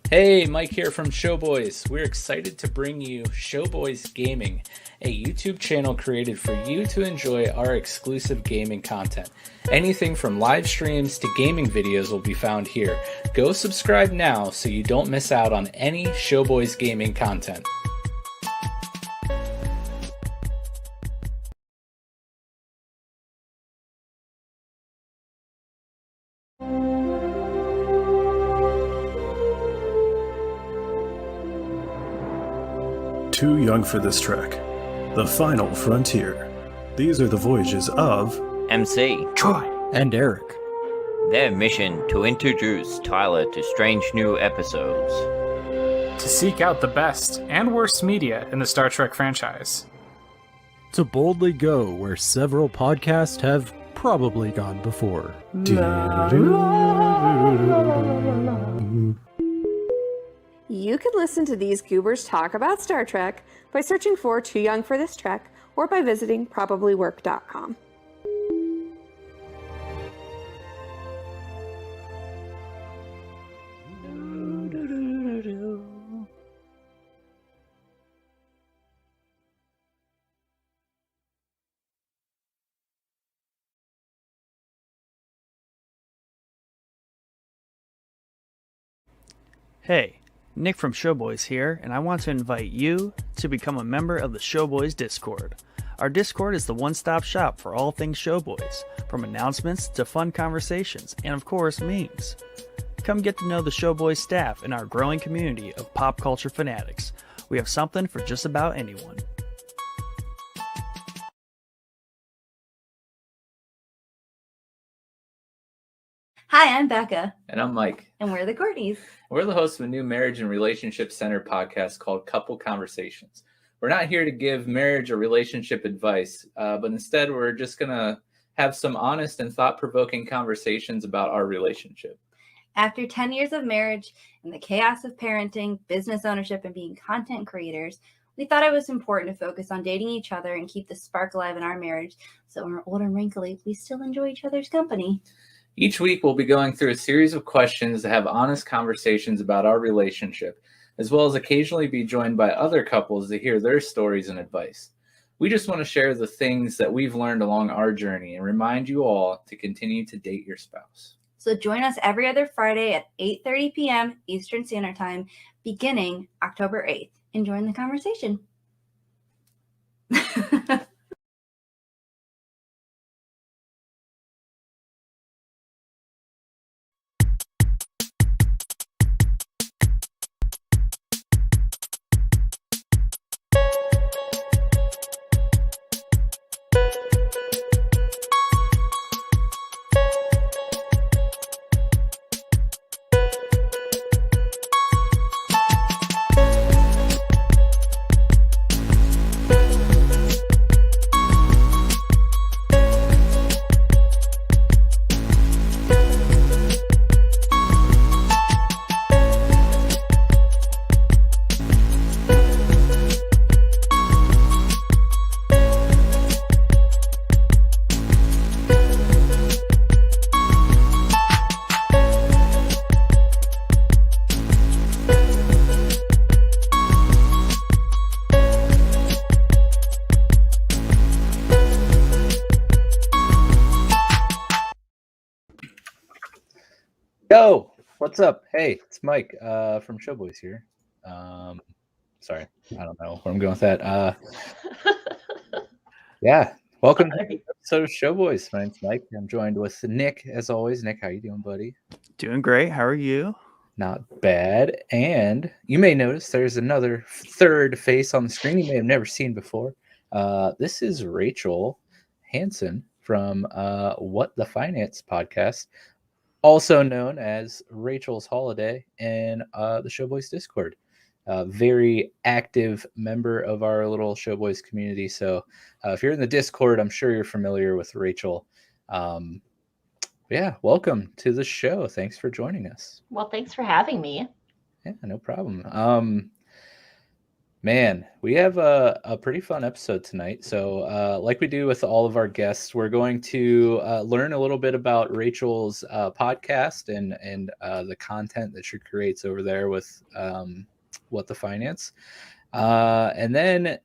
Hey, Mike here from Showboys. We're excited to bring you Showboys Gaming, a YouTube channel created for you to enjoy our exclusive gaming content. Anything from live streams to gaming videos will be found here. Go subscribe now so you don't miss out on any Showboys gaming content. Too young for this trek. The final frontier. These are the voyages of MC, Troy, and Eric. Their mission to introduce Tyler to strange new episodes. To seek out the best and worst media in the Star Trek franchise. To boldly go where several podcasts have probably gone before. You can listen to these goobers talk about Star Trek by searching for Too Young for This Trek or by visiting probablywork.com. Hey, Nick from Showboys here, and I want to invite you to become a member of the Showboys Discord. Our Discord is the one-stop shop for all things Showboys, from announcements to fun conversations, and of course, memes. Come get to know the Showboys staff and our growing community of pop culture fanatics. We have something for just about anyone. Hi, I'm Becca. And I'm Mike. And we're the Courtneys. We're the hosts of a new marriage and relationship centered podcast called Couple Conversations. We're not here to give marriage or relationship advice, but instead we're just going to have some honest and thought-provoking conversations about our relationship. After 10 years of marriage and the chaos of parenting, business ownership, and being content creators, we thought it was important to focus on dating each other and keep the spark alive in our marriage, so when we're old and wrinkly, we still enjoy each other's company. Each week, we'll be going through a series of questions to have honest conversations about our relationship, as well as occasionally be joined by other couples to hear their stories and advice. We just want to share the things that we've learned along our journey and remind you all to continue to date your spouse. So join us every other Friday at 8:30 p.m. Eastern Standard Time, beginning October 8th, and join the conversation. Yo, what's up? Hey, it's Mike from Showboys here. Sorry, I don't know where I'm going with that. Yeah, welcome to the episode of Showboys. My name's Mike. I'm joined with Nick, as always. Nick, how you doing, buddy? Doing great. How are you? Not bad. And you may notice there's another third face on the screen you may have never seen before. This is Rachel Hanson from What the Finance podcast, also known as Rachel's Holiday in the Showboys Discord. Very active member of our little Showboys community. So if you're in the Discord, I'm sure you're familiar with Rachel. Yeah, welcome to the show. Thanks for joining us. Well, thanks for having me. Yeah, no problem. Man, we have a pretty fun episode tonight. So, like we do with all of our guests, we're going to learn a little bit about Rachel's podcast and the content that she creates over there with What the Finance. And then,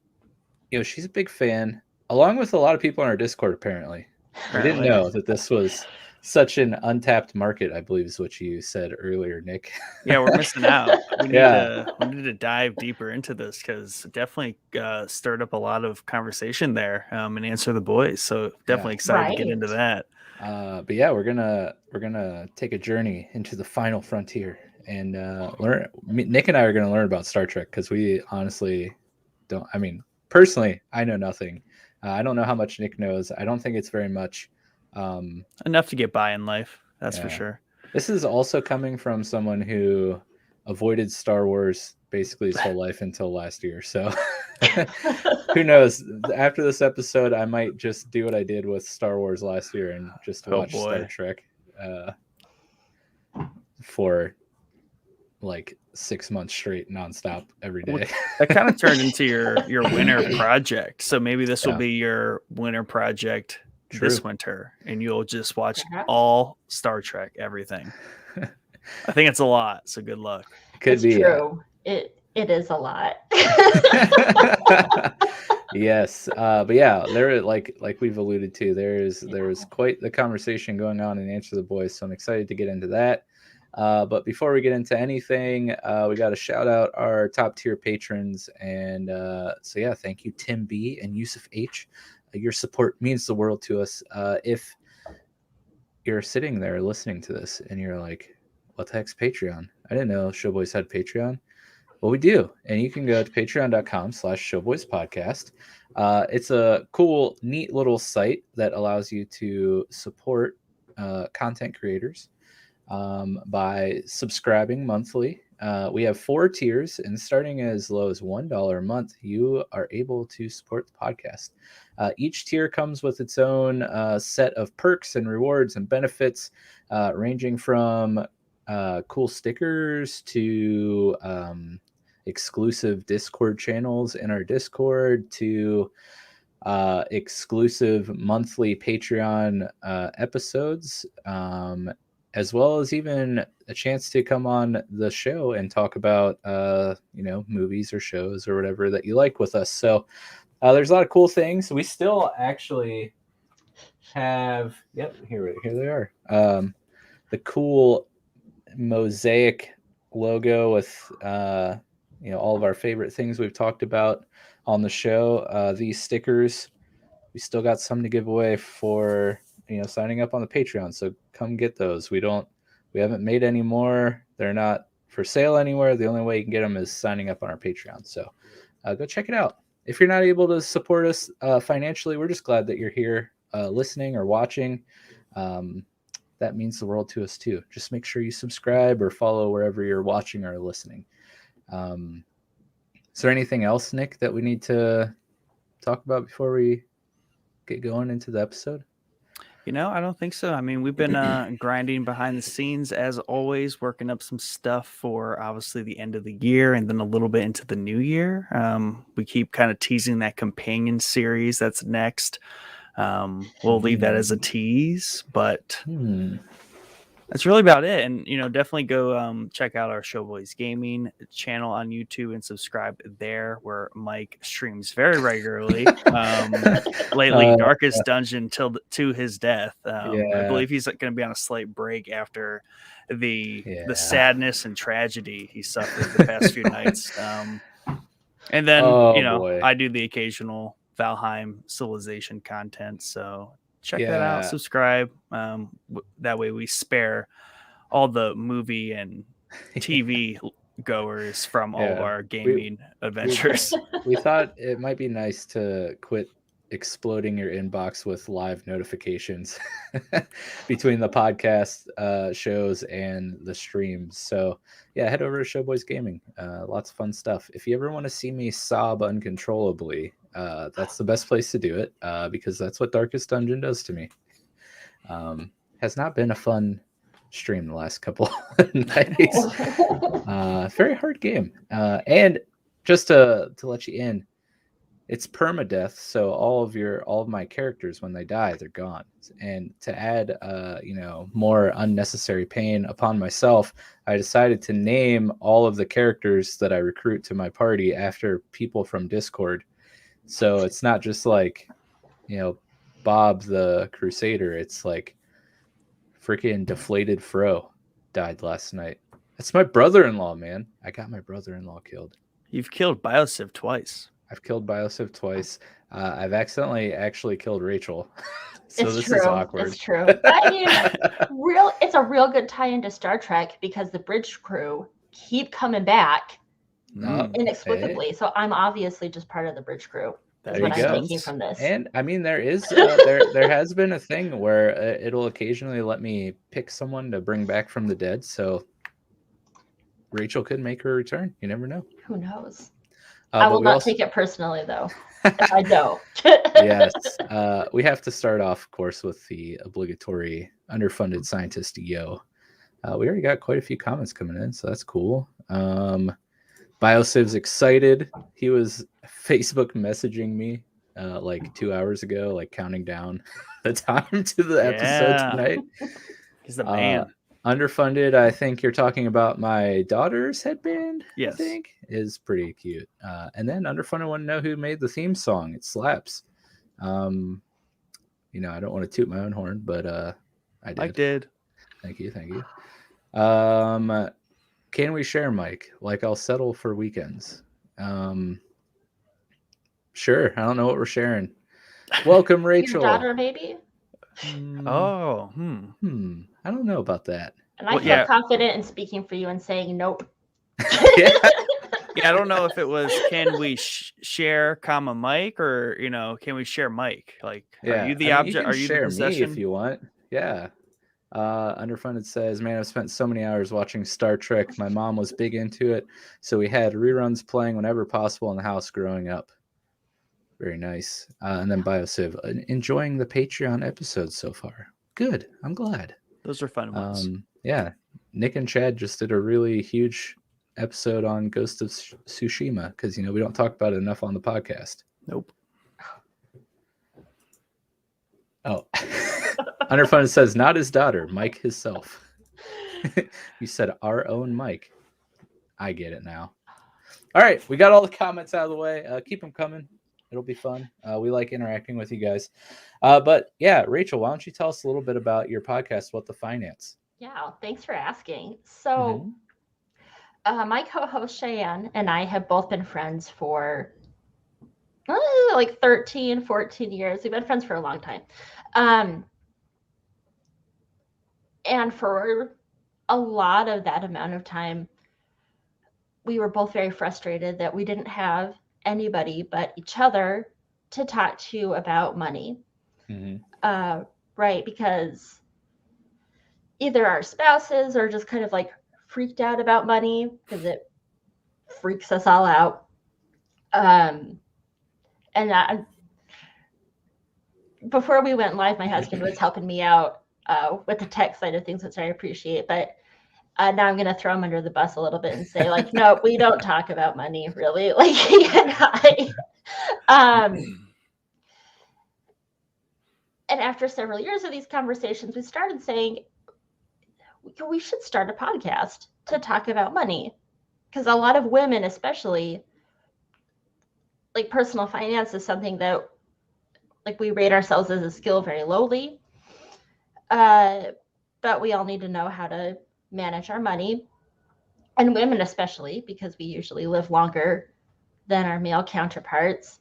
she's a big fan, along with a lot of people on our Discord, apparently. We didn't know that this was such an untapped market, I believe is what you said earlier, Nick. Yeah, we're missing out. We need to dive deeper into this because it definitely stirred up a lot of conversation there and answer the boys. So definitely excited to get into that. But yeah, we're gonna take a journey into the final frontier and learn. Nick and I are gonna learn about Star Trek because we honestly don't. I mean, personally, I know nothing. I don't know how much Nick knows. I don't think it's very much. Enough to get by in life, that's for sure. This is also coming from someone who avoided Star Wars basically his whole life until last year. So who knows? After this episode, I might just do what I did with Star Wars last year and just watch Star Trek for like 6 months straight, nonstop, every day. That kind of turned into your winter project. So maybe this will be your winter project. True. This winter, and you'll just watch all Star Trek, everything. I think it's a lot, so good luck. It's true. It is a lot. Yes, but yeah, there like we've alluded to, there's quite the conversation going on in Answer the Boys, so I'm excited to get into that. But before we get into anything, we got to shout out our top tier patrons, and so yeah, thank you Tim B and Yusuf H. Your support means the world to us. If you're sitting there listening to this and you're like, what the heck's Patreon? I didn't know Showboys had Patreon. Well, we do. And you can go to patreon.com/showboyspodcast. It's a cool, neat little site that allows you to support content creators by subscribing monthly. We have 4 tiers, and starting as low as $1 a month, you are able to support the podcast. Each tier comes with its own set of perks and rewards and benefits, ranging from cool stickers to exclusive Discord channels in our Discord to exclusive monthly Patreon episodes, as well as even a chance to come on the show and talk about, movies or shows or whatever that you like with us. So there's a lot of cool things. We still actually have, here they are. The cool mosaic logo with, all of our favorite things we've talked about on the show. These stickers, we still got some to give away for, signing up on the Patreon. So come get those. We haven't made any more. They're not for sale anywhere. The only way you can get them is signing up on our Patreon. So go check it out. If you're not able to support us financially, we're just glad that you're here listening or watching. That means the world to us too. Just make sure you subscribe or follow wherever you're watching or listening. Is there anything else, Nick, that we need to talk about before we get going into the episode? I don't think so. I mean, we've been grinding behind the scenes as always, working up some stuff for obviously the end of the year and then a little bit into the new year. We keep kind of teasing that companion series that's next. We'll leave that as a tease, but that's really about it. And, definitely go check out our Showboys Gaming channel on YouTube and subscribe there, where Mike streams very regularly. Lately, Darkest Dungeon to his death. I believe he's going to be on a slight break after the sadness and tragedy he suffered the past few nights. And then, I do the occasional Valheim Civilization content. So check that out, subscribe. That way we spare all the movie and TV goers from all of our gaming adventures. We thought it might be nice to quit exploding your inbox with live notifications between the podcast shows and the streams. So head over to Showboys Gaming. Lots of fun stuff. If you ever want to see me sob uncontrollably, that's the best place to do it, because that's what Darkest Dungeon does to me. Has not been a fun stream the last couple nights. Very hard game. And just to let you in, it's permadeath, so all of my characters, when they die, they're gone. And to add more unnecessary pain upon myself, I decided to name all of the characters that I recruit to my party after people from Discord. So it's not just like, Bob the Crusader. It's like freaking Deflated Fro died last night. That's my brother-in-law, man. I got my brother-in-law killed. You've killed Biosiv twice. I've killed Biosiv twice. I've accidentally actually killed Rachel. So it's this true. is awkward. It's true. I mean, it's a real good tie into Star Trek because the bridge crew keep coming back inexplicably. Hey. So I'm obviously just part of the bridge crew. That's There what you I'm go. taking from this. And I mean, there is there has been a thing where it'll occasionally let me pick someone to bring back from the dead. So Rachel could make her return. You never know. Who knows? I will not take it personally, though. I don't. Yes. We have to start off, of course, with the obligatory underfunded scientist Yo. We already got quite a few comments coming in, so that's cool. Biosiv's excited. He was Facebook messaging me like 2 hours ago, like counting down the time to the episode tonight. He's the man. Underfunded, I think you're talking about my daughter's headband. Yes. I think is pretty cute. And then underfunded want to know who made the theme song. It slaps. I don't want to toot my own horn, but I did. Mike did. Thank you. Can we share, Mike? Like, I'll settle for weekends. Sure. I don't know what we're sharing. Welcome, Rachel. Your daughter, maybe? Oh. I don't know about that. And I feel confident in speaking for you and saying nope. Yeah, I don't know if it was can we share, Mike, or can we share Mike? Like, are you the object? Are you share the possession? me if you want? Yeah. Underfunded says, man, I've spent so many hours watching Star Trek. My mom was big into it, so we had reruns playing whenever possible in the house growing up. Very nice. And then Biosiv, enjoying the Patreon episodes so far. Good. I'm glad. Those are fun ones. Yeah. Nick and Chad just did a really huge episode on Ghost of Tsushima because, we don't talk about it enough on the podcast. Nope. Oh. Underfunded says, not his daughter, Mike himself. You said our own Mike. I get it now. All right. We got all the comments out of the way. Keep them coming. It'll be fun. We like interacting with you guys. But yeah, Rachel, why don't you tell us a little bit about your podcast, What the Finance? Yeah, thanks for asking. So my co-host Cheyenne and I have both been friends for like 13, 14 years. We've been friends for a long time. And for a lot of that amount of time, we were both very frustrated that we didn't have anybody but each other to talk to about money. Right, because either our spouses are just kind of like freaked out about money because it freaks us all out. Before we went live, my husband was helping me out with the tech side of things, which I appreciate. But now I'm going to throw him under the bus a little bit and say, like, no, we don't talk about money, really. Like, he and I. And after several years of these conversations, we started saying, we should start a podcast to talk about money. Because a lot of women, especially, like, personal finance is something that, like, we rate ourselves as a skill very lowly. But we all need to know how to manage our money. And women especially, because we usually live longer than our male counterparts,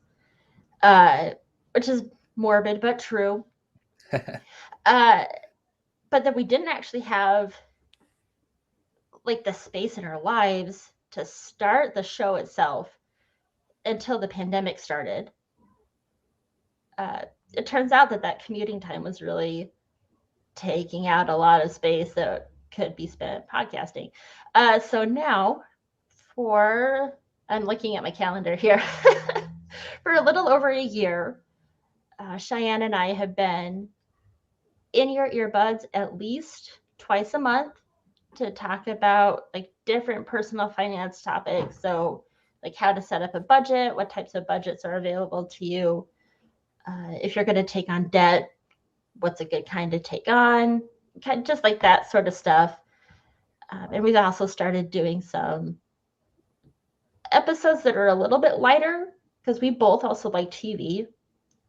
which is morbid but true. But that we didn't actually have like the space in our lives to start the show itself until the pandemic started. It turns out that commuting time was really taking out a lot of space that could be spent podcasting. So now I'm looking at my calendar here, for a little over a year, Cheyenne and I have been in your earbuds at least twice a month to talk about like different personal finance topics. So like how to set up a budget, what types of budgets are available to you. If you're going to take on debt, what's a good kind to take on, kind of just like that sort of stuff. And we've also started doing some episodes that are a little bit lighter because we both also like TV,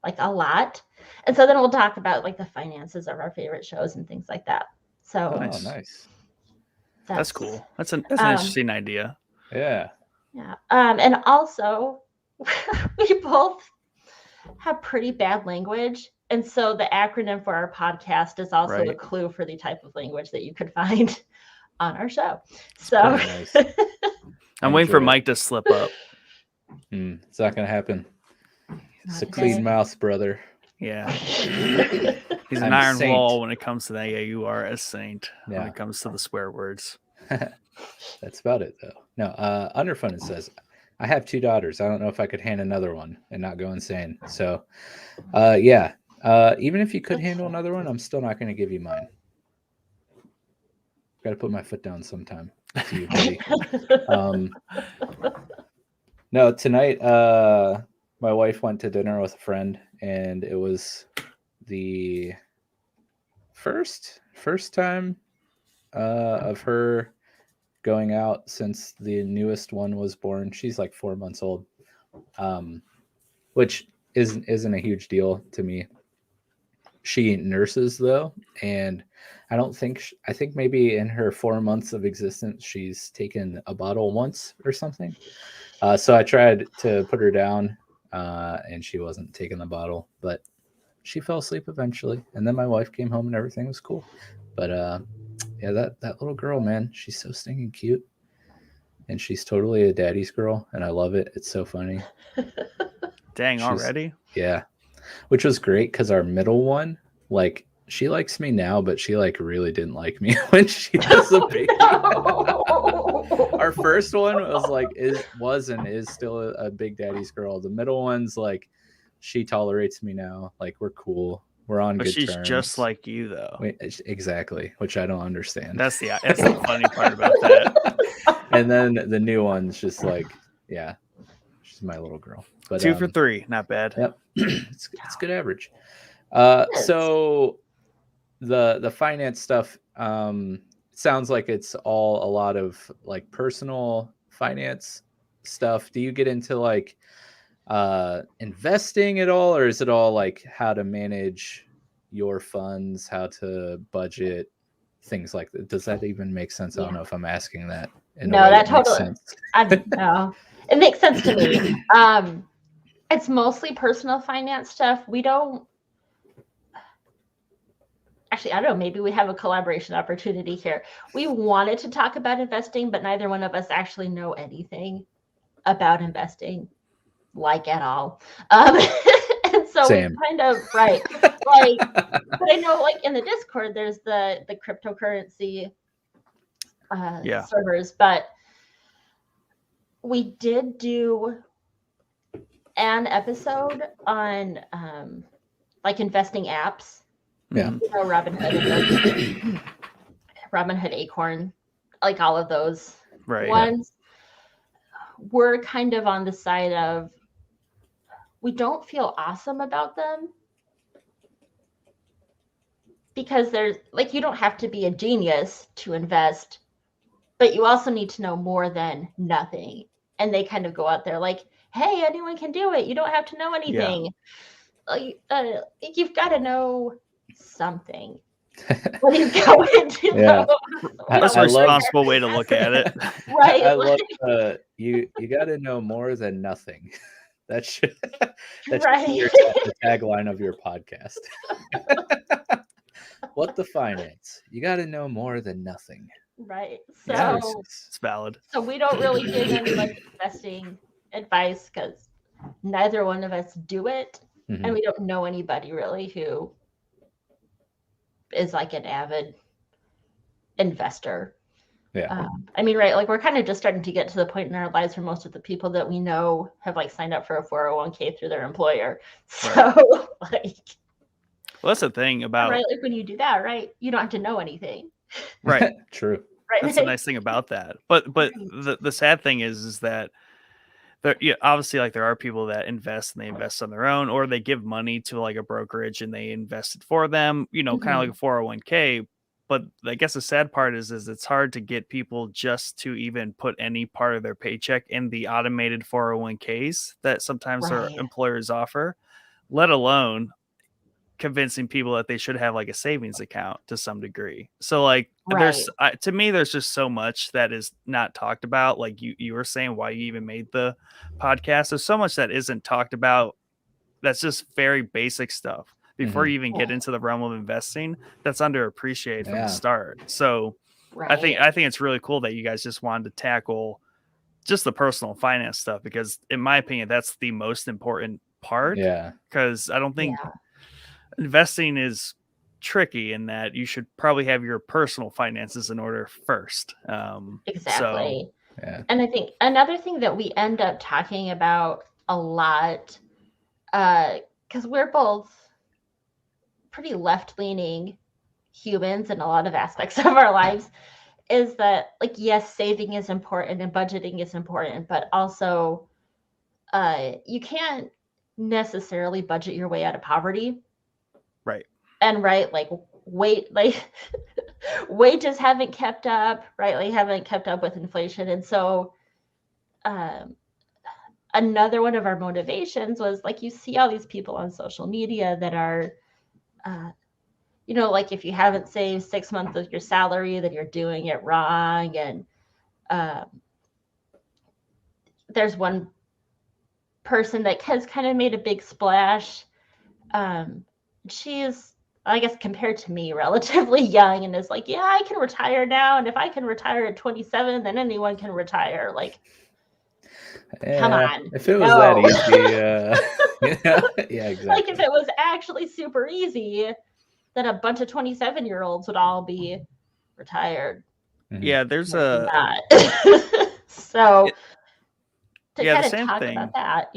like a lot. And so then we'll talk about like the finances of our favorite shows and things like that. So nice. That's cool. That's an interesting idea. Yeah. Yeah. And also we both have pretty bad language. And so the acronym for our podcast is also a clue for the type of language that you could find on our show. So nice. I'm waiting for Mike to slip up. It's not going to happen. It's a clean mouth, brother. Yeah. He's an iron wall when it comes to that. Yeah, you are a saint when it comes to the swear words. That's about it, though. No, Underfunded says, I have 2 daughters. I don't know if I could hand another one and not go insane. So, yeah. Even if you could handle another one, I'm still not going to give you mine. Got to put my foot down sometime. To you, buddy. No, tonight, my wife went to dinner with a friend, and it was the first time of her going out since the newest one was born. She's like 4 months old, which isn't a huge deal to me. She nurses though, and I think maybe in her 4 months of existence, she's taken a bottle once or something. So I tried to put her down, and she wasn't taking the bottle, but she fell asleep eventually. And then my wife came home and everything was cool. But yeah, that little girl, man, she's so stinking cute. And she's totally a daddy's girl, and I love it. It's so funny. Dang, already? Yeah. Which was great because our middle one, like, she likes me now, but she like really didn't like me when she was a baby. Our first one was like is still a big daddy's girl. The middle one's like, she tolerates me now. Like, we're cool. We're on good terms. But she's just like you, though. Exactly, which I don't understand. That's the funny part about that. And then the new one's just like, yeah, she's my little girl. But 2 for 3, not bad. Yep, it's good average. So the finance stuff sounds like it's all a lot of like personal finance stuff. Do you get into like investing at all, or is it all like how to manage your funds, how to budget, things like that? Does that even make sense? I don't know if I'm asking that. No, that totally. No, it makes sense to me. It's mostly personal finance stuff. We don't. Actually, I don't know. Maybe we have a collaboration opportunity here. We wanted to talk about investing, but neither one of us actually know anything about investing, like at all. And so we kind of like, but I know like in the Discord, there's the cryptocurrency servers, but we did do an episode on like investing apps. Yeah. You know, Robinhood, Acorn, like all of those ones. Yeah. We're kind of on the side of we don't feel awesome about them because there's like, you don't have to be a genius to invest, but you also need to know more than nothing. And they kind of go out there like, hey, anyone can do it. You don't have to know anything. Yeah. You've got to know something. What are you going to do? Yeah. That's a responsible way to look at it. Right. I love you got to know more than nothing. That should be the tagline of your podcast. What the finance? You got to know more than nothing. Right. So it's valid. So we don't really give any like investing advice because neither one of us do it. Mm-hmm. And we don't know anybody really who is like an avid investor. Yeah. I mean, right. Like we're kind of just starting to get to the point in our lives where most of the people that we know have like signed up for a 401k through their employer. So like, well, that's the thing about, right. Like when you do that, right. You don't have to know anything. Right. True. Right. That's the nice thing about that. But the sad thing is that obviously, like there are people that invest and they invest on their own, or they give money to like a brokerage and they invest it for them, kind of like a 401k. But I guess the sad part is it's hard to get people just to even put any part of their paycheck in the automated 401ks that sometimes their employers offer, let alone convincing people that they should have like a savings account to some degree. So like to me, there's just so much that is not talked about. Like you were saying why you even made the podcast. There's so much that isn't talked about. That's just very basic stuff before you even get into the realm of investing. That's underappreciated from the start. So I think it's really cool that you guys just wanted to tackle just the personal finance stuff, because in my opinion, that's the most important part. Yeah. Because I don't think investing is tricky in that you should probably have your personal finances in order first. Exactly. And I think another thing that we end up talking about a lot, because we're both pretty left-leaning humans in a lot of aspects of our lives, is that like, yes, saving is important and budgeting is important, but also you can't necessarily budget your way out of poverty. Right. And like wages haven't kept up, right? Like haven't kept up with inflation. And so another one of our motivations was like, you see all these people on social media that are, like if you haven't saved 6 months of your salary, then you're doing it wrong. And there's one person that has kind of made a big splash. She's, I guess, compared to me, relatively young, and is like, yeah, I can retire now. And if I can retire at 27, then anyone can retire. Like, come on. If it was that easy, yeah, exactly. Like if it was actually super easy, then a bunch of 27-year-olds would all be retired. Yeah, there's so to kind of talk about that,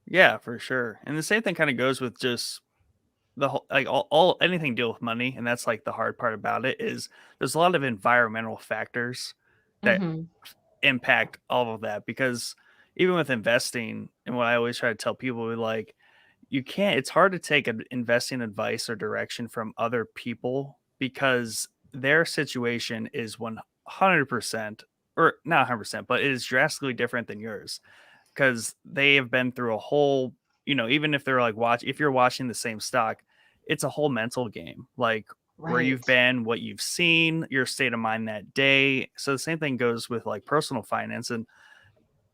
Yeah, for sure. And the same thing kind of goes with just the whole, like all anything to deal with money. And that's like the hard part about it is there's a lot of environmental factors that impact all of that, because even with investing, and what I always try to tell people, like, it's hard to take an investing advice or direction from other people, because their situation is 100%, or not 100%, but it is drastically different than yours, because they have been through a whole, even if they're like if you're watching the same stock, it's a whole mental game, like where you've been, what you've seen, your state of mind that day. So the same thing goes with like personal finance, and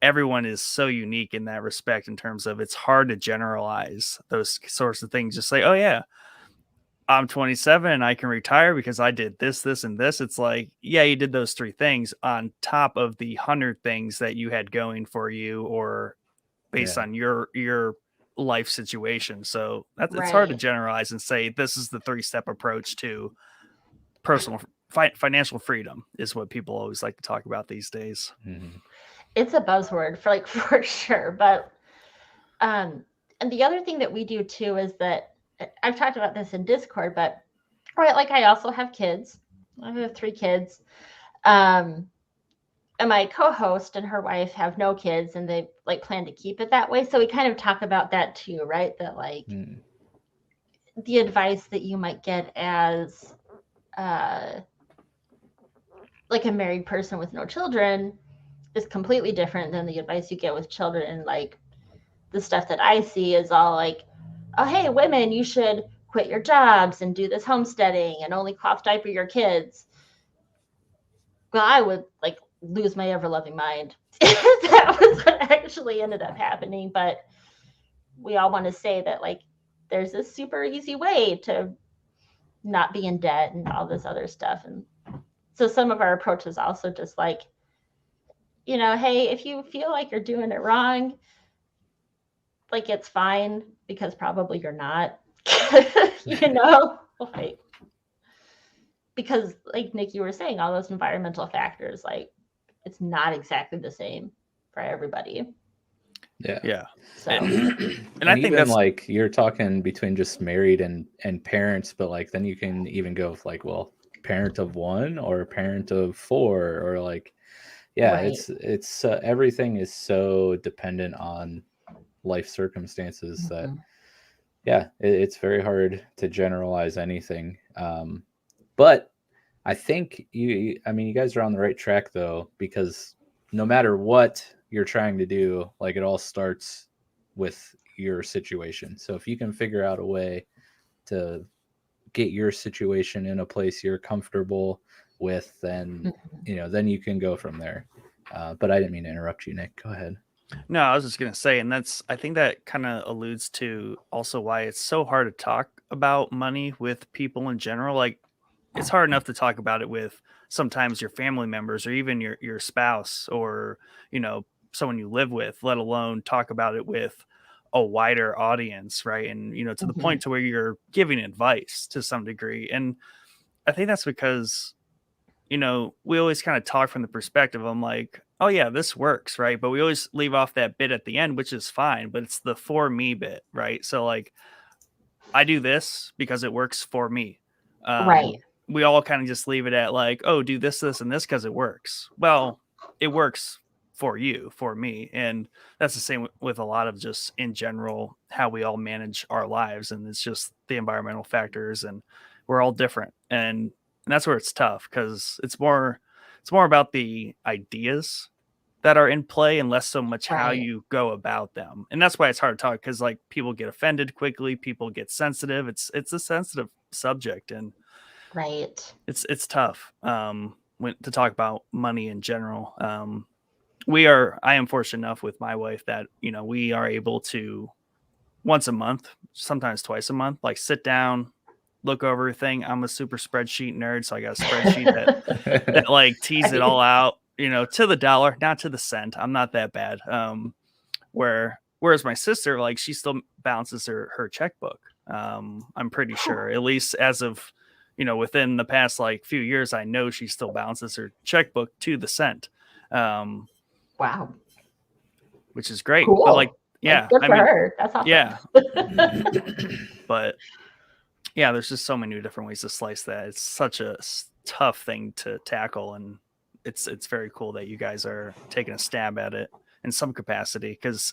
everyone is so unique in that respect, in terms of it's hard to generalize those sorts of things. Just say, oh yeah, I'm 27 and I can retire because I did this, this, and this. It's like, yeah, you did those 3 things on top of the 100 things that you had going for you, or based on your life situation. So it's hard to generalize and say this is the 3-step approach to personal financial freedom, is what people always like to talk about these days. It's a buzzword for sure. But and the other thing that we do too is that I've talked about this in Discord, but like I also have kids. I have 3 kids. And my co-host and her wife have no kids, and they like plan to keep it that way. So we kind of talk about that too, right? That like the advice that you might get as like a married person with no children is completely different than the advice you get with children. And like the stuff that I see is all like, oh, hey, women, you should quit your jobs and do this homesteading and only cloth diaper your kids. Well, I would like lose my ever-loving mind if that was what actually ended up happening. But we all want to say that like there's this super easy way to not be in debt and all this other stuff. And so some of our approach is also just like, hey, if you feel like you're doing it wrong, like it's fine, because probably you're not, like, because like Nick, you were saying, all those environmental factors, like it's not exactly the same for everybody. Yeah. So, and I think even that's like you're talking between just married and parents, but like then you can even go with like, well, parent of 1 or parent of 4, or like, yeah, Right. it's everything is so dependent on life circumstances that Mhm. yeah, it's very hard to generalize anything. But I think I mean, you guys are on the right track though, because no matter what you're trying to do, like it all starts with your situation. So if you can figure out a way to get your situation in a place you're comfortable with, then then you can go from there. But I didn't mean to interrupt you, Nick. Go ahead. No, I was just gonna say, and I think that kind of alludes to also why it's so hard to talk about money with people in general. Like, it's hard enough to talk about it with sometimes your family members or even your spouse or someone you live with, let alone talk about it with a wider audience, right? And to the point to where you're giving advice to some degree. And I think that's because we always kind of talk from the perspective. I'm like, oh yeah, this works, right? But we always leave off that bit at the end, which is fine, but it's the for me bit, right? So like, I do this because it works for me. Right. We all kind of just leave it at like, oh, do this, this, and this because it works. Well, it works for you, for me. And that's the same with a lot of just in general, how we all manage our lives. And it's just the environmental factors and we're all different. And that's where it's tough because it's more about the ideas that are in play and less so much how Right. you go about them. And that's why it's hard to talk because like people get offended quickly, people get sensitive. It's a sensitive subject and Right. it's tough when to talk about money in general. I am fortunate enough with my wife that we are able to once a month, sometimes twice a month, like sit down, look over everything. I'm a super spreadsheet nerd, so I got a spreadsheet that like tease it all out, to the dollar, not to the cent. I'm not that bad. Whereas my sister, like, she still balances her checkbook. I'm pretty sure, at least as of within the past like few years, I know she still balances her checkbook to the cent. Wow. Which is great. Cool. But like, yeah, Good for her. That's awesome. Yeah. But yeah, there's just so many different ways to slice that. It's such a tough thing to tackle, and it's very cool that you guys are taking a stab at it in some capacity because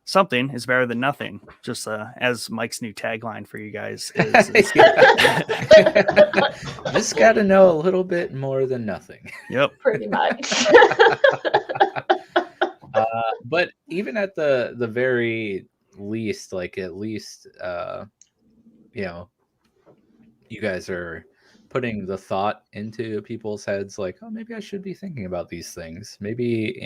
something is better than nothing. Just as Mike's new tagline for you guys is just got to know a little bit more than nothing. Yep. Pretty much. But even at the very least, like at least you guys are putting the thought into people's heads like, oh, maybe I should be thinking about these things. Maybe,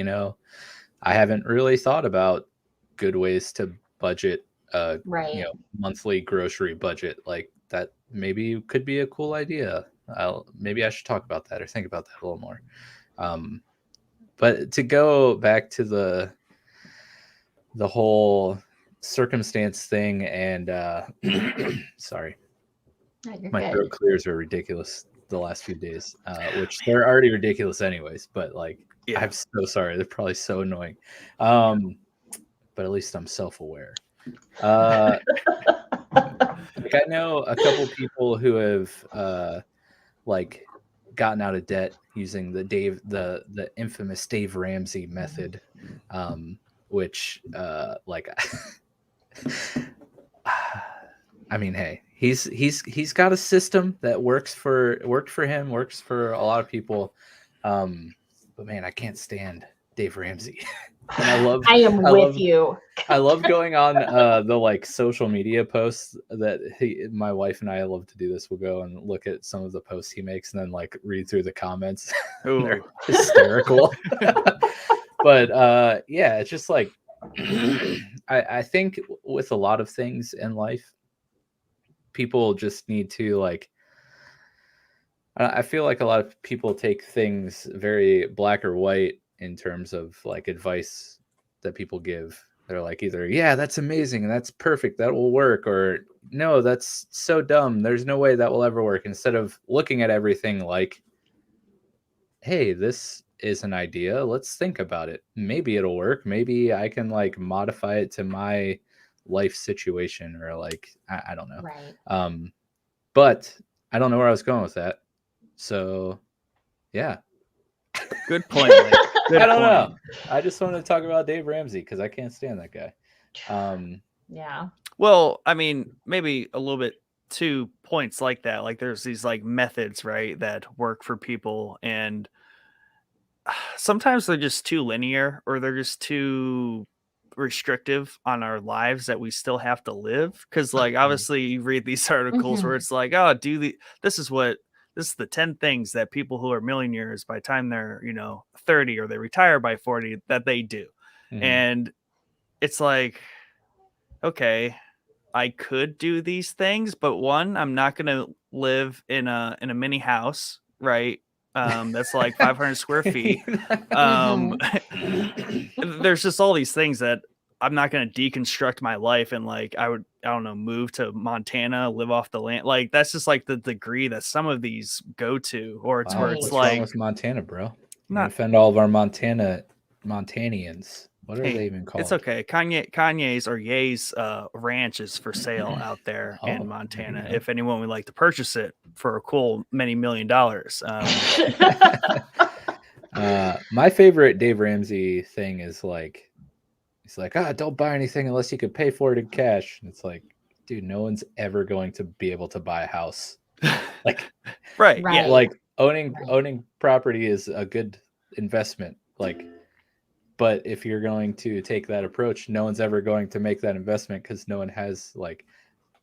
I haven't really thought about good ways to budget Right. monthly grocery budget. Like that maybe could be a cool idea. Maybe I should talk about that or think about that a little more. But to go back to the whole circumstance thing and sorry, No, my good. throat clears are ridiculous the last few days, which they're already ridiculous anyways, but like, yeah. I'm so sorry. They're probably so annoying. But at least I'm self-aware. Like I know a couple people who have like gotten out of debt using the infamous Dave Ramsey method, which like I mean, hey, he's got a system that worked for him, works for a lot of people. But man, I can't stand Dave Ramsey. And I love you. I love going on the like social media posts that my wife and I love to do this. We'll go and look at some of the posts he makes and then like read through the comments. They're hysterical. But yeah, it's just like I think with a lot of things in life, people just need to like, I feel like a lot of people take things very black or white in terms of like advice that people give. They're like either, yeah, that's amazing and that's perfect, that will work, or no, that's so dumb, there's no way that will ever work, instead of looking at everything like, hey, this is an idea, let's think about it, maybe it'll work, maybe I can like modify it to my life situation, or like I don't know. Right. But I don't know where I was going with that, so yeah. Good point, Mike. I don't know. I just wanted to talk about Dave Ramsey because I can't stand that guy. Yeah. Well, I mean, maybe a little bit 2 points like that. Like there's these like methods, right, that work for people, and sometimes they're just too linear or they're just too restrictive on our lives that we still have to live. Because like obviously you read these articles where it's like, oh, this is the 10 things that people who are millionaires by the time they're 30 or they retire by 40 that they do. And it's like, okay, I could do these things, but one, I'm not gonna live in a mini house, right? That's like 500 square feet. There's just all these things that I'm not going to deconstruct my life and like I don't know, move to Montana, live off the land. Like that's just like the degree that some of these go to, or it's where it's what's like wrong with Montana, bro? Not offend all of our Montanians. What are they even called? It's okay. Kanye's or Ye's ranch is for sale out there in Montana. If anyone would like to purchase it for a cool many $1 million. My favorite Dave Ramsey thing is like, he's like, don't buy anything unless you could pay for it in cash. And it's like, dude, no one's ever going to be able to buy a house. Like, right. Yeah. Like owning property is a good investment. Like, but if you're going to take that approach, no one's ever going to make that investment because no one has like,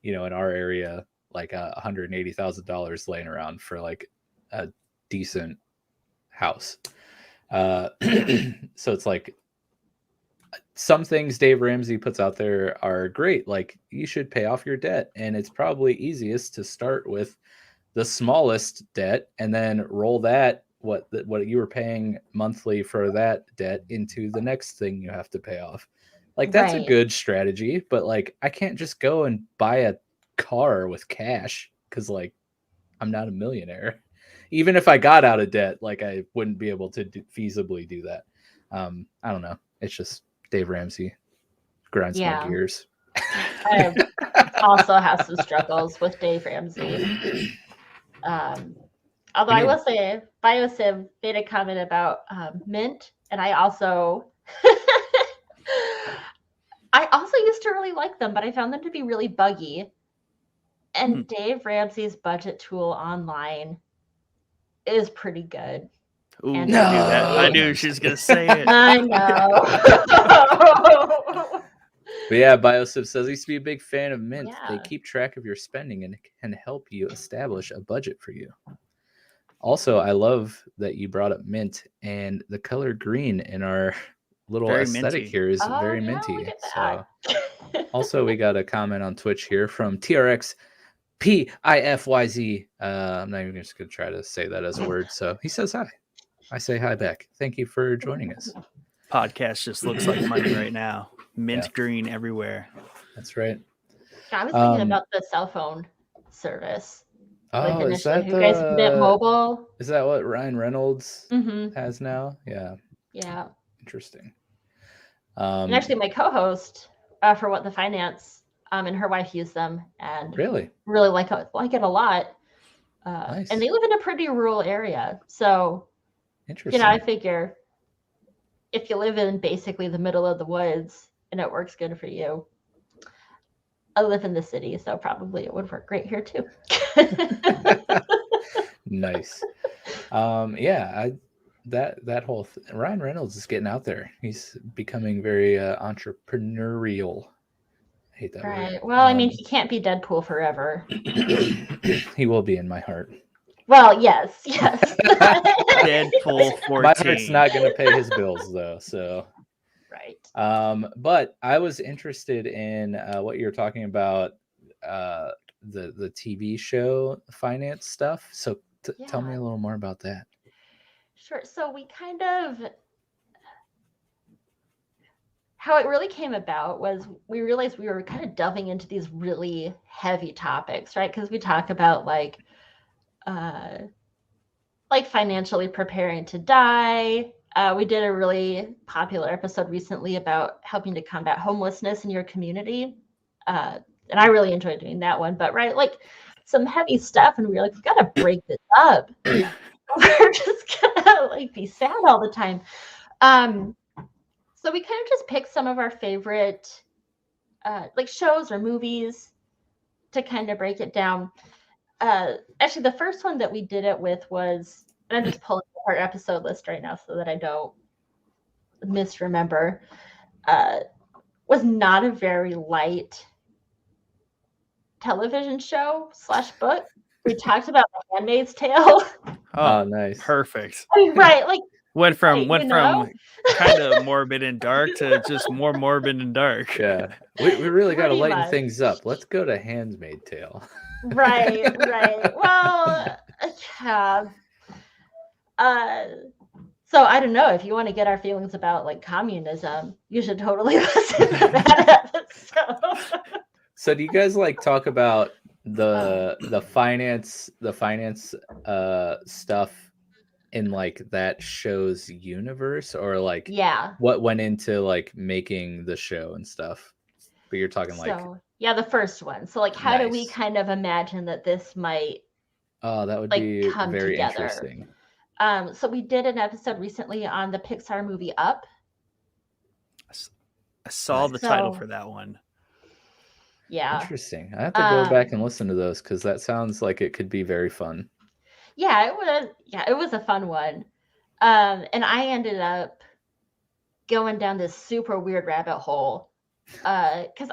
in our area, like $180,000 laying around for like a decent house. So it's like some things Dave Ramsey puts out there are great. Like you should pay off your debt, and it's probably easiest to start with the smallest debt and then roll that what you were paying monthly for that debt into the next thing you have to pay off. Like that's a good strategy, but like I can't just go and buy a car with cash because like I'm not a millionaire. Even if I got out of debt, like I wouldn't be able to feasibly do that. I don't know. It's just Dave Ramsey grinds my gears. I also have some struggles with Dave Ramsey. Although I will say, Biosim made a comment about mint, and I also used to really like them, but I found them to be really buggy. And Dave Ramsey's budget tool online is pretty good. Ooh, and I knew she was gonna say it. I know. But yeah, Biosip says he used to be a big fan of Mint. Yeah. They keep track of your spending and can help you establish a budget for you. Also, I love that you brought up Mint, and the color green in our little very aesthetic minty. here is very minty. So also we got a comment on Twitch here from TRX PIFYZ. I'm not even just gonna try to say that as a word. So he says hi. I say hi back. Thank you for joining us. Podcast just looks like money right now. Mint green everywhere. That's right. I was thinking about the cell phone service. Oh, is that who guys Mint Mobile? Is that what Ryan Reynolds has now? Yeah. Yeah. Interesting. And actually, my co-host for What the Finance and her wife use them and really like it a lot. Nice. And they live in a pretty rural area, so interesting. I figure if you live in basically the middle of the woods and it works good for you. I live in the city, so probably it would work great here too. Nice. That whole Ryan Reynolds is getting out there. He's becoming very entrepreneurial. I hate that word. Well, I mean, he can't be Deadpool forever. He will be in my heart. Well, yes. Deadpool 14. My heart's not going to pay his bills though, so. Right. But I was interested in what you're talking about, the TV show finance stuff. So tell me a little more about that. Sure. So we how it really came about was we realized we were kind of delving into these really heavy topics, right? Because we talk about like financially preparing to die. We did a really popular episode recently about helping to combat homelessness in your community. And I really enjoyed doing that one, but like some heavy stuff. And we were like, we got to break this up. We're just gonna be sad all the time. So we kind of just picked some of our favorite like shows or movies to kind of break it down. Actually, the first one that we did it with was, and I'm just pulling up our episode list right now so that I don't misremember, was not a very light television show / book. We talked about The Handmaid's Tale. Oh, nice. Perfect. Right, like Went from you know? kind of morbid and dark to just more morbid and dark. Yeah, we really got to Pretty lighten much. things up. Let's go to Handmaid's Tale. Right. Well, yeah. So I don't know, if you want to get our feelings about like communism, you should totally listen to that episode. So do you guys like talk about the finance stuff in like that show's universe, or like Yeah. what went into like making the show and stuff? But you're talking like, So yeah, the first one. So like, how do we Nice. kind of imagine that this might oh, that would like be come very together? interesting. So we did an episode recently on the Pixar movie Up. I saw the title So- for that one. Yeah. Interesting. I have to go back and listen to those because that sounds like it could be very fun. Yeah, it was. Yeah, it was a fun one. And I ended up going down this super weird rabbit hole because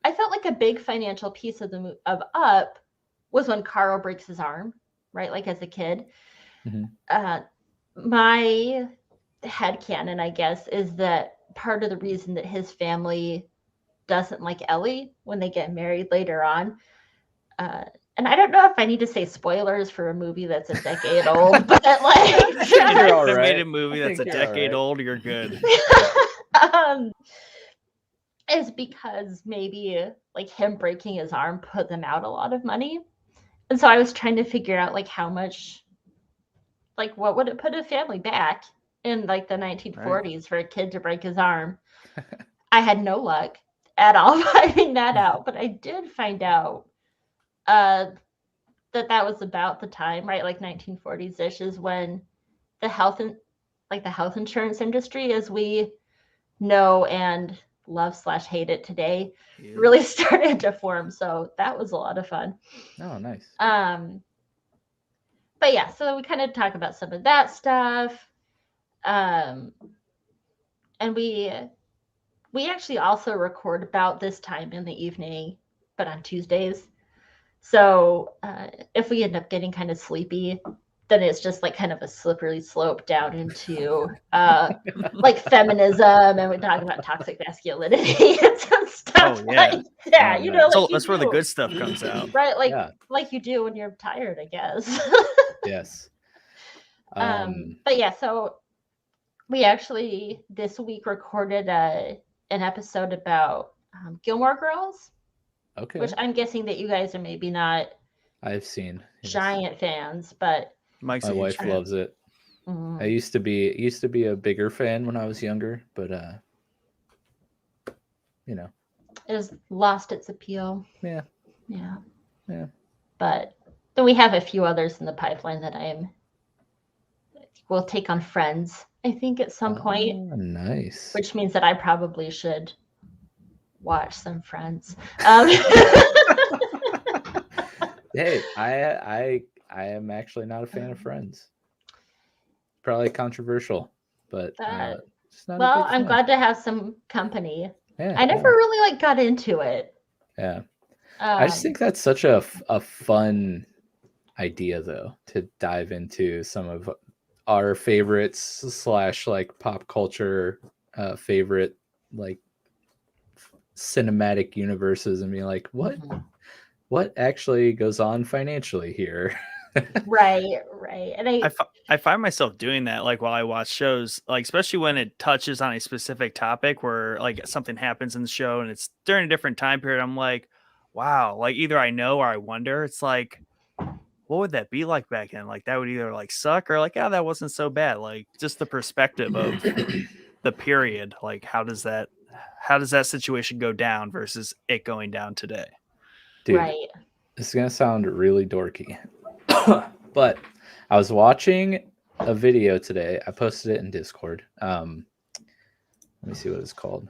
I felt like a big financial piece of of Up was when Carl breaks his arm, right? Like as a kid. Mhm. My headcanon, I guess, is that part of the reason that his family doesn't like Ellie when they get married later on. And I don't know if I need to say spoilers for a movie that's a decade old, but like, You're all If I made right. a movie I that's a think you're all decade right. old, you're good. is because maybe like him breaking his arm put them out a lot of money. And so I was trying to figure out like how much, like what would it put a family back in like the 1940s for a kid to break his arm. I had no luck at all finding that out, but I did find out that was about the time, right? Like 1940s-ish is when the health insurance industry, as we know and love / hate it today, really started to form. So that was a lot of fun. Oh, nice. But yeah, so we kind of talk about some of that stuff. And we actually also record about this time in the evening, but on Tuesdays. So if we end up getting kind of sleepy, then it's just like kind of a slippery slope down into like feminism, and we talk about toxic masculinity and some stuff. Oh, yeah. Like that, Oh, you nice. know, like So you that's where the do. good stuff comes out. Right? Like Yeah. like you do when you're tired, I guess. Yes. But yeah, so we actually this week recorded an episode about Gilmore Girls, Okay. which I'm guessing that you guys are maybe not I've seen. Yes. giant fans, but Mike's My a huge wife fan. loves it. I used to be a bigger fan when I was younger, but you know. it has lost its appeal. Yeah. Yeah. But then we have a few others in the pipeline that we'll take on Friends, I think, at some point, Oh, nice. which means that I probably should watch some Friends. Hey, I am actually not a fan of Friends. Probably controversial, but just not a Well, big I'm fan. glad to have some company. Yeah, I never really like got into it. Yeah. I just think that's such a fun idea, though, to dive into some of our favorites / like pop culture favorite like cinematic universes and be like, what actually goes on financially here? Right. And I find myself doing that, like while I watch shows, like especially when it touches on a specific topic where like something happens in the show and it's during a different time period. I'm like, wow, like either I know or I wonder. It's like, what would that be like back then? Like that would either like suck or like, oh, that wasn't so bad. Like just the perspective of the period. Like how does that situation go down versus it going down today? Dude, right. this is gonna sound really dorky, but I was watching a video today. I posted it in Discord. Let me see what it's called.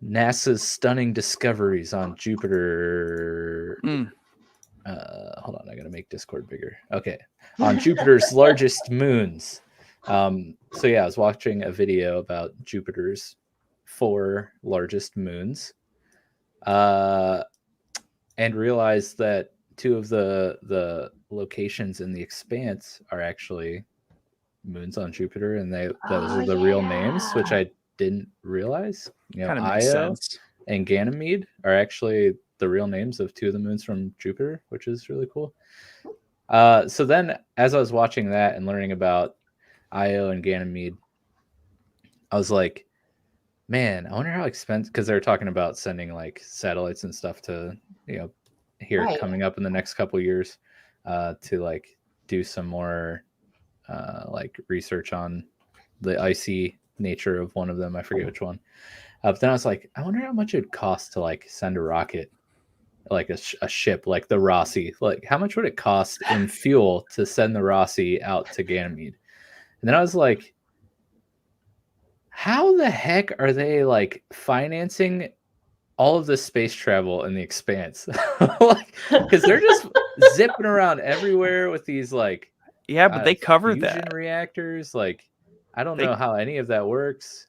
NASA's stunning discoveries on Jupiter. Hold on, I gotta make Discord bigger. Okay, on Jupiter's largest moons. So yeah, I was watching a video about Jupiter's 4 largest moons, and realized that 2 of the locations in the expanse are actually moons on Jupiter, and those are the real names, which I didn't realize. Kind of makes Io sense. and Ganymede are actually the real names of 2 of the moons from Jupiter, which is really cool. So then, as I was watching that and learning about Io and Ganymede, I was like, man, I wonder how expensive, because they're talking about sending like satellites and stuff to, here coming up in the next couple of years, to like do some more like research on the icy nature of one of them. I forget which one. But then I was like, I wonder how much it'd cost to like send a rocket, like a ship, like the Rossi. Like, how much would it cost in fuel to send the Rossi out to Ganymede? And then I was like, how the heck are they like financing all of the space travel in the expanse? Like, because they're just zipping around everywhere with these like, but they cover fusion that reactors. Like, I don't know how any of that works.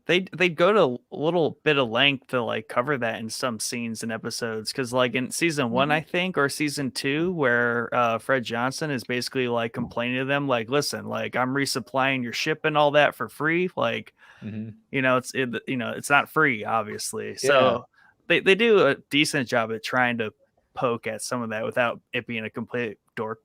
They go to a little bit of length to like cover that in some scenes and episodes, because like in season 1, I think, or season 2, where Fred Johnson is basically like complaining to them, like, listen, like, I'm resupplying your ship and all that for free, like, it's not free, obviously. So they do a decent job at trying to poke at some of that without it being a complete dork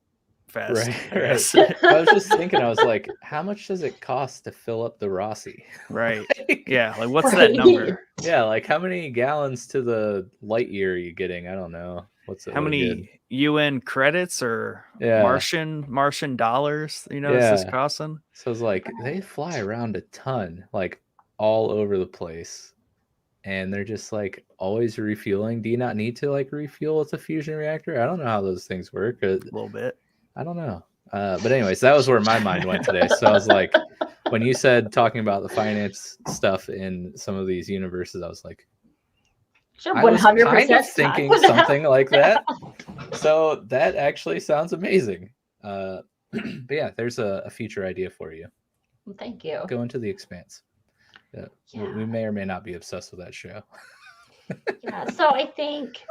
fest. Right. I was just thinking, I was like, how much does it cost to fill up the Rossi? Right. Yeah. Like, what's that number? Yeah. Like, how many gallons to the light year are you getting? I don't know. How many UN credits or Martian dollars, is this costing? So it's like, they fly around a ton, like all over the place. And they're just like always refueling. Do you not need to like refuel with a fusion reactor? I don't know how those things work. A little bit. I don't know. But anyways, that was where my mind went today. So I was like, when you said talking about the finance stuff in some of these universes, I was like, I 100% was kind of thinking something like that. So that actually sounds amazing. But yeah, there's a future idea for you. Well, thank you. Go into the expanse. We may or may not be obsessed with that show. So I think,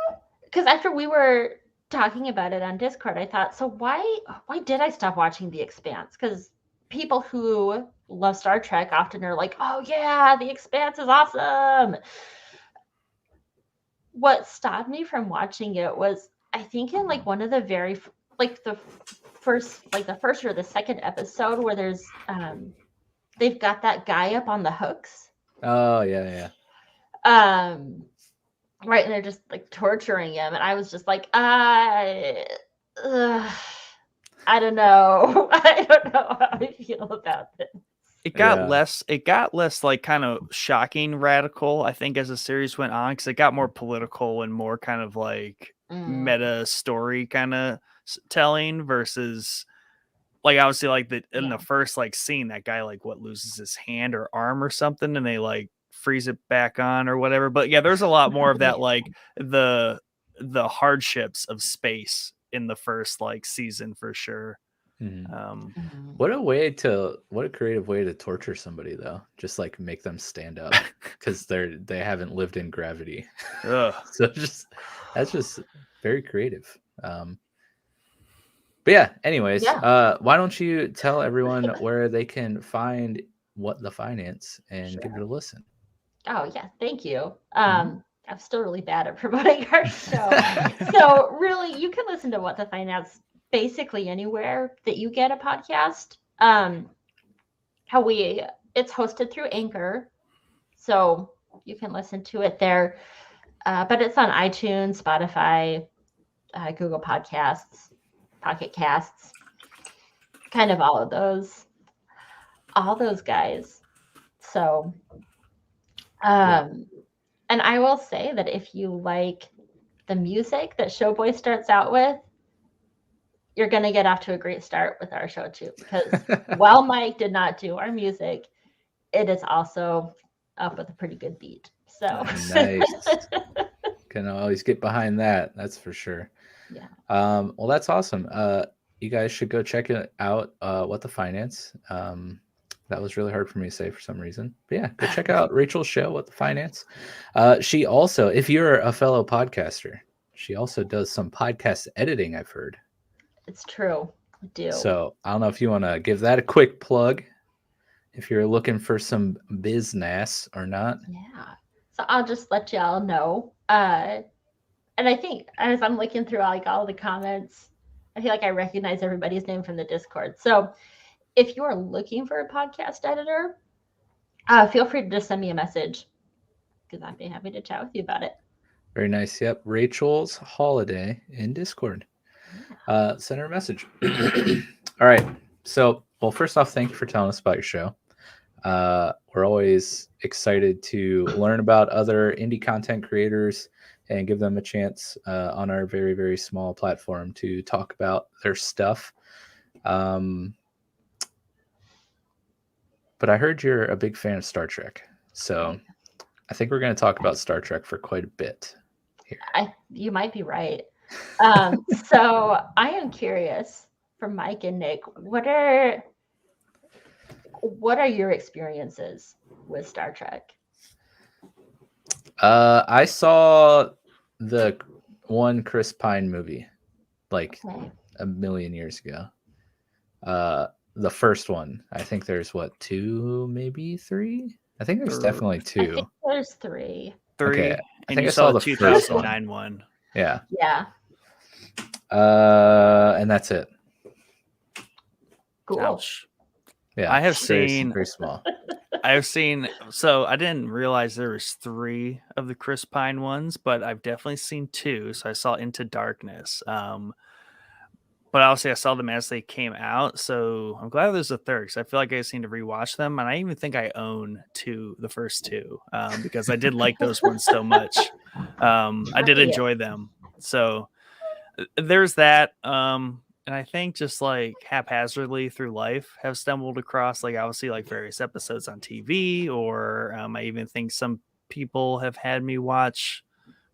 because after we were talking about it on Discord, I thought, so why did I stop watching The Expanse? Because people who love Star Trek often are like, oh yeah, The Expanse is awesome. What stopped me from watching it was, I think, in like one of the very the first or the second episode where there's they've got that guy up on the hooks. Oh yeah. Right, and they're just like torturing him, and I was just like, I don't know. I don't know how I feel about this. It got less like kind of shocking radical, I think, as the series went on, because it got more political and more kind of like meta story kind of telling, versus like obviously like in the first like scene, that guy like loses his hand or arm or something, and they like freeze it back on or whatever. But yeah, there's a lot more of that, like the hardships of space in the first like season for sure. What a creative way to torture somebody, though. Just like make them stand up because they haven't lived in gravity. So that's just very creative. But yeah, anyways, why don't you tell everyone where they can find What the Finance and give it a listen? Oh yeah, thank you. I'm still really bad at promoting our show. So really, you can listen to What the Finance basically anywhere that you get a podcast. It's hosted through Anchor, so you can listen to it there. But it's on iTunes, Spotify, Google Podcasts, Pocket Casts, kind of all those guys. So, and I will say that if you like the music that Showboy starts out with, you're going to get off to a great start with our show too, because while Mike did not do our music, it is also up with a pretty good beat. So nice. Can always get behind that. That's for sure. Yeah. Well, that's awesome. You guys should go check it out. What the Finance. That was really hard for me to say for some reason. But yeah, go check out Rachel's show, What the Finance. She also, if you're a fellow podcaster, she also does some podcast editing, I've heard. It's true. I do. So I don't know if you want to give that a quick plug, if you're looking for some business or not. Yeah. So I'll just let y'all know. And I think as I'm looking through like all the comments, I feel like I recognize everybody's name from the Discord. So if you're looking for a podcast editor, feel free to just send me a message because I'd be happy to chat with you about it. Very nice. Yep. Rachel's Holiday in Discord. Send her a message. All right. So, well, first off, thank you for telling us about your show. We're always excited to learn about other indie content creators and give them a chance on our very, very small platform to talk about their stuff. But I heard you're a big fan of Star Trek. So I think we're going to talk about Star Trek for quite a bit here. You might be right. So I am curious from Mike and Nick, what are your experiences with Star Trek? I saw the one Chris Pine movie like a million years ago. The first one. I think there's two, maybe three. I think there's definitely two. I think there's three. Okay. And you saw the 2009 one. Yeah. Yeah. And that's it. Cool. Ouch. Yeah. I have seen very small. So I didn't realize there was 3 of the Chris Pine ones, but I've definitely seen 2. So I saw Into Darkness. But obviously I saw them as they came out. So I'm glad there's a third, because I feel like I just need to rewatch them. And I even think I own the first 2, because I did like those ones so much. I did enjoy them. So there's that. And I think just like haphazardly through life have stumbled across like obviously like various episodes on TV, or I even think some people have had me watch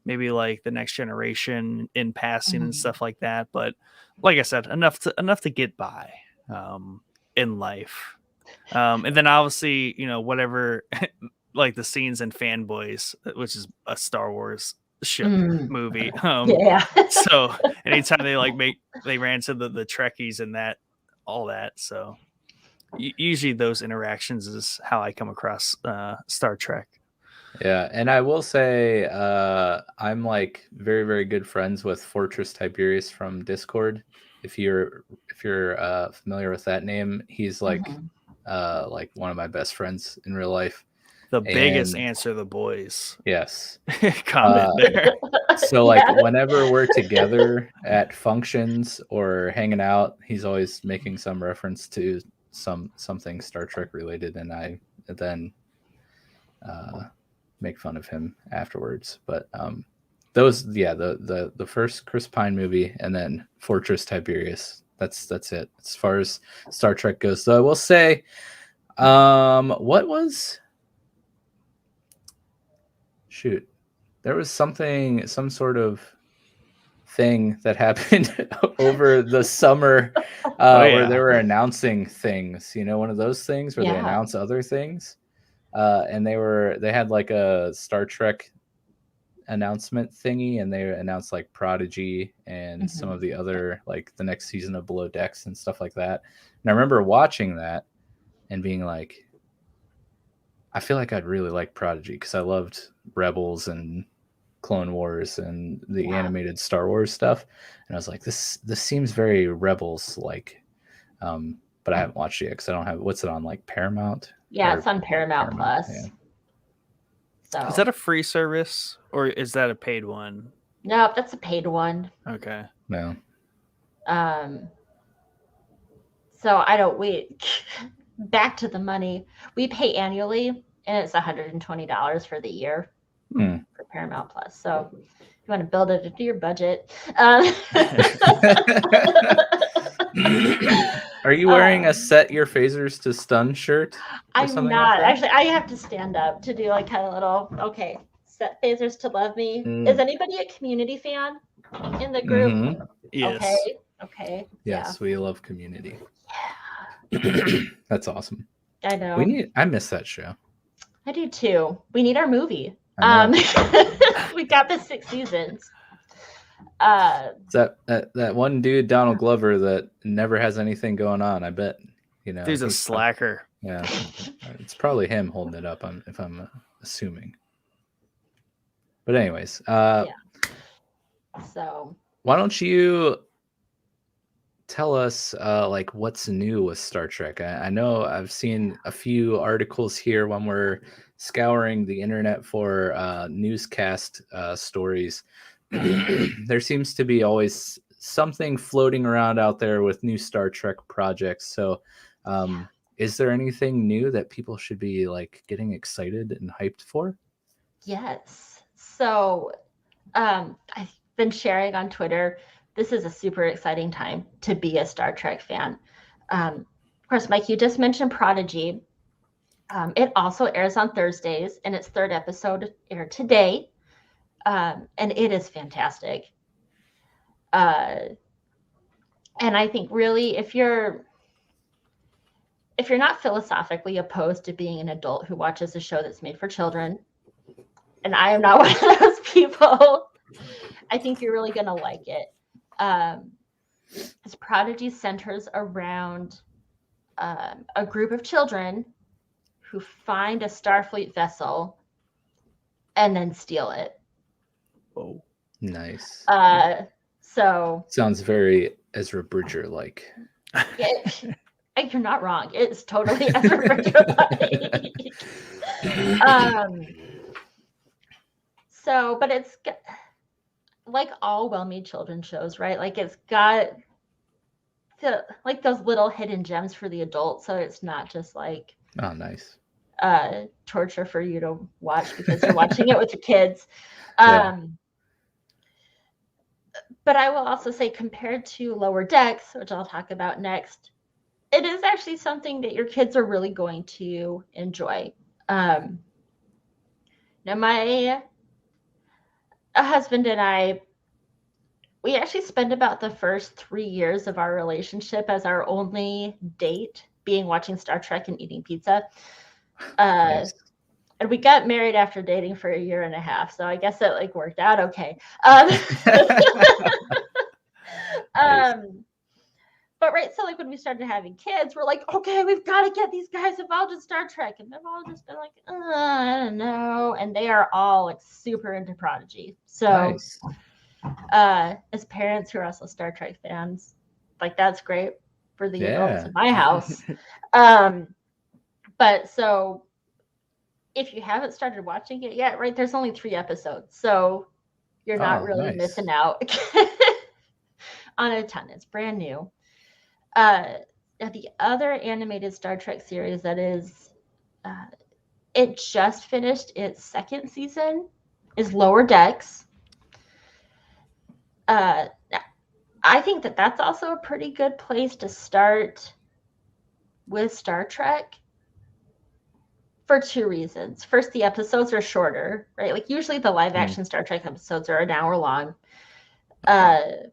maybe like The Next Generation in passing and stuff like that. But like I said, enough to get by in life. And then obviously, whatever like the scenes in Fanboys, which is a Star Wars ship movie. Yeah. So anytime they ran to the Trekkies and all that. So usually those interactions is how I come across Star Trek. Yeah, and I will say I'm like very, very good friends with Fortress Tiberius from Discord. If you're familiar with that name, he's like one of my best friends in real life. The biggest Answer the Boys. Yes. Comment there. So like whenever we're together at functions or hanging out, he's always making some reference to something Star Trek related, and I then make fun of him afterwards. But the first Chris Pine movie and then Fortress Tiberius. That's it as far as Star Trek goes. So I will say, there was some sort of thing that happened over the summer where they were announcing things, one of those things where they announce other things. And they had like a Star Trek announcement thingy, and they announced like Prodigy and some of the other, like the next season of Below Decks and stuff like that. And I remember watching that and being like, I feel like I'd really like Prodigy because I loved Rebels and Clone Wars and the animated Star Wars stuff. And I was like, this seems very Rebels like, but I haven't watched it yet because I don't have, what's it on, like Paramount? Yeah, it's on Paramount Plus. Yeah. So is that a free service or is that a paid one? No, that's a paid one. Okay. No. So back to the money. We pay annually, and it's $120 for the year for Paramount Plus. So if you want to build it into your budget. Are you wearing a set your phasers to stun shirt? Or I'm something not. like that? Actually, I have to stand up to do like kind of little, okay, set phasers to love me. Mm. Is anybody a Community fan in the group? Mhm. Yes. Okay. Yes, we love Community. Yeah. That's awesome. I know. I miss that show. I do too. We need our movie. I know. We got the 6 seasons. It's that one dude, Donald Glover, that never has anything going on. I bet, He's a slacker. Yeah, it's probably him holding it up. If I'm assuming. But anyways, So why don't you tell us like what's new with Star Trek? I know I've seen a few articles here when we're scouring the internet for newscast stories. There seems to be always something floating around out there with new Star Trek projects. So is there anything new that people should be like getting excited and hyped for? yes. So I've been sharing on Twitter. This is a super exciting time to be a Star Trek fan. Of course, Mike, you just mentioned Prodigy. It also airs on Thursdays, and its 3rd episode aired today. And it is fantastic. And I think really if you're not philosophically opposed to being an adult who watches a show that's made for children, and I am not one of those people, I think you're really going to like it. This Prodigy centers around a group of children who find a Starfleet vessel and then steal it. Oh, nice. So sounds very Ezra Bridger like. You're not wrong. It's totally Ezra Bridger like. So, but it's like all well-made children's shows, right? Like it's got like those little hidden gems for the adults, so it's not just like nice torture for you to watch because you're watching it with your kids. But I will also say, compared to Lower Decks, which I'll talk about next, it is actually something that your kids are really going to enjoy. Now, my husband and I, we actually spent about the first 3 years of our relationship as our only date being watching Star Trek and eating pizza. Nice. And we got married after dating for 1.5 years. So I guess it like worked out okay. But right, so like when we started having kids, we're like, okay, we've got to get these guys involved in Star Trek. And they've all just been like, I don't know. And they are all like super into Prodigy. So nice. As parents who are also Star Trek fans, like that's great for the adults in my house. But so if you haven't started watching it yet, right, there's only 3 episodes. So you're not really missing out on a ton. It's brand new. The other animated Star Trek series that is, it just finished its 2nd season, is Lower Decks. I think that that's also a pretty good place to start with Star Trek for 2 reasons. First, the episodes are shorter, right? Like usually the live action Star Trek episodes are 1 hour long. Or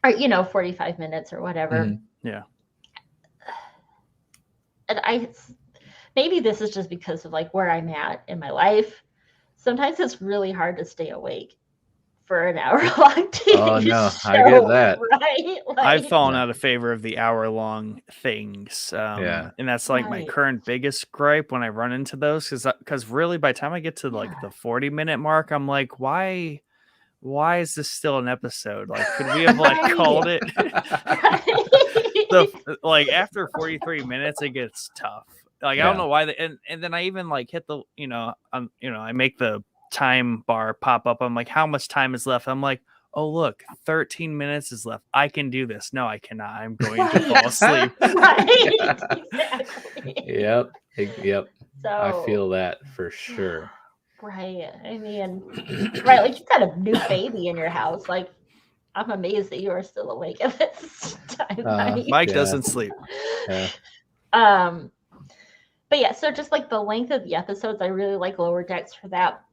45 minutes or whatever. Yeah. And maybe this is just because of like where I'm at in my life. Sometimes it's really hard to stay awake for an hour-long TV Oh no, show, I get that. right? Like, I've fallen out of favor of the hour-long things. And that's like my current biggest gripe when I run into those, because really by the time I get to like the 40-minute mark, I'm like, why is this still an episode? Like, could we have like called it? Like after 43 minutes, it gets tough. Like I don't know why. And then I even like hit the I make the time bar pop up. I'm like, how much time is left? I'm like, oh look, 13 minutes is left. I can do this. No, I cannot. I'm going to fall asleep. Exactly. Yep. So, I feel that for sure. Right. I mean, right. Like you got a new baby in your house. Like I'm amazed that you are still awake at this time. Mike. Mike Yeah. doesn't sleep. Yeah. But yeah, so just like the length of the episodes, I really like Lower Decks for that.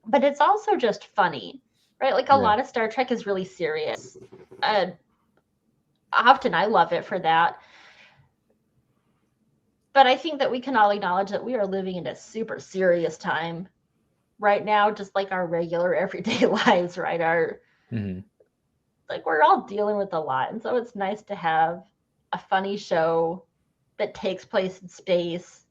But it's also just funny, right? Like a lot of Star Trek is really serious. Often I love it for that. But I think that we can all acknowledge that we are living in a super serious time right now, just like our regular everyday lives, right? Like we're all dealing with a lot. And so it's nice to have a funny show that takes place in space.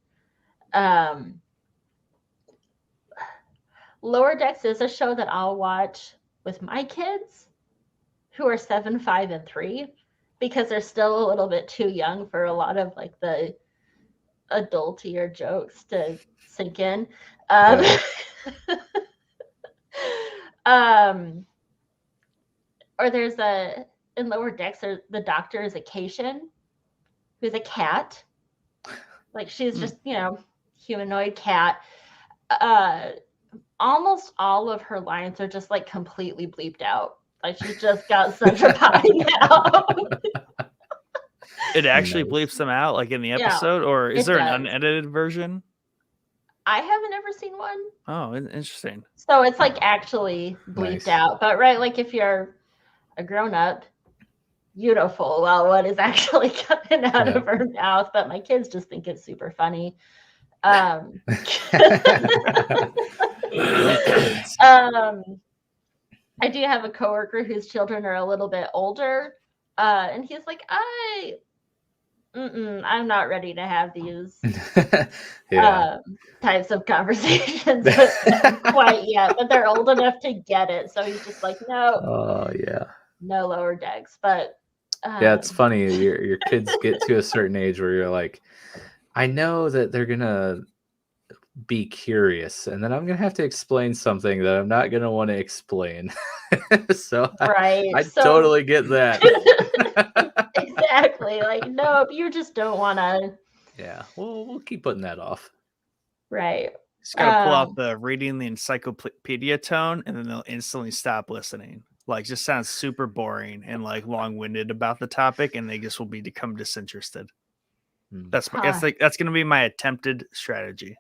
Lower Decks is a show that I'll watch with my kids who are 7, 5, and 3 because they're still a little bit too young for a lot of like the adultier jokes to sink in. Or there's in Lower Decks, the doctor is a Cation who's a cat. Like she's just, humanoid cat. Almost all of her lines are just like completely bleeped out. Like she's just got such a potty mouth. It actually bleeps them out like in the episode, or is there an unedited version? I haven't ever seen one. Oh, interesting. So it's like actually bleeped out. But right, like if you're a grown-up, you know full well what is actually coming out of her mouth. But my kids just think it's super funny. I do have a coworker whose children are a little bit older, and he's like, I'm not ready to have these types of conversations with them quite yet, but they're old enough to get it. So he's just like, no, no Lower Decks. But it's funny. Your kids get to a certain age where you're like, I know that they're gonna be curious, and then I'm gonna have to explain something that I'm not gonna want to explain. So I totally get that. Exactly. Like, nope, you just don't want to. Yeah, we'll keep putting that off. Right. Just gotta pull out the reading the encyclopedia tone, and then they'll instantly stop listening. Like, just sounds super boring and like long-winded about the topic, and they just will become disinterested. That's gonna be my attempted strategy.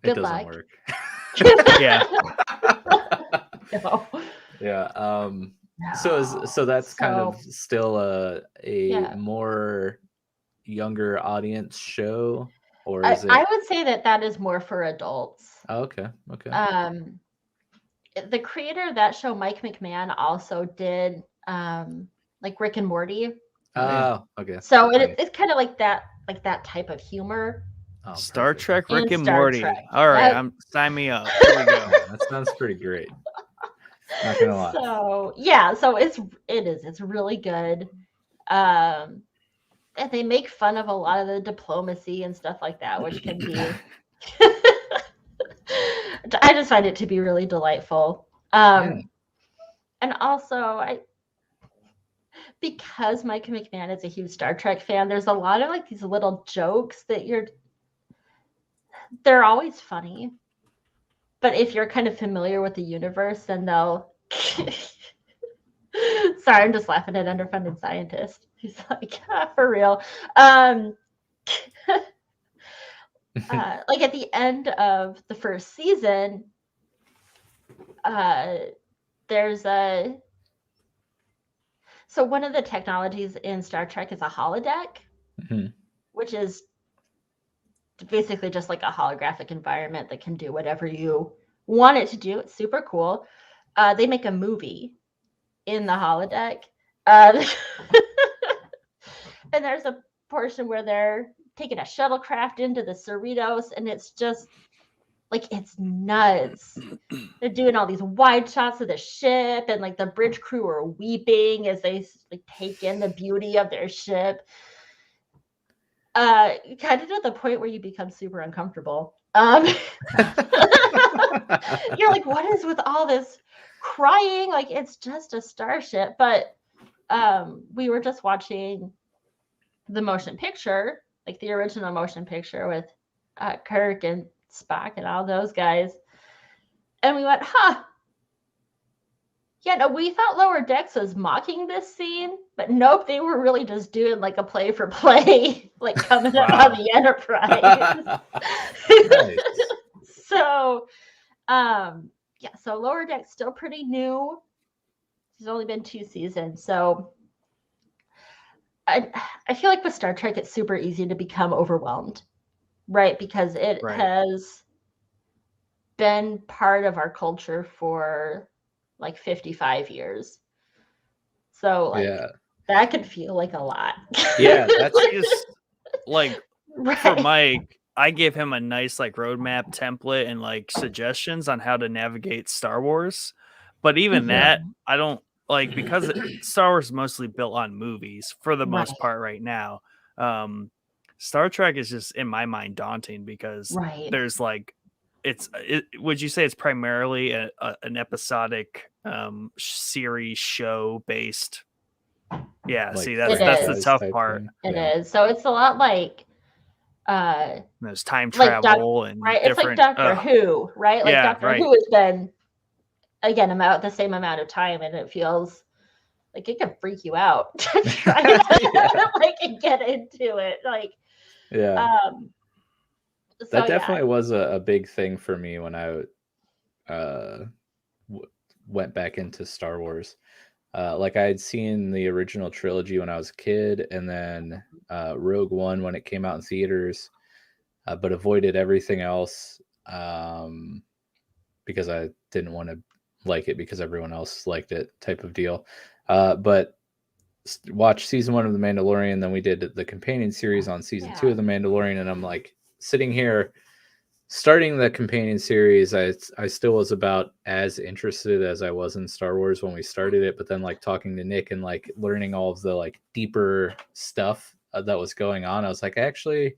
It doesn't work. Yeah. No. Yeah. So that's kind of still a more younger audience show, or is it? I would say that is more for adults. Oh, okay. The creator of that show, Mike McMahon, also did like Rick and Morty. Oh, okay. So it's kind of like that type of humor. Oh, Star Trek, Rick and Star Morty. Trek. All right, sign me up. Here we go. That sounds pretty great. Not gonna lie. So yeah, so it's really good. And they make fun of a lot of the diplomacy and stuff like that, which can be. I just find it to be really delightful. And also, because Mike McMahon is a huge Star Trek fan, there's a lot of like these little jokes that they're always funny. But if you're kind of familiar with the universe, then they'll. Sorry, I'm just laughing at Underfunded Scientist. He's like, for real. Like at the end of the first season, there's so one of the technologies in Star Trek is a holodeck, which is basically just like a holographic environment that can do whatever you want it to do. It's super cool. They make a movie in the holodeck. And there's a portion where they're taking a shuttlecraft into the Cerritos, and it's just like, it's nuts. They're doing all these wide shots of the ship, and like the bridge crew are weeping as they like take in the beauty of their ship. Kind of to the point where you become super uncomfortable. You're like, what is with all this crying? Like, it's just a starship. But we were just watching the motion picture, like the original motion picture with Kirk and Spock and all those guys. And we went, yeah, Yeah, no, we thought Lower Decks was mocking this scene, but nope, they were really just doing like a play for play, like coming up on the Enterprise. Nice. So, yeah, so Lower Deck's still pretty new. There's only been 2 seasons, so I feel like with Star Trek, it's super easy to become overwhelmed, right? Because it has been part of our culture for like 55 years. So like that could feel like a lot. Yeah, that's just like for Mike, I gave him a nice like roadmap template and like suggestions on how to navigate Star Wars. But even that, I don't like, because Star Wars is mostly built on movies for the most part right now. Star Trek is just, in my mind, daunting because there's like, would you say it's primarily an episodic series show based? Yeah, like, see, that's the tough part. It is. So it's a lot like there's time travel and it's like Doctor Who, right? Like Doctor Who has been again about the same amount of time, and it feels like it can freak you out to try to like get into it. Like so that definitely was a big thing for me when I went back into Star Wars. Like I had seen the original trilogy when I was a kid, and then Rogue One when it came out in theaters, but avoided everything else because I didn't want to like it because everyone else liked it, type of deal. But watched season 1 of The Mandalorian, then we did the companion series on season 2 of The Mandalorian, and I'm like sitting here starting the companion series. I still was about as interested as I was in Star Wars when we started it, but then like talking to Nick and like learning all of the like deeper stuff that was going on, I was like, actually,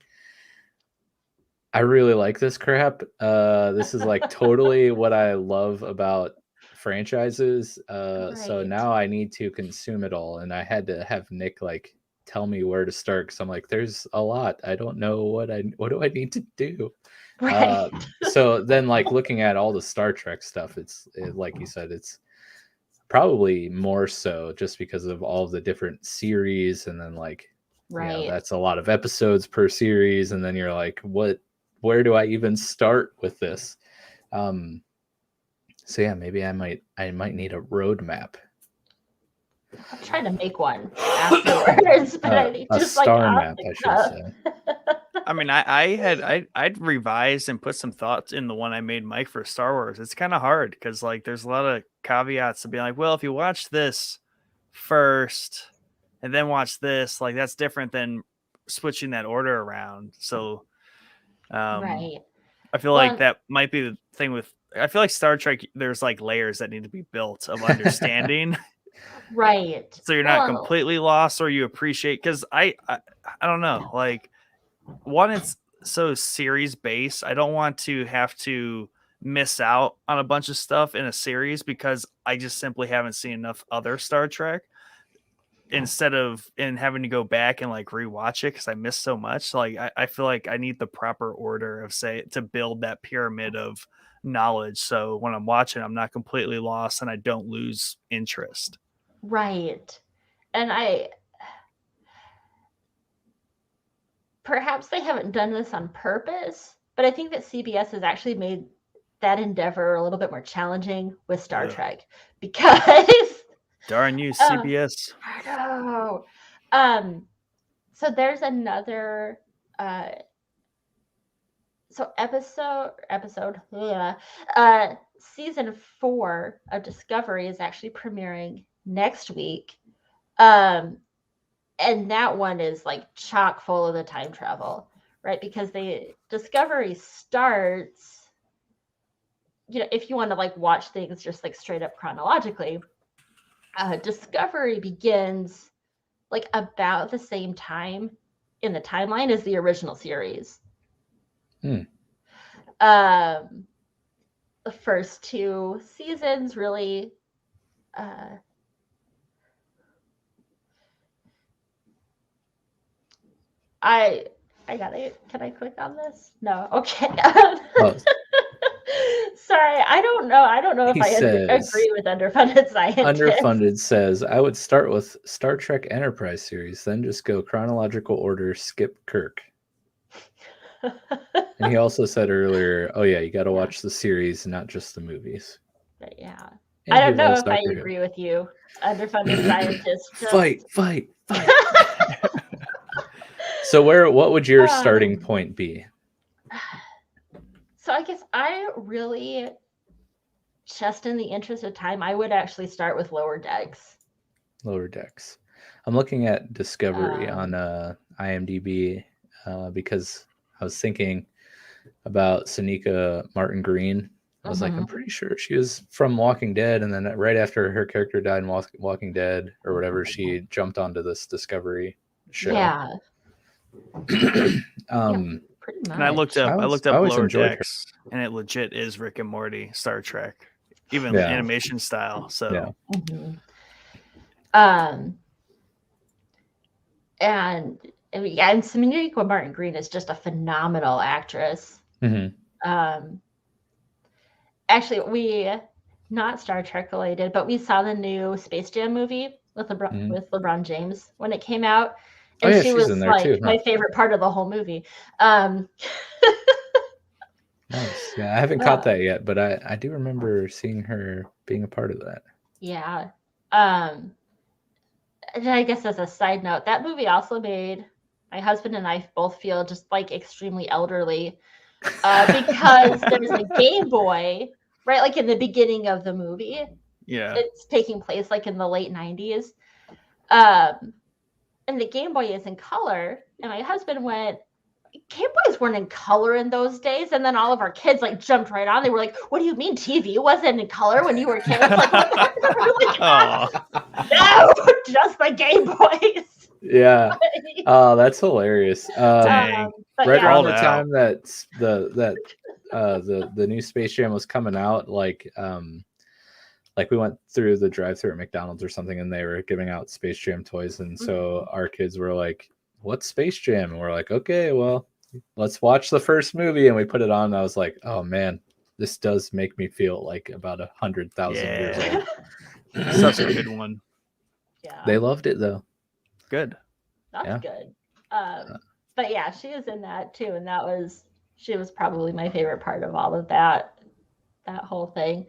I really like this crap. This is like totally what I love about franchises. So now I need to consume it all, and I had to have Nick like tell me where to start, because I'm like, there's a lot. I don't know what do I need to do. So then like looking at all the Star Trek stuff, it's like you said, it's probably more so just because of all the different series, and then like you know, that's a lot of episodes per series, and then you're like, where do I even start with this? So yeah, maybe I might need a roadmap. I'm trying to make one afterwards, but I need a just star map, I should say. I mean, I'd revised and put some thoughts in the one I made Mike for Star Wars. It's kind of hard because like there's a lot of caveats to be like, well, if you watch this first and then watch this, like that's different than switching that order around. So I feel like that might be the thing with, I feel like Star Trek, there's like layers that need to be built of understanding. So you're not completely lost, or you appreciate, because I don't know, like one, it's so series based. I don't want to have to miss out on a bunch of stuff in a series because I just simply haven't seen enough other Star Trek, instead of having to go back and like rewatch it because I missed so much. Like I feel like I need the proper order of to build that pyramid of knowledge, so when I'm watching, I'm not completely lost and I don't lose interest. And perhaps they haven't done this on purpose, but I think that CBS has actually made that endeavor a little bit more challenging with Star Trek, because darn you, CBS. I know. So there's another season 4 of Discovery is actually premiering next week. And that one is like chock full of the time travel, right? Because Discovery starts, you know, if you want to like watch things just like straight up chronologically, Discovery begins like about the same time in the timeline as the original series. The first 2 seasons really I got it. Can I click on this? No. Okay. Sorry, I don't know. I don't know if He I says, agree with underfunded scientists. Underfunded says, I would start with Star Trek Enterprise series, then just go chronological order, skip Kirk. And he also said earlier, oh yeah, you got to watch the series, not just the movies. But yeah. And I he don't know loves if I Doctor Who. agree with you, underfunded scientists. Fight. So what would your starting point be? So I guess I really, just in the interest of time, I would actually start with Lower Decks. Lower Decks. I'm looking at Discovery on IMDb because I was thinking about Sonequa Martin Green. I was like, I'm pretty sure she was from Walking Dead, and then right after her character died in Walking Dead or whatever, she jumped onto this Discovery show. Yeah. Pretty much. And I looked up always Lower enjoyed Decks, and it legit is Rick and Morty, Star Trek, even animation style. So, and Sonequa Martin Green is just a phenomenal actress. Actually, we not Star Trek related, but we saw the new Space Jam movie with LeBron James when it came out. And she was like my favorite part of the whole movie. Nice. Yeah, I haven't caught that yet, but I do remember seeing her being a part of that. Yeah. And I guess as a side note, that movie also made my husband and I both feel just like extremely elderly because there's a Game Boy, right? Like in the beginning of the movie. Yeah. It's taking place like in the late 90s. And the Game Boy is in color. And my husband went, Game Boys weren't in color in those days. And then all of our kids like jumped right on. They were like, what do you mean TV wasn't in color when you were kids? Like, no, just the Game Boys. Yeah. Oh, that's hilarious. Right around the time that the new Space Jam was coming out, like we went through the drive-thru at McDonald's or something, and they were giving out Space Jam toys, and so our kids were like, what's Space Jam? And we're like, okay, well, let's watch the first movie. And we put it on, and I was like, oh man, this does make me feel like about 100,000 years old. Such a good one. Yeah. They loved it though. Good. That's good. But yeah, she was in that too, and she was probably my favorite part of all of that whole thing.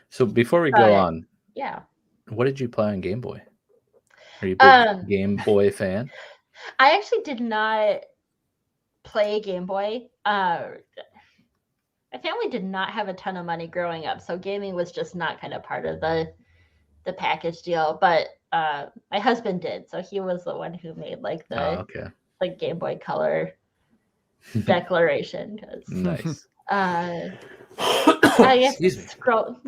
So before we go on, what did you play on Game Boy? Are you a big Game Boy fan? I actually did not play Game Boy. My family did not have a ton of money growing up, so gaming was just not kind of part of the package deal. But my husband did, so he was the one who made like the Game Boy Color declaration. Nice. I guess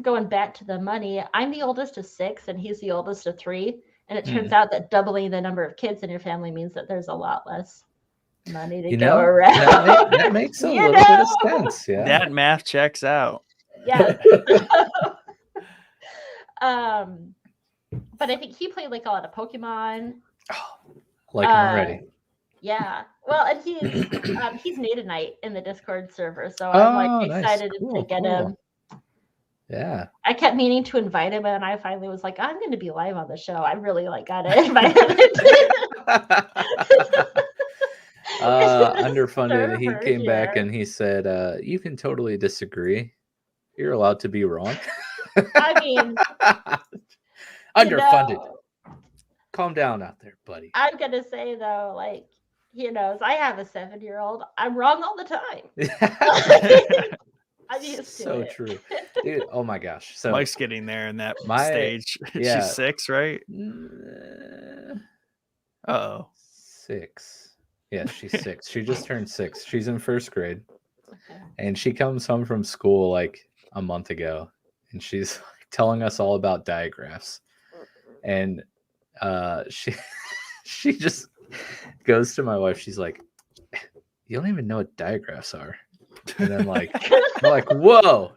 going back to the money, I'm the oldest of 6 and he's the oldest of 3. And it turns out that doubling the number of kids in your family means that there's a lot less money to go around. That makes a little bit of sense. Yeah. That math checks out. Yeah. But I think he played like a lot of Pokemon. Like him already. Yeah. Well, and he's Nadanite in the Discord server, so I'm excited to get him. Yeah. I kept meaning to invite him, and I finally was like, I'm going to be live on the show. I really got to invite him. Underfunded. He came back and he said, you can totally disagree. You're allowed to be wrong. I mean, underfunded. Calm down out there, buddy. I'm going to say, though, like, he knows I have a 7-year-old. I'm wrong all the time. I'm used to so it. True. Dude, oh my gosh. So Mike's getting there in that stage. Yeah. She's 6, right? 6. Yeah, she's 6. She just turned 6. She's in 1st grade. Okay. And she comes home from school like a month ago, and she's telling us all about digraphs. And she just goes to my wife. She's like, you don't even know what digraphs are. And then I'm like, whoa,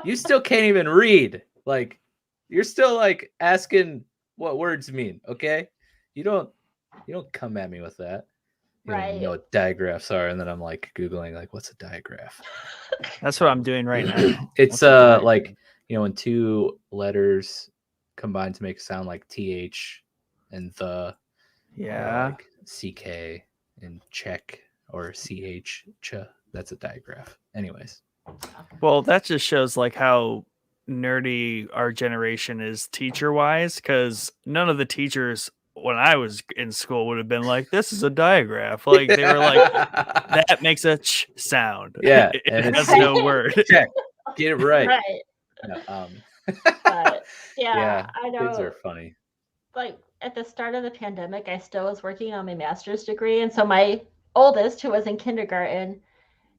you still can't even read. Like, you're still like asking what words mean. Okay. You don't come at me with that. You don't even know what digraphs are, and then I'm like Googling like, what's a digraph? That's what I'm doing right now. It's What's a digraph? like, when two letters combine to make a sound like th and the, Yeah. or like ck and check or ch. That's a digraph. Anyways. Well, that just shows like how nerdy our generation is teacher wise, because none of the teachers when I was in school would have been like, this is a digraph. Like they were like, that makes a ch sound. Yeah, It and has it's no word. check. Get it right. Right. No, But yeah, yeah, I know. kids are funny. Like at the start of the pandemic, I still was working on my master's degree. And so my oldest, who was in kindergarten,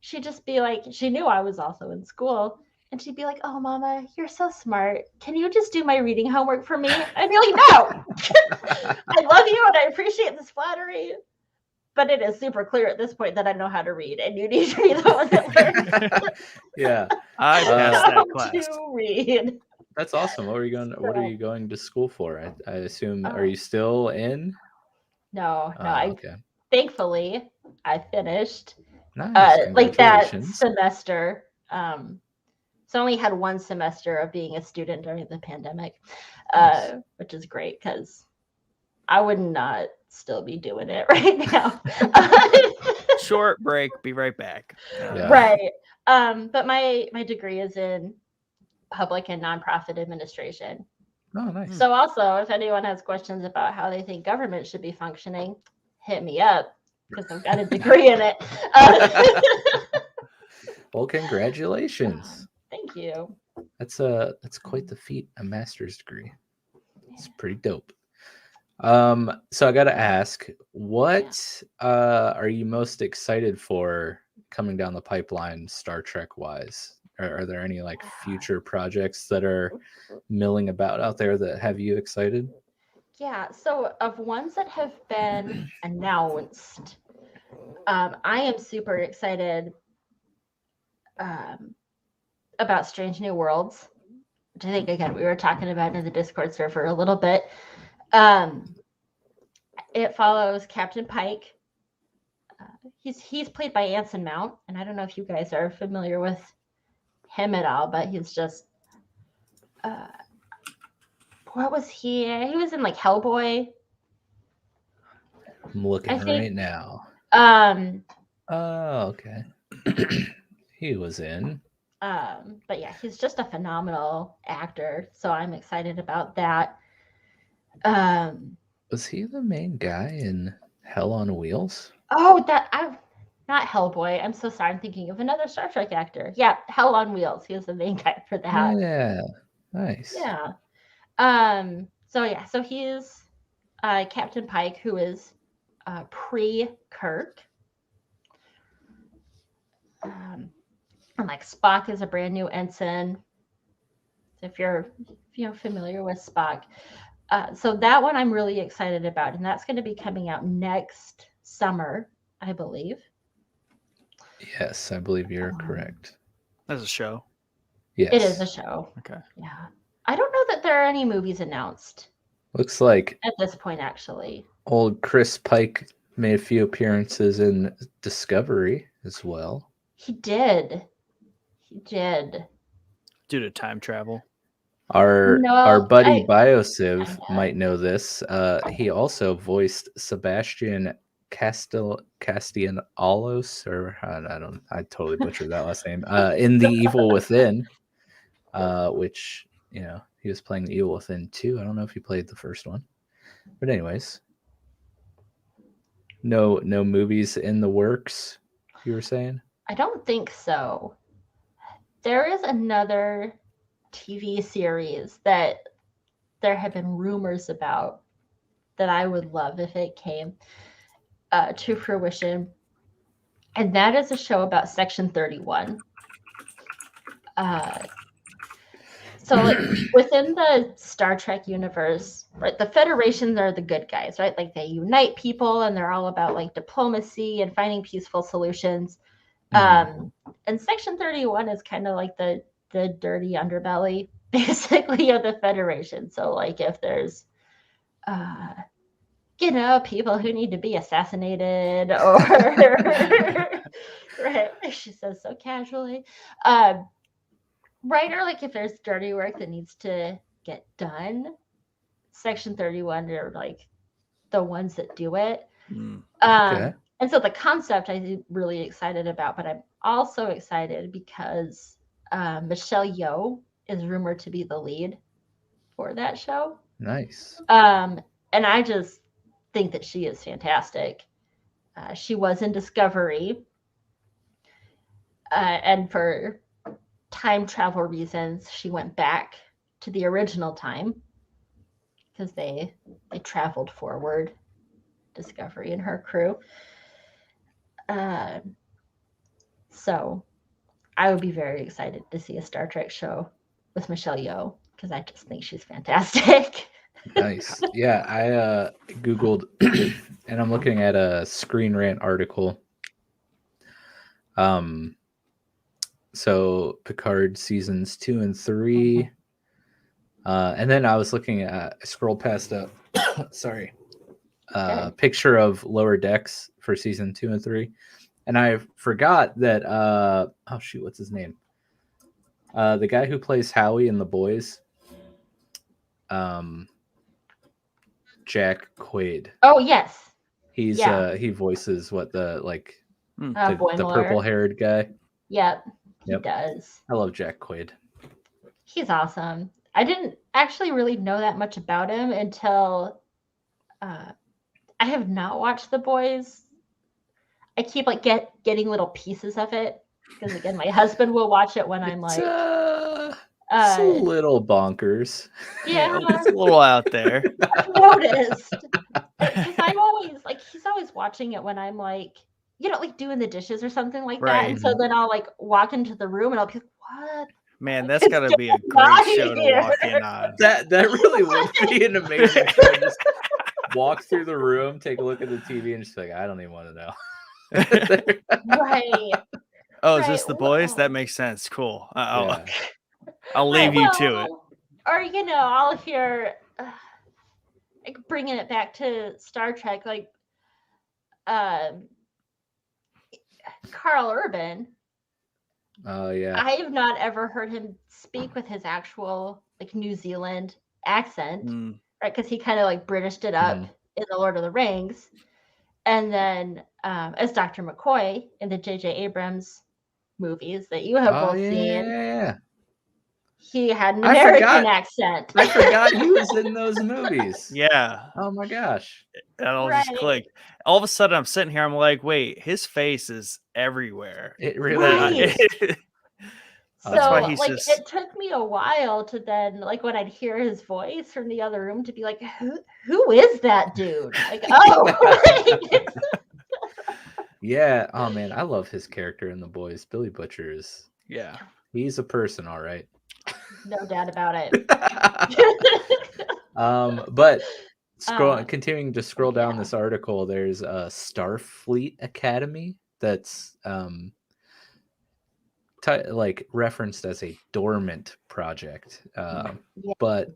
she'd just be like, she knew I was also in school. And she'd be like, oh, Mama, you're so smart. Can you just do my reading homework for me? I'd be like, no. I love you and I appreciate this flattery. But it is super clear at this point that I know how to read. And you need to be the one that learns Yeah. I passed how that class. to read. That's awesome. What are you going to school for? I assume, are you still in? No, Okay. Thankfully I finished Nice. like that Congratulations. semester. So I only had one semester of being a student during the pandemic, Nice. which is great because I would not still be doing it right now. Short break. Be right back. Yeah. Right. But my degree is in public and nonprofit administration. Oh, nice. So also, if anyone has questions about how they think government should be functioning, hit me up because I've got a degree in it. Well, congratulations. Thank you. That's quite the feat, a master's degree. It's pretty dope. So I got to ask, what are you most excited for coming down the pipeline, Star Trek wise? Are there any like future projects that are milling about out there that have you excited? Yeah, so of ones that have been announced, I am super excited about Strange New Worlds, which I think, again, we were talking about in the Discord server a little bit. It follows Captain Pike. He's played by Anson Mount, and I don't know if you guys are familiar with him at all, but he's just what was he? He was in like Hellboy. I'm looking right now. Oh, okay. He was in. But yeah, he's just a phenomenal actor, so I'm excited about that. Was he the main guy in Hell on Wheels? Oh, not Hellboy. I'm so sorry. I'm thinking of another Star Trek actor. Yeah, Hell on Wheels. He was the main guy for that. Yeah, nice. Yeah. So he's Captain Pike, who is pre-Kirk. And like Spock is a brand new ensign. If you're familiar with Spock. So that one I'm really excited about, and that's going to be coming out next summer, I believe. Yes, I believe you're correct. That's a show. Yes. It is a show. Okay. Yeah. I don't know that there are any movies announced Looks like at this point, actually. old Chris Pike made a few appearances in Discovery as well. He did. Due to time travel. Our buddy I Biosiv know. might know this. He also voiced Sebastian Castellanos, or I totally butchered that last name. In The Evil Within, which he was playing The Evil Within 2. I don't know if he played the first one, but anyways, no movies in the works. You were saying? I don't think so. There is another TV series that there have been rumors about that I would love if it came to fruition. And that is a show about Section 31. So like within the Star Trek universe, right, the Federations are the good guys, right? Like they unite people and they're all about like diplomacy and finding peaceful solutions. And Section 31 is kind of like the dirty underbelly, basically, of the Federation. So like if there's people who need to be assassinated or right. She says so casually. Right, or like if there's dirty work that needs to get done, Section 31 are like the ones that do it. Okay. And so the concept I'm really excited about, but I'm also excited because Michelle Yeoh is rumored to be the lead for that show. Nice. And I just think that she is fantastic. She was in Discovery, and for time travel reasons, she went back to the original time because they traveled forward, Discovery and her crew. So I would be very excited to see a Star Trek show with Michelle Yeoh because I just think she's fantastic. Nice. Yeah, I Googled and I'm looking at a Screen Rant article. So Picard seasons 2 and 3. And then I was looking at, I scrolled past a picture of Lower Decks for season 2 and 3. And I forgot that what's his name? The guy who plays Howie in The Boys. Jack Quaid. Oh yes. He's he voices the purple haired guy. Yep. He does. I love Jack Quaid. He's awesome. I didn't actually really know that much about him until I have not watched The Boys. I keep getting little pieces of it because again, my husband will watch it when I'm like it's a little bonkers. Yeah, it's a little out there. I've noticed because I'm always he's always watching it when I'm doing the dishes or something like that, and so then I'll walk into the room and I'll be like, "What?" Man, that's got to be a great show to walk in on. That really would be an amazing show. Just walk through the room, take a look at the TV, and just be like, I don't even want to know. Right. Oh, is this The Boys? That makes sense. Cool. I'll leave you to it. Or I'll hear bringing it back to Star Trek, Carl Urban. Oh yeah. I have not ever heard him speak with his actual New Zealand accent, right? Because he kind of Britished it up in the Lord of the Rings, and then as Dr. McCoy in the J.J. Abrams movies that you have both seen, he had an American accent. I forgot he was in those movies. Yeah. Oh my gosh. That all just clicked. All of a sudden, I'm sitting here. I'm like, wait, his face is everywhere. It really is. That's why he's it took me a while to then, when I'd hear his voice from the other room, to be like, who is that dude? Yeah. Oh man, I love his character in The Boys. Billy Butcher is. Yeah. He's a person, all right. No doubt about it. But continuing to scroll down this article, there's a Starfleet Academy that's referenced as a dormant project. But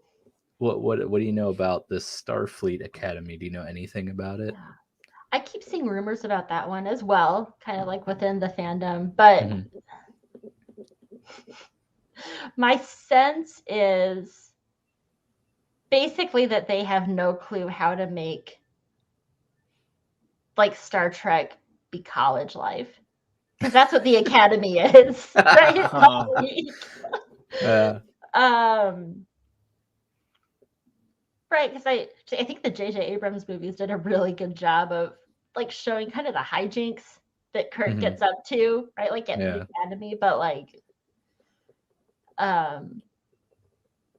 what do you know about this Starfleet Academy? Do you know anything about it? I keep seeing rumors about that one as well, kind of within the fandom, but my sense is basically that they have no clue how to make Star Trek be college life, because that's what the Academy is, right? Right, because I think the J.J. Abrams movies did a really good job of showing kind of the hijinks that Kirk gets up to, right? At the Academy, but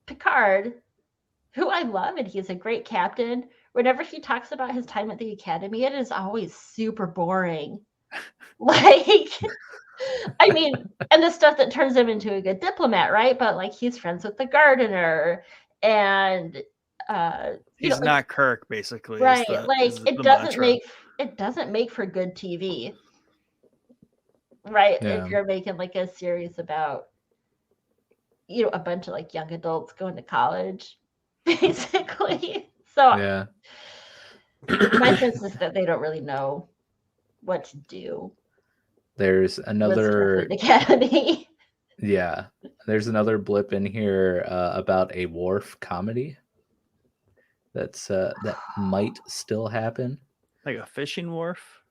Picard, who I love, and he's a great captain. Whenever he talks about his time at the Academy, it is always super boring. I mean, and the stuff that turns him into a good diplomat, right? But he's friends with the gardener, and he's not Kirk, basically. Right? It doesn't make for good TV, right? If you're making a series about a bunch of young adults going to college, basically. So My sense is that they don't really know what to do There's with another, Starfleet Academy. yeah, there's another blip in here about a wharf comedy that might still happen, Like a fishing wharf.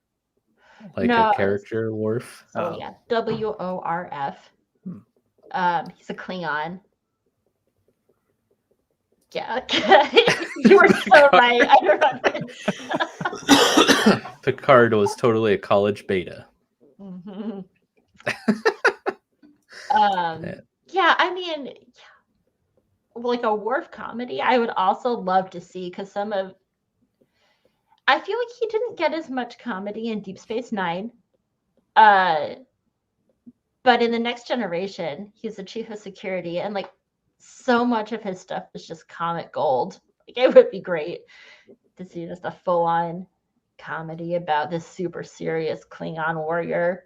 like a No, character wharf. so yeah, WORF. He's a Klingon. Yeah, you were so right. I remember. Picard was totally a college beta. Mhm. Yeah. Yeah, I mean, like a wharf comedy, I would also love to see because I feel like he didn't get as much comedy in Deep Space Nine. But in the Next Generation, he's the chief of security, and like so much of his stuff is just comic gold. Like it would be great to see just a full-on comedy about this super serious Klingon warrior.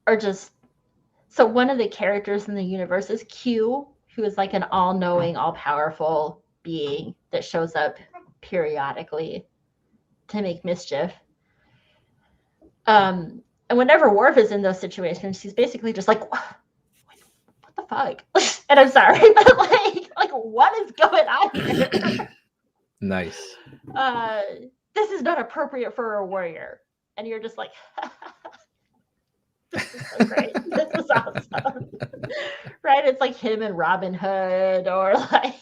Or just so one of the characters in the universe is Q, who is like an all-knowing, all-powerful being that shows up periodically to make mischief. And whenever Worf is in those situations, he's basically just like, what the fuck? And I'm sorry, but like what is going on here? Nice. This is not appropriate for a warrior. And you're just like, this is so great. This is awesome. Right? It's like him and Robin Hood or like,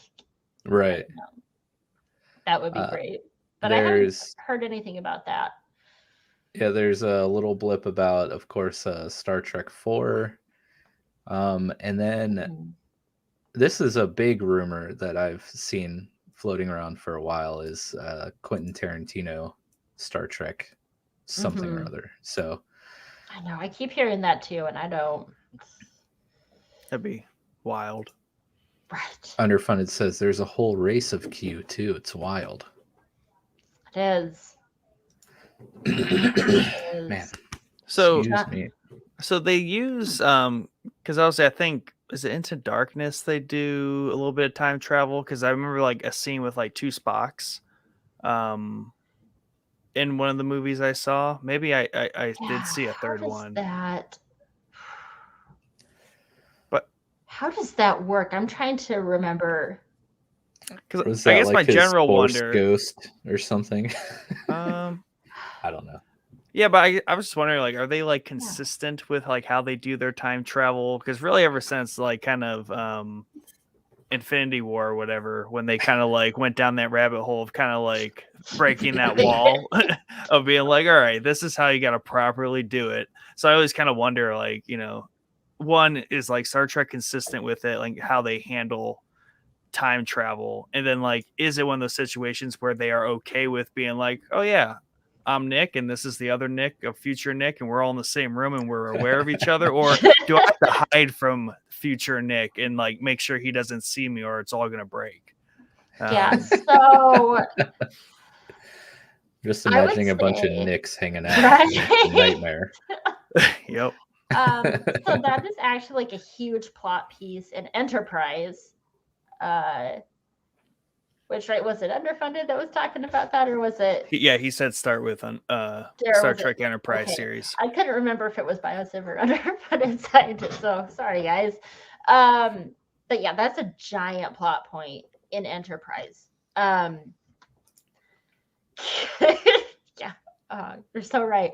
right. That would be great. But I haven't heard anything about that. Yeah, there's a little blip about, of course, Star Trek 4. And then this is a big rumor that I've seen floating around for a while is Quentin Tarantino Star Trek something or other. So I know, I keep hearing that too, and I don't. That'd be wild. Right. Underfunded says there's a whole race of Q too. It's wild. It is. Man. So excuse me. So they use because obviously I think is it Into Darkness they do a little bit of time travel because I remember like a scene with like two Spocks in one of the movies I saw. Maybe I did see a third one. But how does that work? I'm trying to remember. Because I guess like my his general Force wonder ghost or something. I don't know. Yeah, but I was just wondering, like, are they like consistent with like how they do their time travel? Because really, ever since like kind of Infinity War or whatever, when they kind of like went down that rabbit hole of kind of like breaking that wall of being like, all right, this is how you got to properly do it. So I always kind of wonder, like, you know, one is like Star Trek consistent with it, like how they handle time travel, and then like, is it one of those situations where they are okay with being like, oh yeah, I'm Nick and this is the other Nick of future Nick and we're all in the same room and we're aware of each other? Or do I have to hide from future Nick and like make sure he doesn't see me or it's all going to break? Yeah. So just imagining a bunch of Nicks hanging out. Right? Nightmare. Yep. So that is actually like a huge plot piece in Enterprise. Which, right, was it Underfunded that was talking about that, or was it? Yeah, he said start with Star Trek Enterprise series. I couldn't remember if it was Biosiv or Underfunded Scientist, so sorry, guys. But yeah, that's a giant plot point in Enterprise. Yeah, you're so right.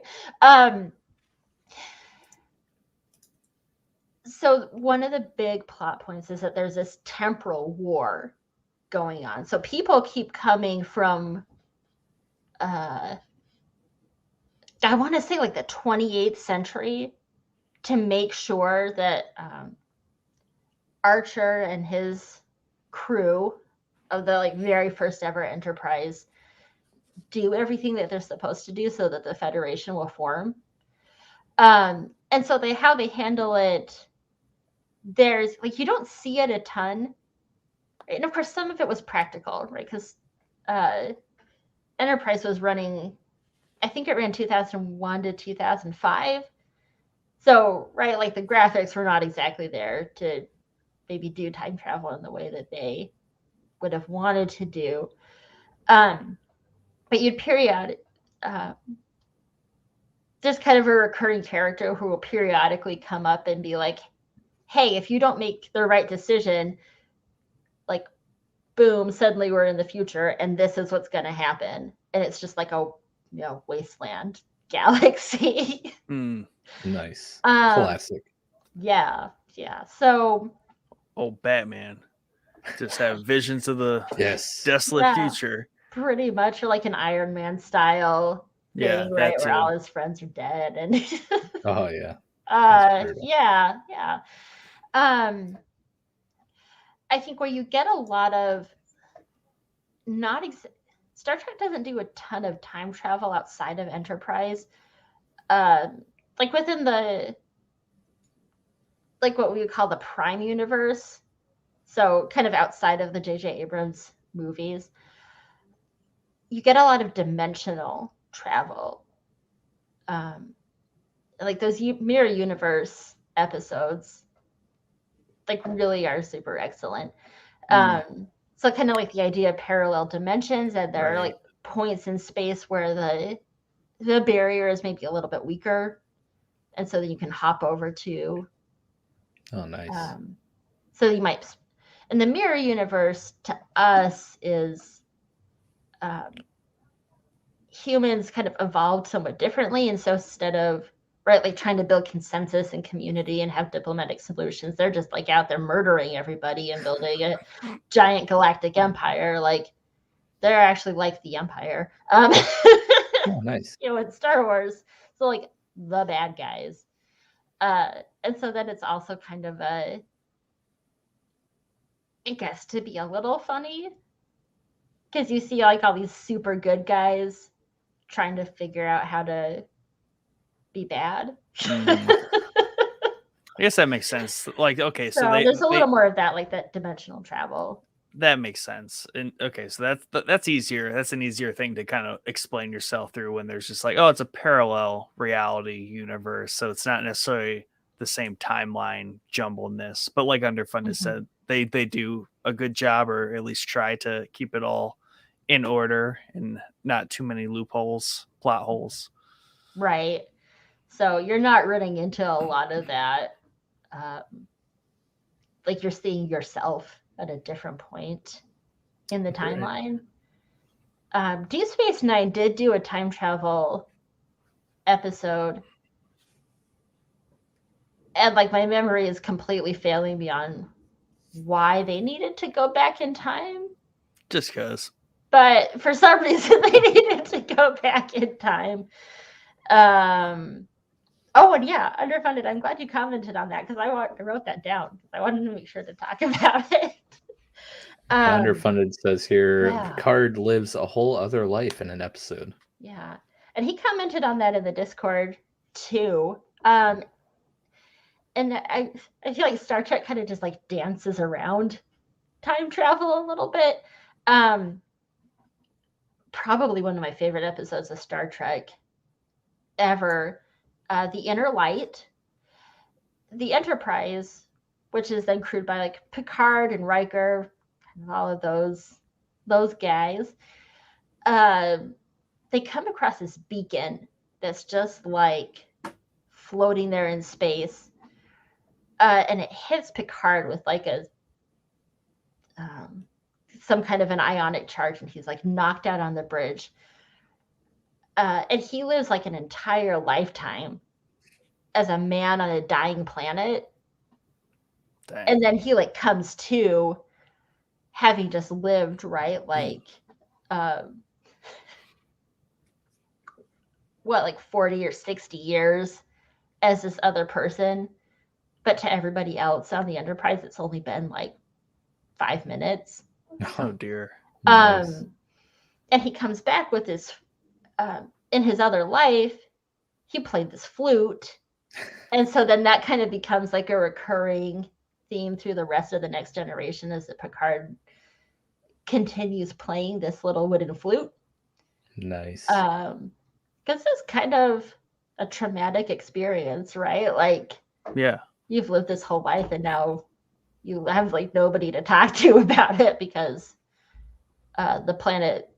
So one of the big plot points is that there's this temporal war going on. So people keep coming from I want to say like the 28th century to make sure that Archer and his crew of the like very first ever Enterprise do everything that they're supposed to do so that the Federation will form. And so how they handle it, there's like, you don't see it a ton. And of course, some of it was practical, right? Because Enterprise was running, I think it ran 2001 to 2005. So, right, like the graphics were not exactly there to maybe do time travel in the way that they would have wanted to do. But you'd there's kind of a recurring character who will periodically come up and be like, hey, if you don't make the right decision, like, boom, suddenly we're in the future and this is what's going to happen. And it's just like a wasteland galaxy. Nice. Classic. Yeah. So Batman. Just have visions of the Yes. desolate future. Pretty much, or like an Iron Man style thing, right? Where all his friends are dead. And oh yeah. Yeah. I think where you get a lot of Star Trek doesn't do a ton of time travel outside of Enterprise. Like within what we would call the Prime Universe. So kind of outside of the J.J. Abrams movies, you get a lot of dimensional travel. Like those mirror universe episodes, like really are super excellent. So kind of like the idea of parallel dimensions, and there are like points in space where the barrier is maybe a little bit weaker, and so then you can hop over to. Oh, nice. So you might, in the mirror universe, to us is humans kind of evolved somewhat differently, and so instead of like trying to build consensus and community and have diplomatic solutions, they're just like out there murdering everybody and building a giant galactic empire. Like they're actually like the Empire. Oh, nice. In Star Wars, so like the bad guys. And so then it's also kind of I guess to be a little funny, because you see like all these super good guys trying to figure out how to be bad. I guess that makes sense. Like, okay, so there's a little more of that, like that dimensional travel. That makes sense. And okay, so that's easier. That's an easier thing to kind of explain yourself through when there's just like, oh, it's a parallel reality universe, so it's not necessarily the same timeline jumbledness. But like Underfunded said, they do a good job, or at least try to keep it all in order and not too many loopholes, plot holes. Right. So you're not running into a lot of that. Like you're seeing yourself at a different point in the timeline. Deep Space Nine did do a time travel episode. And like my memory is completely failing me on why they needed to go back in time. Just because. But for some reason they needed to go back in time. Oh, and yeah, Underfunded. I'm glad you commented on that, because I wrote that down. I wanted to make sure to talk about it. Underfunded says here, Picard lives a whole other life in an episode. Yeah, and he commented on that in the Discord too. And I feel like Star Trek kind of just like dances around time travel a little bit. Probably one of my favorite episodes of Star Trek ever. The Inner Light, the Enterprise, which is then crewed by like Picard and Riker and all of those guys. They come across this beacon that's just like floating there in space, and it hits Picard with like some kind of an ionic charge, and he's like knocked out on the bridge. And he lives like an entire lifetime as a man on a dying planet. Dang. And then he like comes to having just lived, right? Like, like 40 or 60 years as this other person. But to everybody else on the Enterprise, it's only been like 5 minutes. Oh dear. Nice. And he comes back with this, in his other life, he played this flute. And so then that kind of becomes like a recurring theme through the rest of the Next Generation, as that Picard continues playing this little wooden flute. Nice. Because it's kind of a traumatic experience, right? Like, yeah, you've lived this whole life and now you have like nobody to talk to about it because the planet,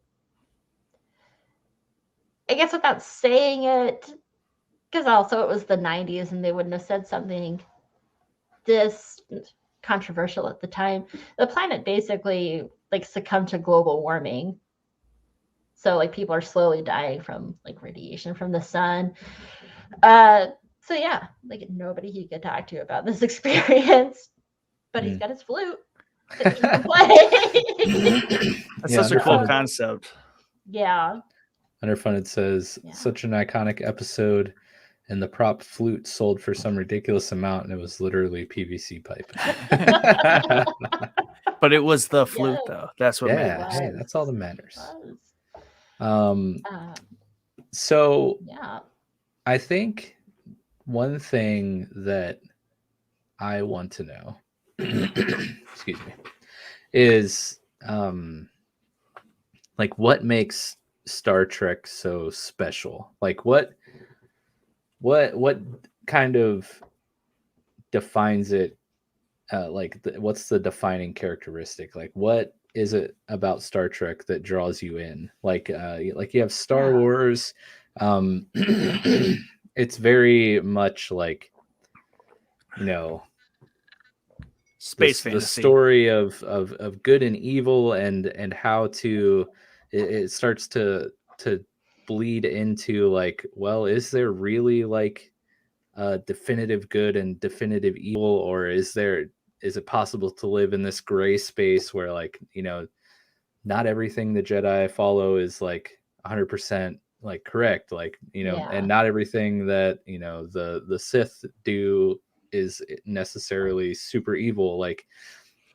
I guess without saying it, because also it was the 90s and they wouldn't have said something this controversial at the time. The planet basically like succumbed to global warming. So like people are slowly dying from like radiation from the sun. So yeah, like nobody he could talk to about this experience, but he's got his flute that he can play. That's such a cool concept. Yeah. Underfunded says such an iconic episode, and the prop flute sold for some ridiculous amount, and it was literally PVC pipe. But it was the flute, though. That's what made it. Hey, that's all that matters. So I think one thing that I want to know, excuse me, is like what makes Star Trek so special? Like what kind of defines it? What's the defining characteristic? Like what is it about Star Trek that draws you in? Like you have Star Wars. It's very much like, you know, space fantasy. The story of good and evil, and how to it starts to bleed into like, well, is there really like definitive good and definitive evil, or is it possible to live in this gray space where, like, you know, not everything the Jedi follow is like 100% like correct, like, you know, and not everything that, you know, the Sith do is necessarily super evil. Like,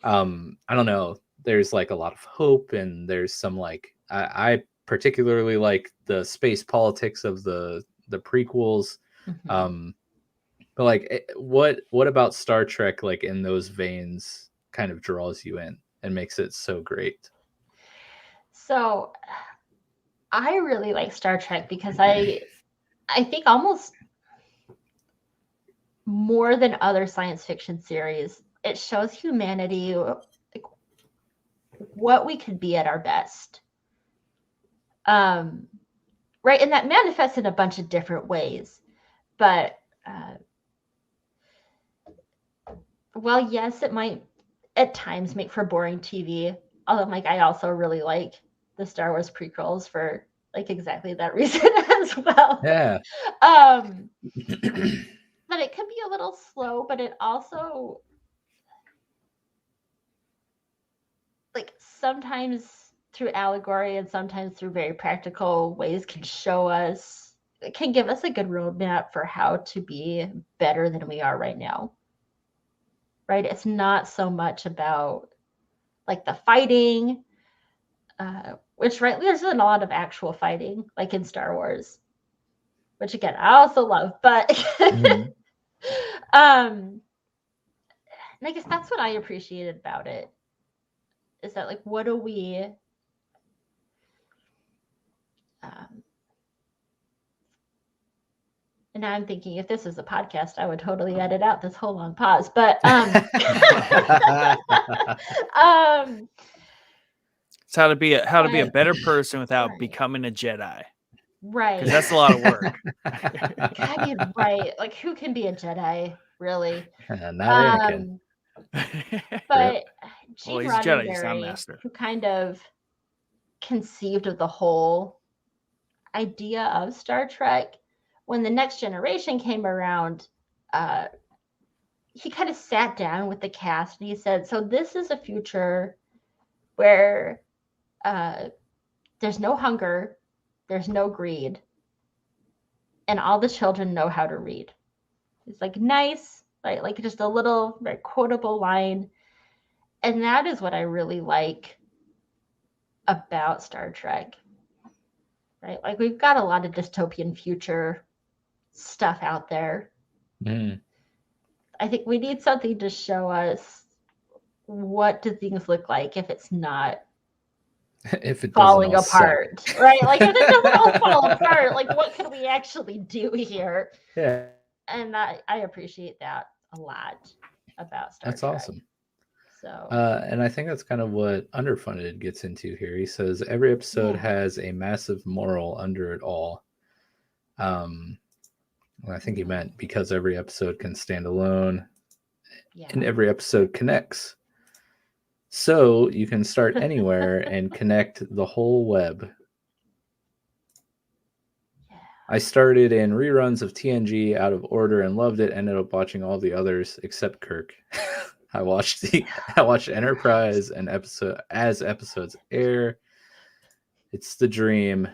I don't know, there's like a lot of hope, and there's some like I particularly like the space politics of the prequels. But like, what about Star Trek, like in those veins, kind of draws you in and makes it so great? So I really like Star Trek because I think almost more than other science fiction series, it shows humanity, like, what we could be at our best. Right, and that manifests in a bunch of different ways. But well, yes, it might at times make for boring TV. Although, like, I also really like the Star Wars prequels for like exactly that reason as well. Yeah. But it can be a little slow, but it also, like, sometimes through allegory and sometimes through very practical ways can show us, it can give us a good roadmap for how to be better than we are right now. Right? It's not so much about like the fighting, which, right, there's a lot of actual fighting, like in Star Wars, which again I also love, but and I guess that's what I appreciated about it, is that, like, what do we and now I'm thinking, if this is a podcast, I would totally edit out this whole long pause, but it's how to be a better person without becoming a Jedi. Right. Because that's a lot of work. I mean, right. Like, who can be a Jedi, really? Not Anakin. But well, Gene he's a Jedi, he's not a Roddenberry, master. who kind of conceived of the whole idea of Star Trek, when the Next Generation came around, he kind of sat down with the cast and he said, so this is a future where there's no hunger, there's no greed, and all the children know how to read. It's like nice, right? Like just a little very quotable line. And that is what I really like about Star Trek, right? Like, we've got a lot of dystopian future stuff out there. I think we need something to show us what do things look like if it's not if it falling apart, right? Like, if it doesn't all fall apart, like, what can we actually do here? Yeah. And I appreciate that a lot about Star Trek. That's awesome. So And I think that's kind of what Underfunded gets into here. He says every episode has a massive moral under it all. Well, I think he meant because every episode can stand alone and every episode connects. So you can start anywhere and connect the whole web. I started in reruns of TNG out of order and loved it. Ended up watching all the others except Kirk. I watched Enterprise and episodes air. It's the dream,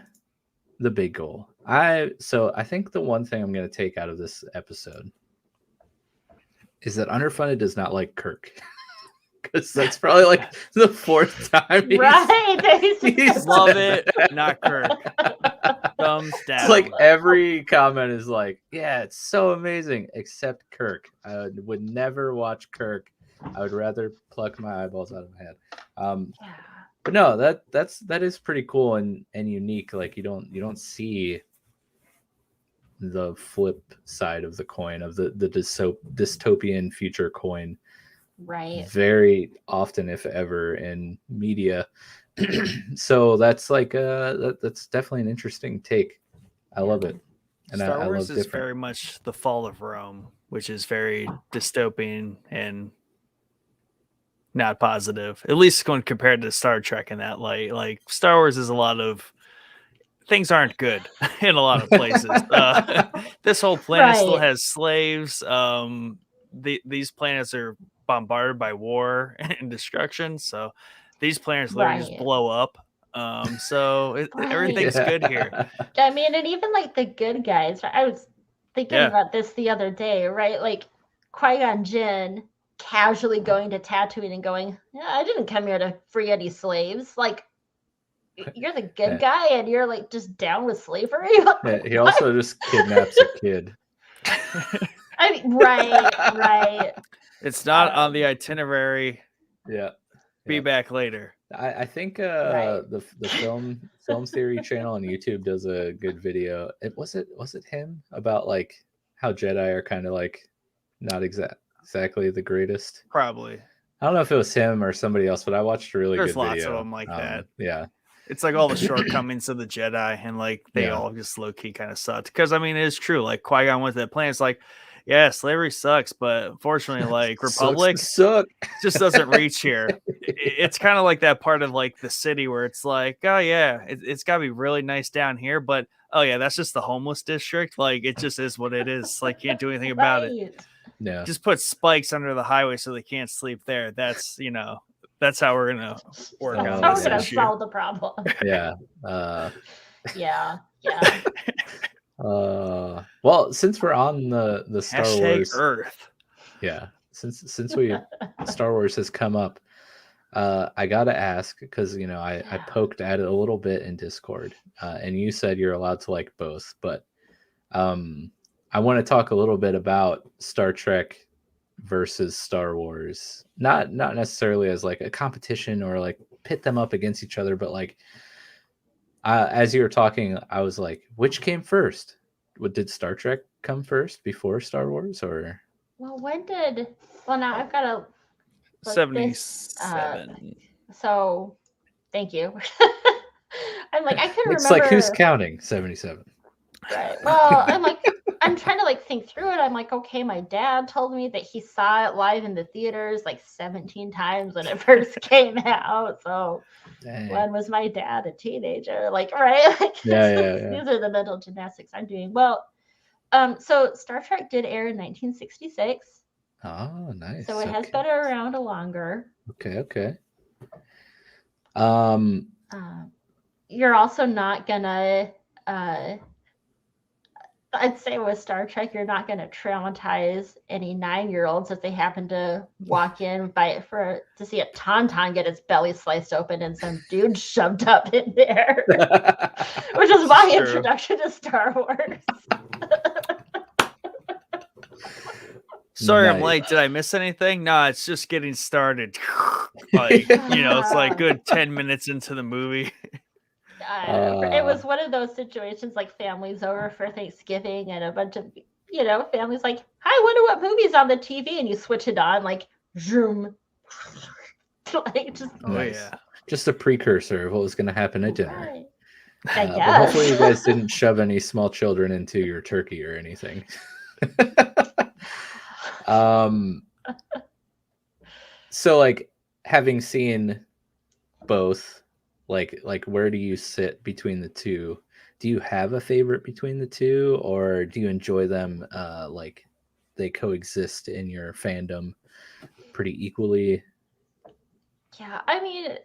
the big goal. I think the one thing I'm going to take out of this episode is that Underfunded does not like Kirk. Because that's probably like the fourth time he's love it, not Kirk. Thumbs down. It's like every comment is like, yeah, it's so amazing, except Kirk. I would never watch Kirk. I would rather pluck my eyeballs out of my head. But no, that is pretty cool and unique. Like you don't see the flip side of the coin, of the dystopian future coin, right? Very often, if ever, in media. So that's like that's definitely an interesting take. I love it. And Star Wars I love is very much the fall of Rome, which is very dystopian and not positive, at least when compared to Star Trek in that light. Like Star Wars is a lot of things aren't good in a lot of places. This whole planet still has slaves. These planets are bombarded by war and destruction, so these planets literally just blow up. So everything's good here. I mean, and even like the good guys. I was thinking about this the other day, right? Like Qui-Gon Jinn casually going to Tatooine and going, "Yeah, I didn't come here to free any slaves." Like, you're the good guy, and you're like just down with slavery. He also just kidnaps a kid. I mean, right. It's not on the itinerary. Yeah. Be back later. I think the film theory channel on YouTube does a good video. Was it him about like how Jedi are kind of like not exactly the greatest? Probably. I don't know if it was him or somebody else, but I watched a really good video. There's lots of them like that. Yeah. It's like all the shortcomings of the Jedi, and like they all just low key kind of sucked. Because I mean, it is true. Like Qui-Gon went to that planet. It's like, yeah, slavery sucks, but unfortunately, like Republic just doesn't reach here. It's kind of like that part of like the city where it's like, oh yeah, it's got to be really nice down here, but oh yeah, that's just the homeless district. Like it just is what it is. Like can't do anything about it. Yeah, just put spikes under the highway so they can't sleep there. That's that's how we're gonna work out. That's how we're gonna solve the problem. Yeah. Yeah. Well, since we're on the Star Wars Earth, since Star Wars has come up, I gotta ask because I poked at it a little bit in Discord, and you said you're allowed to like both, but I want to talk a little bit about Star Trek versus Star Wars, not necessarily as like a competition or like pit them up against each other, but like as you were talking, I was like, which came first? Did Star Trek come first before Star Wars, or? Well, now I've got a 77. So, thank you. I'm like, I can remember. It's like, who's counting 77? Right. Well, I'm trying to like think through it. I'm like, okay, my dad told me that he saw it live in the theaters like 17 times when it first came out. So when was my dad a teenager? Like, right? Like, these are the mental gymnastics I'm doing. Well, so Star Trek did air in 1966. Oh, nice. So it has been around longer. Okay. You're also not gonna I'd say with Star Trek, you're not going to traumatize any 9-year-olds if they happen to walk in to see a tauntaun get its belly sliced open and some dude shoved up in there, which is my introduction to Star Wars. Sorry, I'm late. Did I miss anything? No, it's just getting started. Like it's like good 10 minutes into the movie. It was one of those situations like families over for Thanksgiving and a bunch of families like, I wonder what movie's on the TV, and you switch it on like zoom like just Oh Nice. yeah. Just a precursor of what was going to happen at dinner. right. I But guess. hopefully you guys didn't shove any small children into your turkey or anything. So like having seen both, like where do you sit between the two? Do you have a favorite between the two, or do you enjoy them like they coexist in your fandom pretty equally? Yeah, I mean,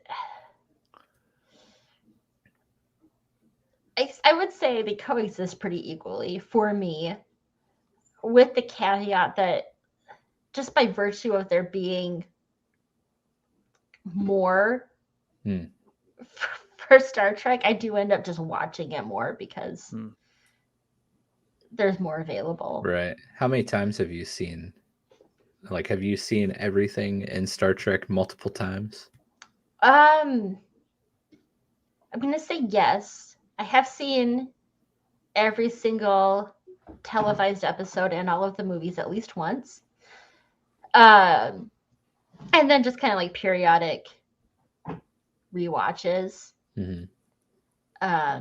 I would say they coexist pretty equally for me, with the caveat that just by virtue of there being more for Star Trek, I do end up just watching it more because there's more available. Right. How many times have you seen, like, have you seen everything in Star Trek multiple times? I'm gonna say yes. I have seen every single televised episode and all of the movies at least once. And then just kind of like periodic rewatches. And I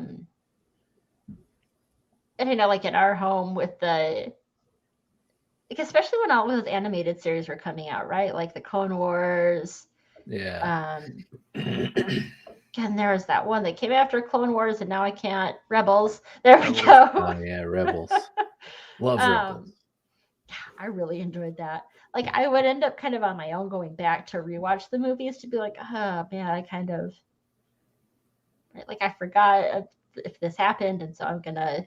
know, like in our home with the, like especially when all of those animated series were coming out, right? Like the Clone Wars. Yeah. And there was that one that came after Clone Wars, and now I can't. Rebels. There we go. Oh yeah, Rebels. Love Rebels. I really enjoyed that. Like I would end up kind of on my own going back to rewatch the movies to be like, oh man, I kind of like I forgot if this happened, and so I'm gonna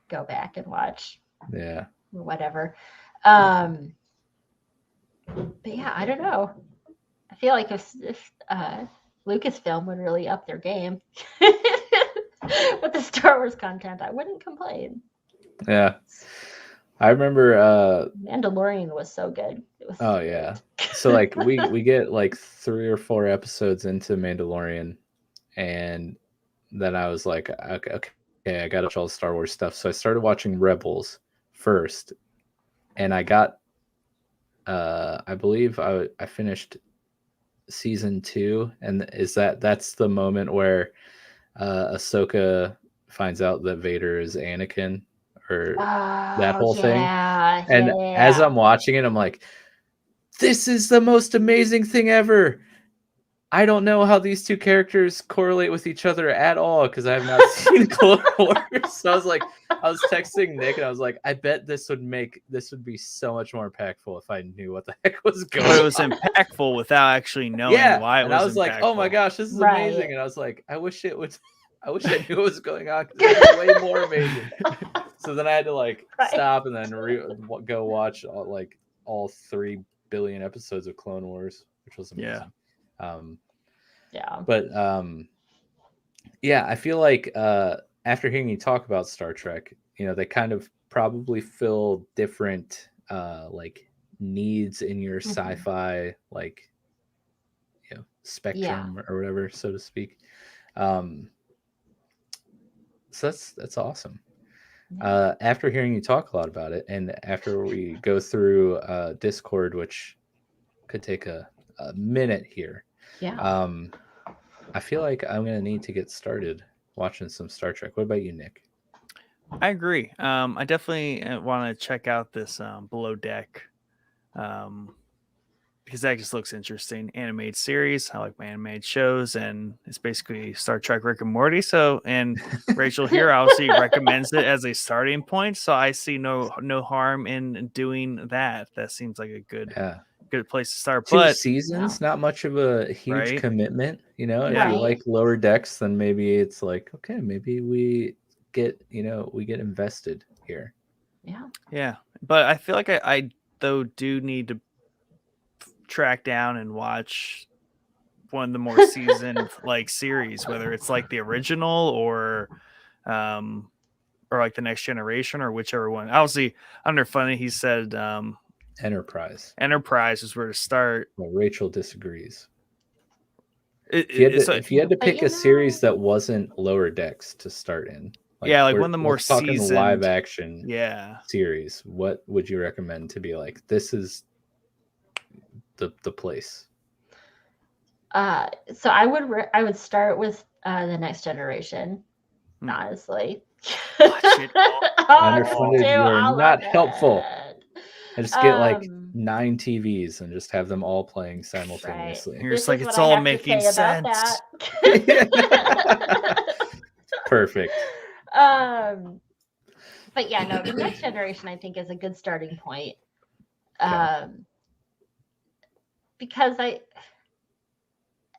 go back and watch. Yeah. Or whatever. But yeah, I don't know. I feel like if Lucasfilm would really up their game with the Star Wars content, I wouldn't complain. Yeah. I remember Mandalorian was so good. It was oh yeah. So like we get like 3 or 4 episodes into Mandalorian, and then I was like, okay, I got to watch all the Star Wars stuff. So I started watching Rebels first, and I got I believe I finished season 2, and that's the moment where Ahsoka finds out that Vader is Anakin, or that whole thing. And as I'm watching it, I'm like, this is the most amazing thing ever. I don't know how these two characters correlate with each other at all because I have not seen Clone Wars. So I was texting Nick, and I was like, I bet this would be so much more impactful if I knew what the heck was going on. But it was impactful without actually knowing why it was. And I was impactful. like, oh my gosh, this is amazing. And I was like, I wish I knew what was going on because it was way more amazing. So then I had to like stop and then go watch all 3 billion episodes of Clone Wars, which was amazing. But I feel like after hearing you talk about Star Trek, they kind of probably fill different like needs in your sci-fi like spectrum or whatever, so to speak. So that's awesome. After hearing you talk a lot about it, and after we go through Discord, which could take a minute here, I feel like I'm gonna need to get started watching some Star Trek. What about you, Nick? I agree. I definitely want to check out this Below Deck because that just looks interesting. Animated series. I like my animated shows, and it's basically Star Trek Rick and Morty. So, and Rachel here obviously recommends it as a starting point. So I see no harm in doing that. That seems like a good place to start. 2 but seasons, not much of a huge commitment. If you like Lower Decks, then maybe it's like, okay, maybe we get invested here. Yeah. But I feel like I though do need to track down and watch one of the more seasoned like series, whether it's like the original or like the Next Generation or whichever one. Obviously, under Funny, he said Enterprise is where to start. Well, Rachel disagrees. If you had to pick a series that wasn't Lower Decks to start in, like one of the more talking seasoned live action series, what would you recommend to be like, this is the place? So I would start with the Next Generation, honestly. Watch it all. Underfunded, do you are all not of helpful. it. I just get like 9 TVs and just have them all playing simultaneously. You're This just like, is it's what I all have to making say about sense. that. Perfect. But yeah, no, the Next Generation I think is a good starting point. Okay. Because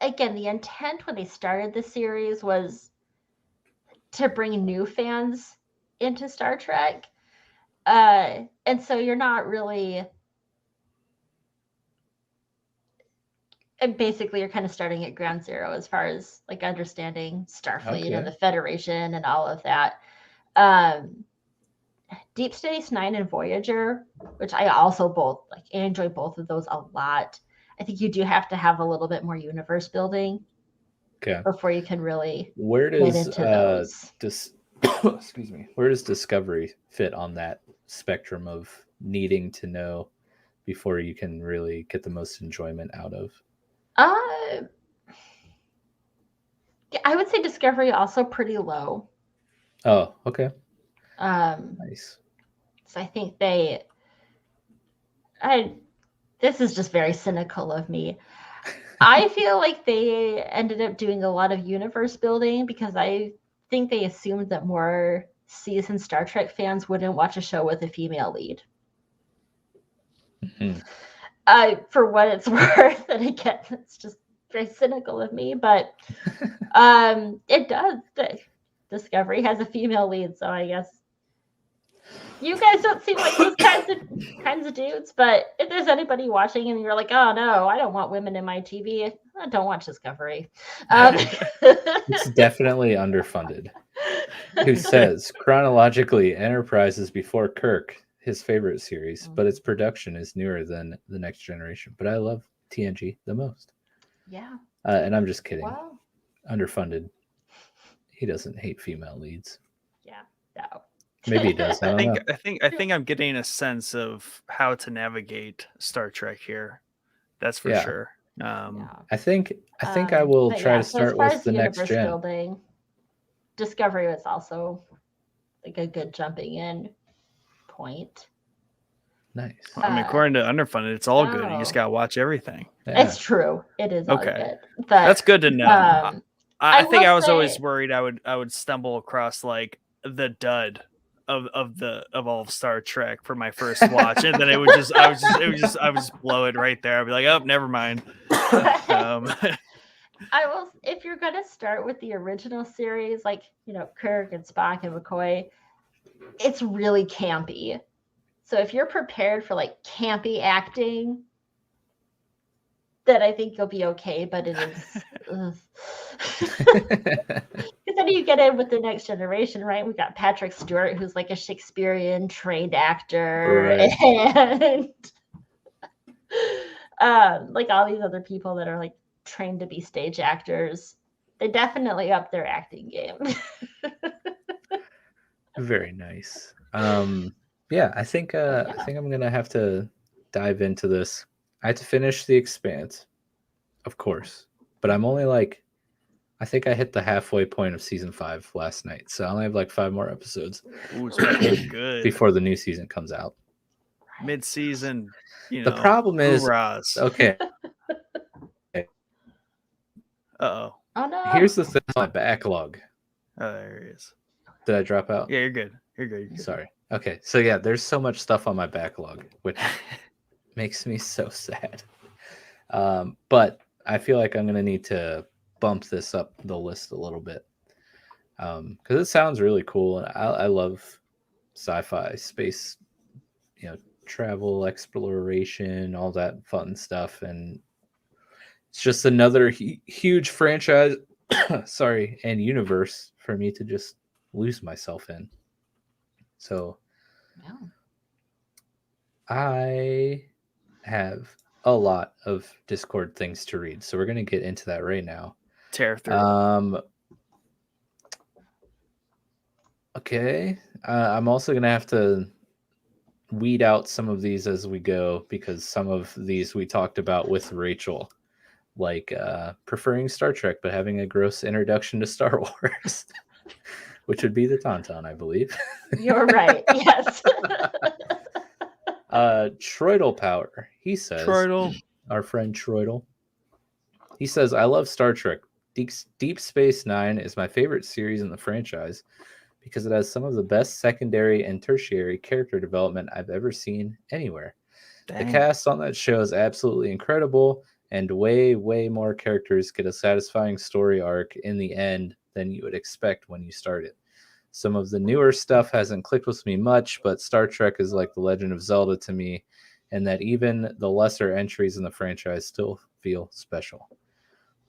again, the intent when they started the series was to bring new fans into Star Trek. And so you're not really, and basically you're kind of starting at ground zero as far as like understanding Starfleet and the Federation and all of that. Deep Space Nine and Voyager, which I also I enjoy both of those a lot. I think you do have to have a little bit more universe building before you can really get into those. Excuse me. Where does Discovery fit on that spectrum of needing to know before you can really get the most enjoyment out of? I would say Discovery also pretty low. Oh, okay. Nice. So I think this is just very cynical of me. I feel like they ended up doing a lot of universe building because I think they assumed that more seasoned Star Trek fans wouldn't watch a show with a female lead. Mm-hmm. For what it's worth, and again, it's just very cynical of me, but it does. Discovery has a female lead, so I guess you guys don't seem like those kinds of dudes. But if there's anybody watching and you're like, oh no, I don't want women in my TV, don't watch Discovery. It's definitely underfunded. Who says chronologically Enterprise is before Kirk, his favorite series, but its production is newer than the Next Generation. But I love TNG the most. Yeah. And I'm just kidding. Wow. Underfunded. He doesn't hate female leads. Yeah. No. Maybe he does. I don't know. I think I'm getting a sense of how to navigate Star Trek here. That's for sure. I think I will try to start with the Next Gen. Building, Discovery was also like a good jumping in point. Nice. I mean, according to Underfunded, it's all good. You just gotta watch everything. Yeah. It's true. It is all good. But, that's good to know. I think I was always worried I would stumble across like the dud of all of Star Trek for my first watch, and then I would just blow it right there. I'd be like, oh, never mind. I will. If you're gonna start with the original series, like Kirk and Spock and McCoy, it's really campy. So if you're prepared for like campy acting, then I think you'll be okay. But it is. Because then you get in with the Next Generation, right? We got Patrick Stewart, who's like a Shakespearean trained actor, right. And like all these other people that are like trained to be stage actors. They definitely up their acting game. Very nice. Yeah, I think I'm gonna have to dive into this. I had to finish The Expanse, of course, but I'm only like, I think I hit the halfway point of season 5 last night, so I only have like 5 more episodes. Ooh, it's good before the new season comes out. Mid-season, the problem is okay. Oh no! Here's the thing: my backlog. Oh, there he is. Did I drop out? Yeah, you're good. You're good. Sorry. Okay, so yeah, there's so much stuff on my backlog, which makes me so sad. But I feel like I'm gonna need to bump this up the list a little bit because it sounds really cool, and I love sci-fi, space, travel, exploration, all that fun stuff, and it's just another huge franchise. Sorry, and universe for me to just lose myself in. So I have a lot of Discord things to read, so we're going to get into that right now. Tear through. Okay. I'm also going to have to weed out some of these as we go, because some of these we talked about with Rachel, like preferring Star Trek but having a gross introduction to Star Wars, which would be the Tauntaun, I believe. You're right. Yes. Troidal Power, he says, Troidal. our friend Troidal, he says, I love Star Trek. Deep Space Nine is my favorite series in the franchise because it has some of the best secondary and tertiary character development I've ever seen anywhere. Dang. The cast on that show is absolutely incredible, and way more characters get a satisfying story arc in the end than you would expect when you start it. Some of the newer stuff hasn't clicked with me much, but Star Trek is like The Legend of Zelda to me, and that even the lesser entries in the franchise still feel special.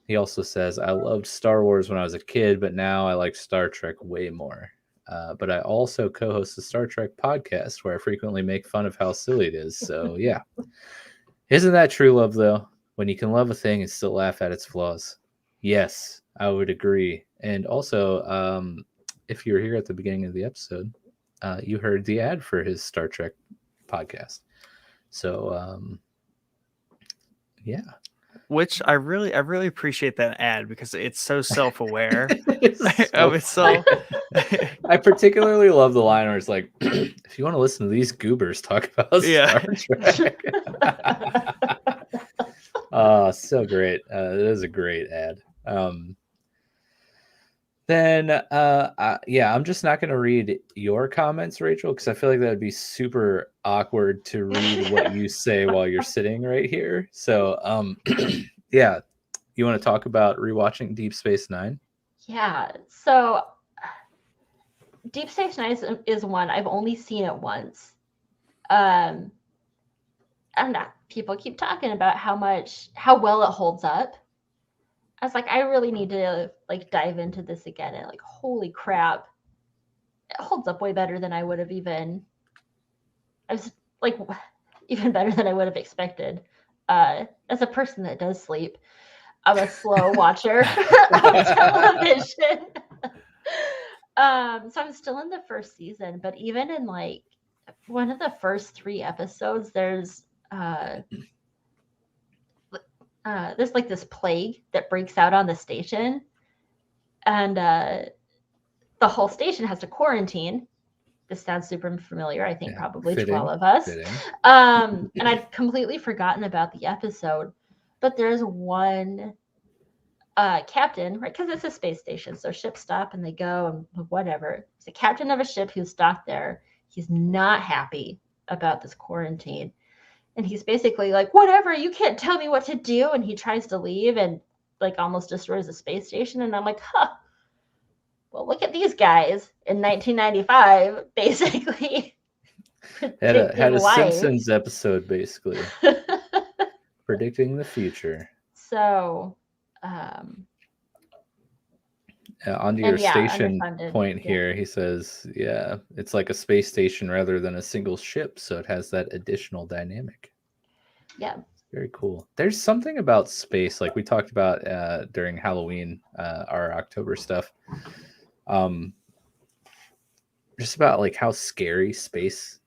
He also says, I loved Star Wars when I was a kid, but now I like Star Trek way more. But I also co-host a Star Trek podcast where I frequently make fun of how silly it is. So, yeah. Isn't that true love, though? When you can love a thing and still laugh at its flaws? Yes, I would agree. And also, if you were here at the beginning of the episode, you heard the ad for his Star Trek podcast. So, yeah. Which I really appreciate that ad because it's so self-aware. So I particularly love the line where it's like, if you want to listen to these goobers talk about Star Trek. So great. It is a great ad. I'm just not going to read your comments, Rachel, because I feel like that would be super awkward to read what you say while you're sitting right here. So, yeah, you want to talk about rewatching Deep Space Nine? Yeah. So, Deep Space Nine is one I've only seen it once. And people keep talking about how well it holds up. I was like, I really need to dive into this again, and holy crap, it holds up way better than I would have even better than I would have expected. As a person that does sleep, I'm a slow watcher of television. So I'm still in the first season, but even in one of the first 3 episodes, there's this plague that breaks out on the station, and the whole station has to quarantine. This sounds super familiar, I think, probably to all of us. And I'd completely forgotten about the episode, but there's one captain, right? Because it's a space station, so ships stop and they go and whatever. It's a captain of a ship who's docked there. He's not happy about this quarantine. And he's basically like, whatever, you can't tell me what to do. And he tries to leave and almost destroys the space station. And I'm like, well, look at these guys in 1995, basically. Had a Simpsons episode, basically. Predicting the future. So, onto your station point here, he says, yeah, it's like a space station rather than a single ship, so it has that additional dynamic. Yeah. Very cool. There's something about space, like we talked about during Halloween, our October stuff. Just about how scary space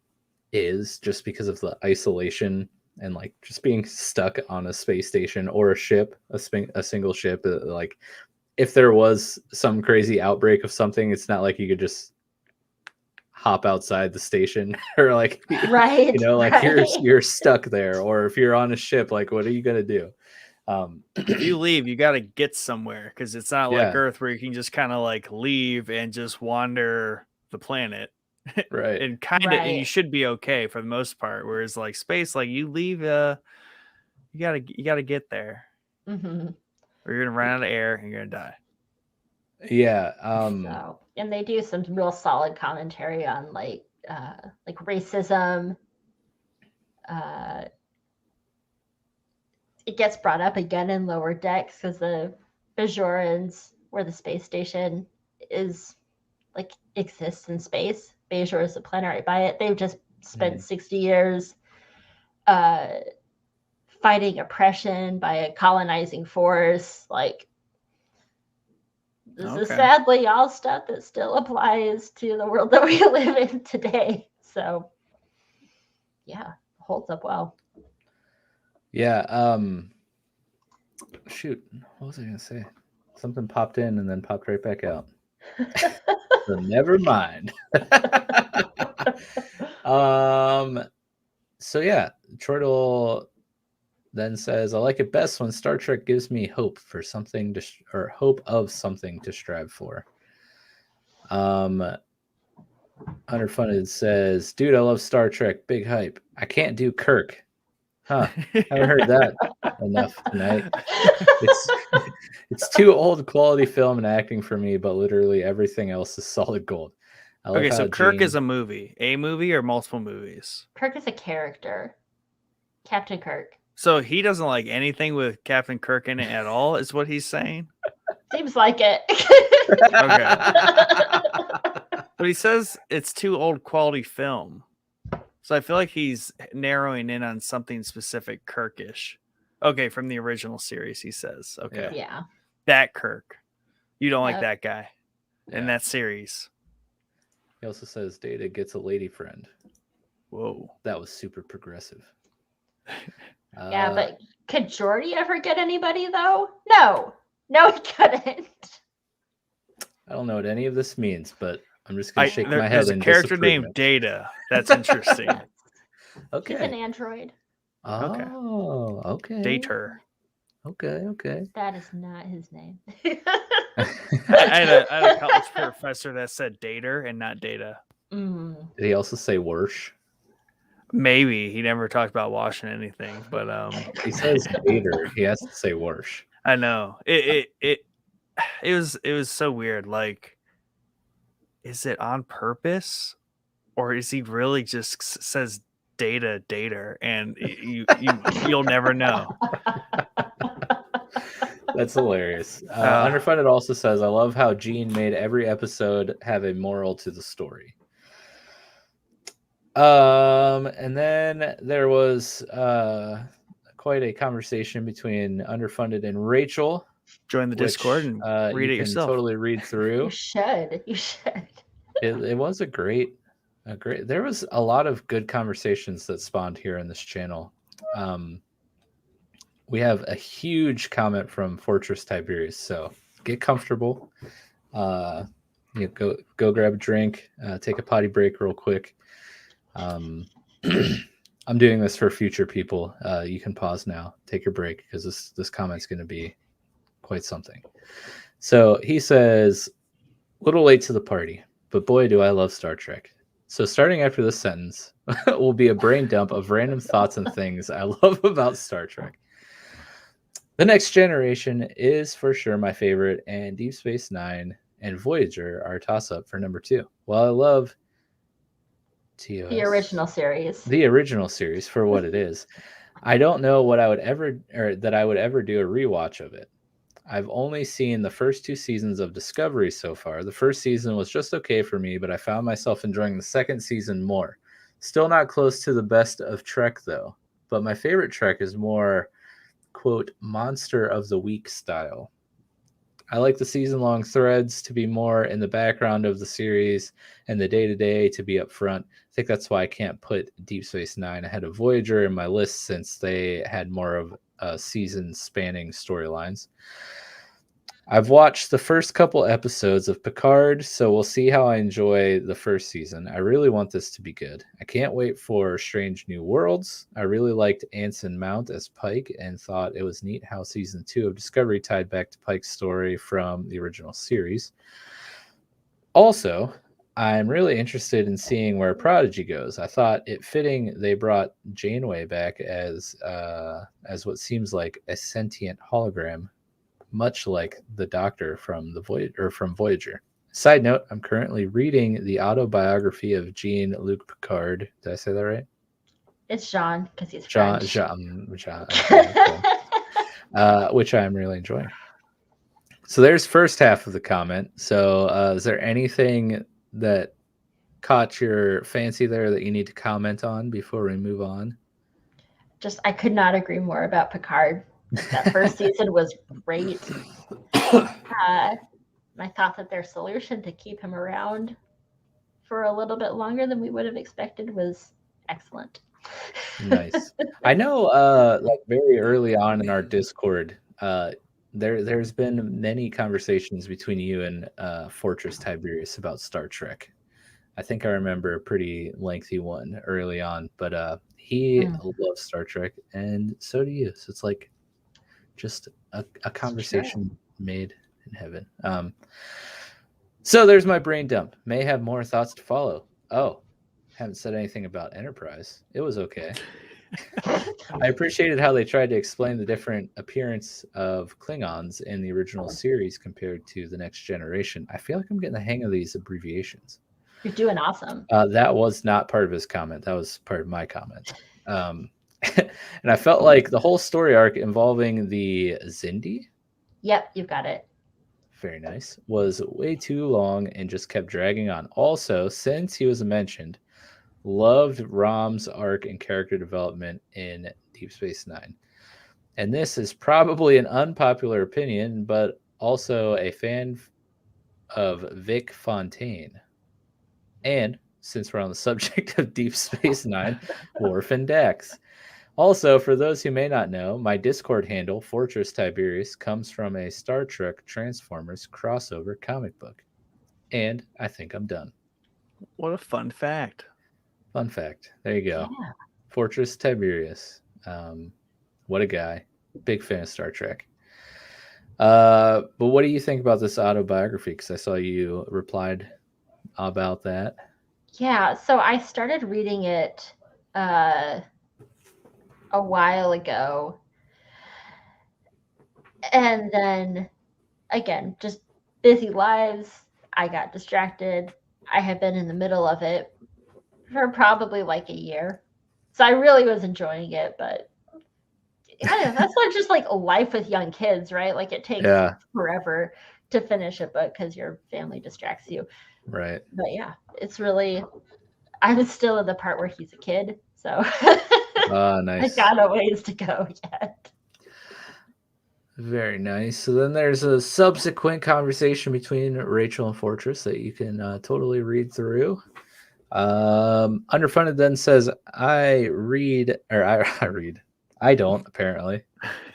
is, just because of the isolation and just being stuck on a space station or a ship, a single ship. If there was some crazy outbreak of something, it's not like you could just hop outside the station or right, you're stuck there. Or if you're on a ship, what are you gonna do? If you leave, you got to get somewhere, because it's not like Earth where you can just kind of leave and just wander the planet, right? And and you should be okay for the most part. Whereas space, you leave, you gotta get there. Mm-hmm. Or you're gonna run out of air and you're gonna die. Yeah. And they do some real solid commentary on racism. It gets brought up again in Lower Decks because the Bajorans, where the space station is, exists in space. Bajor is the planet right by it. They've just spent 60 years fighting oppression by a colonizing force. This is sadly all stuff that still applies to the world that we live in today. So, yeah, holds up well. Yeah. Shoot, what was I gonna say? Something popped in and then popped right back out. So never mind. So yeah, Chortle then says, "I like it best when Star Trek gives me hope for something to or hope of something to strive for." Underfunded says, "Dude, I love Star Trek. Big hype. I can't do Kirk. Huh? Haven't heard that enough tonight. It's too old quality film and acting for me, but literally everything else is solid gold." I love Okay, so how Kirk Gene- is a movie or multiple movies? Kirk is a character. Captain Kirk. So he doesn't like anything with Captain Kirk in it at all, is what he's saying? Seems like it. Okay. But he says it's too old quality film. So I feel like he's narrowing in on something specific Kirkish. Okay, from the original series, he says. Okay. Yeah. That Kirk. You don't like Yep. that guy in Yeah. that series. He also says Data gets a lady friend. Whoa. That was super progressive. Yeah, but could Geordi ever get anybody though? No, he couldn't. I don't know what any of this means, but I'm just gonna shake my head. There's a in character named disapproval. Data. That's interesting. Okay. He's an android. Oh, okay. Dater. Okay. That is not his name. I had a college professor that said Dater and not Data. Mm. Did he also say Wersh? Maybe he never talked about washing anything, but He says Dater. He has to say Wersh. I know it was so weird. Like, is it on purpose, or is he really just says Dater, and you'll never know. That's hilarious. Underfunded also says, "I love how Gene made every episode have a moral to the story." And then there was quite a conversation between Underfunded and Rachel. Join the Discord and read it yourself. Totally read through. You should. It was a great. There was a lot of good conversations that spawned here in this channel. We have a huge comment from Fortress Tiberius, so get comfortable. Go grab a drink, take a potty break real quick. I'm doing this for future people. You can pause now, take your break, because this comment's going to be quite something. So he says, "Little late to the party, but boy, do I love Star Trek." So starting after this sentence will be a brain dump of random thoughts and things I love about Star Trek. The Next Generation is for sure my favorite, and Deep Space Nine and Voyager are a toss-up for number 2. While I love TOS, The original series for what it is, I don't know what I would ever do a rewatch of it. I've only seen the first 2 seasons of Discovery so far. The first season was just okay for me, but I found myself enjoying the second season more. Still not close to the best of Trek, though. But my favorite Trek is more, quote, monster of the week style. I like the season-long threads to be more in the background of the series and the day-to-day to be up front. I think that's why I can't put Deep Space Nine ahead of Voyager in my list, since they had more of season-spanning storylines. I've watched the first couple episodes of Picard, so we'll see how I enjoy the first season. I really want this to be good. I can't wait for Strange New Worlds. I really liked Anson Mount as Pike and thought it was neat how season 2 of Discovery tied back to Pike's story from the original series. Also, I'm really interested in seeing where Prodigy goes. I thought it fitting they brought Janeway back as what seems like a sentient hologram, much like the Doctor from Voyager. Side note, I'm currently reading the autobiography of Jean-Luc Picard. Did I say that right? It's Jean, because he's French. Jean, which I'm really enjoying. So there's first half of the comment. So is there anything that caught your fancy there that you need to comment on before we move on? I could not agree more about Picard. That first season was great. I thought that their solution to keep him around for a little bit longer than we would have expected was excellent. Nice. I know, like very early on in our Discord, there's been many conversations between you and Fortress Tiberius about Star Trek. I think I remember a pretty lengthy one early on, but he loves Star Trek, and so do you. So it's like just a conversation made in heaven. So there's my brain dump. May have more thoughts to follow. Oh, haven't said anything about Enterprise. It was okay. I appreciated how they tried to explain the different appearance of Klingons in the original series compared to the Next Generation. I feel like I'm getting the hang of these abbreviations. You're doing awesome. That was not part of his comment. That was part of my comment. And I felt like the whole story arc involving the Xindi, Yep, you've got it. very nice, was way too long and just kept dragging on. Also, since he was mentioned, loved Rom's arc and character development in Deep Space Nine. And this is probably an unpopular opinion, but also a fan of Vic Fontaine. And since we're on the subject of Deep Space Nine, Worf and Dax. Also, for those who may not know, my Discord handle, Fortress Tiberius, comes from a Star Trek Transformers crossover comic book. And I think I'm done. What a fun fact. Fun fact. There you go. Yeah. Fortress Tiberius. What a guy. Big fan of Star Trek. But what do you think about this autobiography? Because I saw you replied about that. Yeah, so I started reading it a while ago. And then, again, just busy lives. I got distracted. I have been in the middle of it for probably like a year. So I really was enjoying it, but yeah, that's not just like life with young kids, right? Like it takes forever to finish a book because your family distracts you. Right. But yeah, it's really, I was still in the part where he's a kid. So nice. I got a ways to go yet. Very nice. So then there's a subsequent conversation between Rachel and Fortress that you can totally read through. Underfunded then says, I don't, apparently.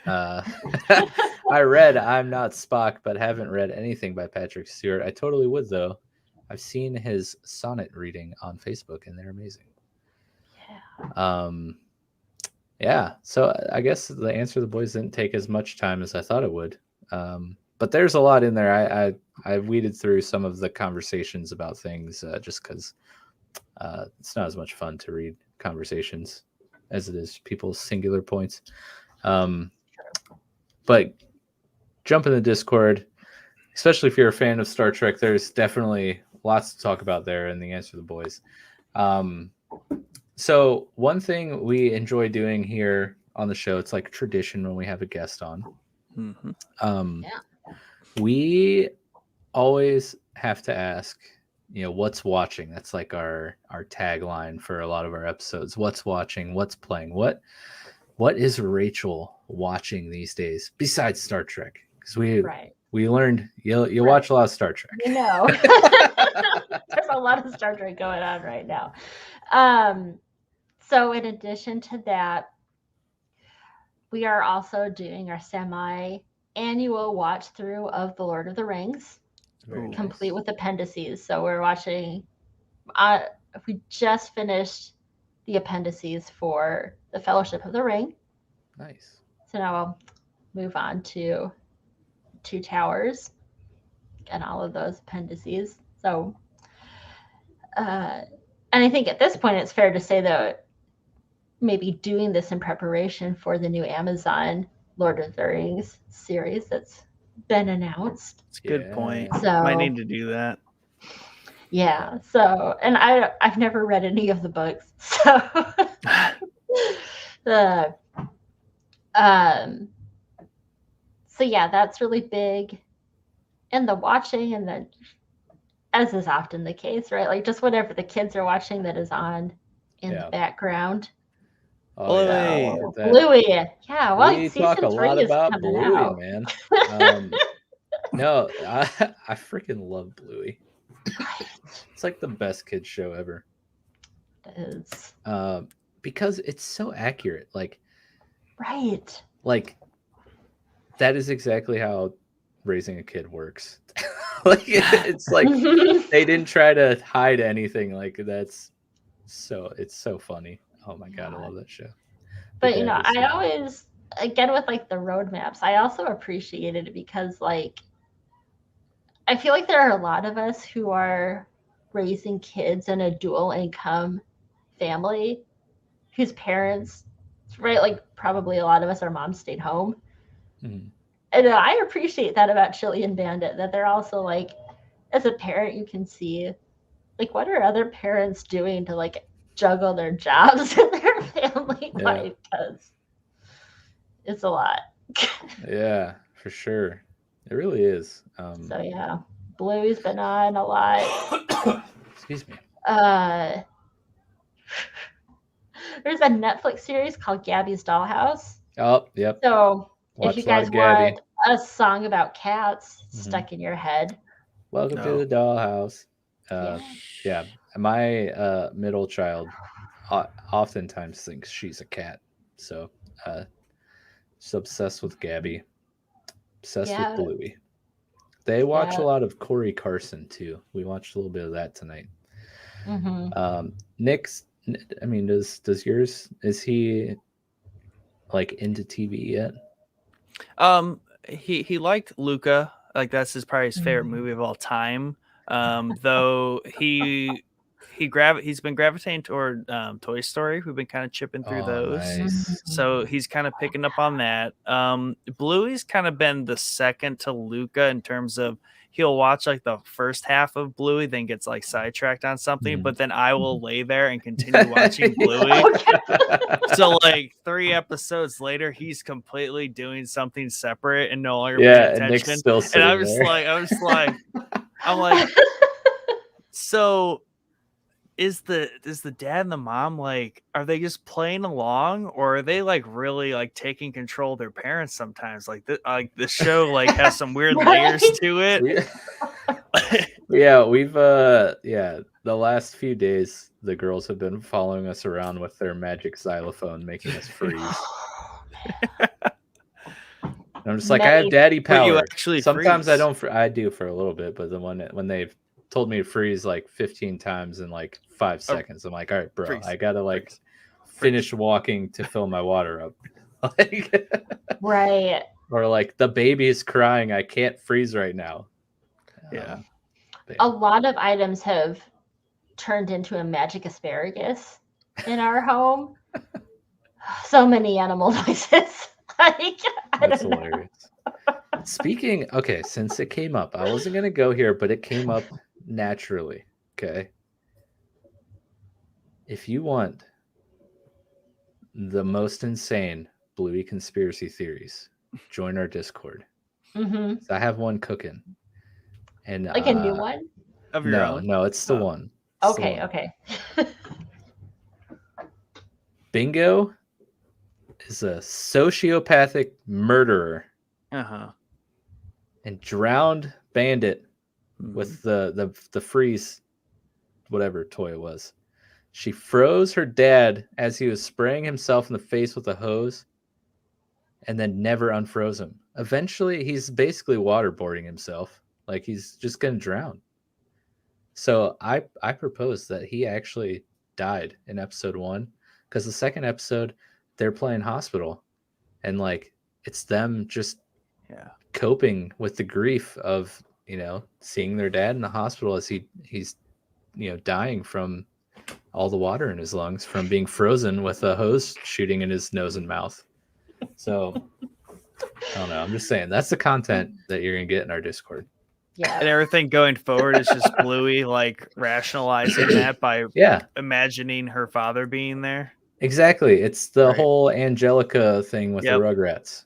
I read I'm Not Spock, but haven't read anything by Patrick Stewart. I totally would, though. I've seen his sonnet reading on Facebook, and they're amazing. Yeah. So I guess the answer to the boys didn't take as much time as I thought it would. But there's a lot in there. I weeded through some of the conversations about things just because it's not as much fun to read conversations as it is people's singular points. But jump in the Discord, especially if you're a fan of Star Trek. There's definitely lots to talk about there in the answer to the boys. So one thing we enjoy doing here on the show, it's like tradition when we have a guest on. We always have to ask, what's watching? That's like our tagline for a lot of our episodes. What's watching? What's playing? What is Rachel watching these days besides Star Trek? Because we learned you watch a lot of Star Trek. There's a lot of Star Trek going on right now. So in addition to that, we are also doing our semi-annual watch through of The Lord of the Rings, complete with appendices. So we're watching, we just finished the appendices for The Fellowship of the Ring. Nice. So now I'll move on to Two Towers and all of those appendices. So, and I think at this point it's fair to say that maybe doing this in preparation for the new Amazon Lord of the Rings series that's been announced. That's a good point. So might need to do that. Yeah. So, and I've never read any of the books. So, so yeah, that's really big. And the watching, and then, as is often the case, right? Like just whatever the kids are watching that is on in the background. Oh, yeah. Bluey. Yeah, well, we talk a lot about Bluey, out. Man. No, I freaking love Bluey. It's like the best kids show ever. It is. because it's so accurate. Right. Like that is exactly how raising a kid works. It's like they didn't try to hide anything. Like it's so funny. Oh my god, I love that show. But I always, again, with like the roadmaps, I also appreciated it because like I feel like there are a lot of us who are raising kids in a dual income family whose parents, right, like probably a lot of us, our moms stayed home. Mm-hmm. And I appreciate that about Chili and Bandit, that they're also like, as a parent, you can see like what are other parents doing to like juggle their jobs and their family life, because it's a lot. Yeah, for sure. It really is. So yeah, Bluey's been on a lot. Excuse me. There's a Netflix series called Gabby's Dollhouse. Oh, yep. So Watch if you guys a lot of Gabby. want a song about cats stuck in your head, welcome to the dollhouse. Yeah. My middle child oftentimes thinks she's a cat. So she's obsessed with Gabby. Obsessed with Bluey. They watch a lot of Corey Carson too. We watched a little bit of that tonight. Nick's, I mean, does yours, is he like into TV yet? He liked Luca. Like that's probably his favorite movie of all time. Though he's been gravitating toward Toy Story. We've been kind of chipping through those. Nice. So he's kind of picking up on that. Bluey's kind of been the second to Luca in terms of he'll watch like the first half of Bluey, then gets like sidetracked on something, but then I will lay there and continue watching Bluey. So like 3 episodes later, he's completely doing something separate and no longer paying attention. Nick's still and I'm just like, so is the dad and the mom like, are they just playing along, or are they like really like taking control of their parents sometimes? Like the show like has some weird layers to it. Yeah, we've the last few days the girls have been following us around with their magic xylophone, making us freeze. I'm just like, I have daddy power. You actually sometimes freeze. I don't. I do for a little bit, but then when they've told me to freeze like 15 times in like 5 seconds, I'm like, all right, bro, freeze. I gotta like finish walking to fill my water up. Right. Or like the baby is crying, I can't freeze right now. A lot of items have turned into a magic asparagus in our home. So many animal noises. That's hilarious. Speaking, okay, since it came up, I wasn't gonna go here, but it came up naturally. Okay. If you want the most insane Bluey conspiracy theories, join our Discord. So I have one cooking. And like a new one? Of your own? No, it's the one. Okay. Bingo is a sociopathic murderer. And drowned Bandit with the freeze, whatever toy it was. She froze her dad as he was spraying himself in the face with a hose, and then never unfroze him. Eventually, he's basically waterboarding himself. Like he's just gonna drown. So I propose that he actually died in episode 1, because the second episode they're playing hospital, and like it's them just coping with the grief of seeing their dad in the hospital as he's dying from all the water in his lungs from being frozen with a hose shooting in his nose and mouth. So I don't know. I'm just saying that's the content that you're gonna get in our Discord. Yeah. And everything going forward is just Bluey like rationalizing that by imagining her father being there. Exactly. It's the whole Angelica thing with the Rugrats.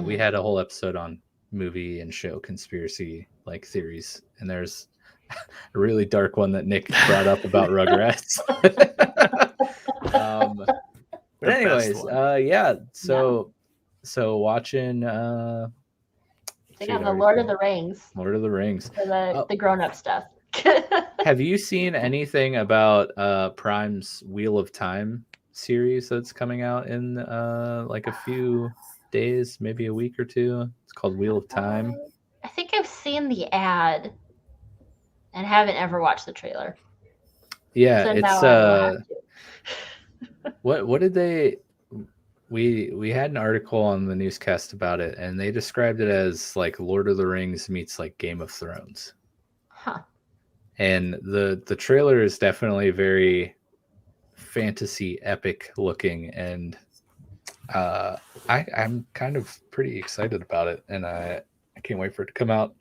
We had a whole episode on movie and show conspiracy like theories, and there's a really dark one that Nick brought up about Rugrats. But anyways, so watching they got the Lord of the Rings. Lord of the Rings. For the grown-up stuff. Have you seen anything about Prime's Wheel of Time series that's coming out in like a few days, maybe a week or two? It's called Wheel of Time. I think I've seen the ad and haven't ever watched the trailer. Yeah, So it's now I will have to. what did they we had an article on the newscast about it, and they described it as like Lord of the Rings meets like Game of Thrones. Huh. And the trailer is definitely very fantasy epic looking, and I'm kind of pretty excited about it, and I can't wait for it to come out.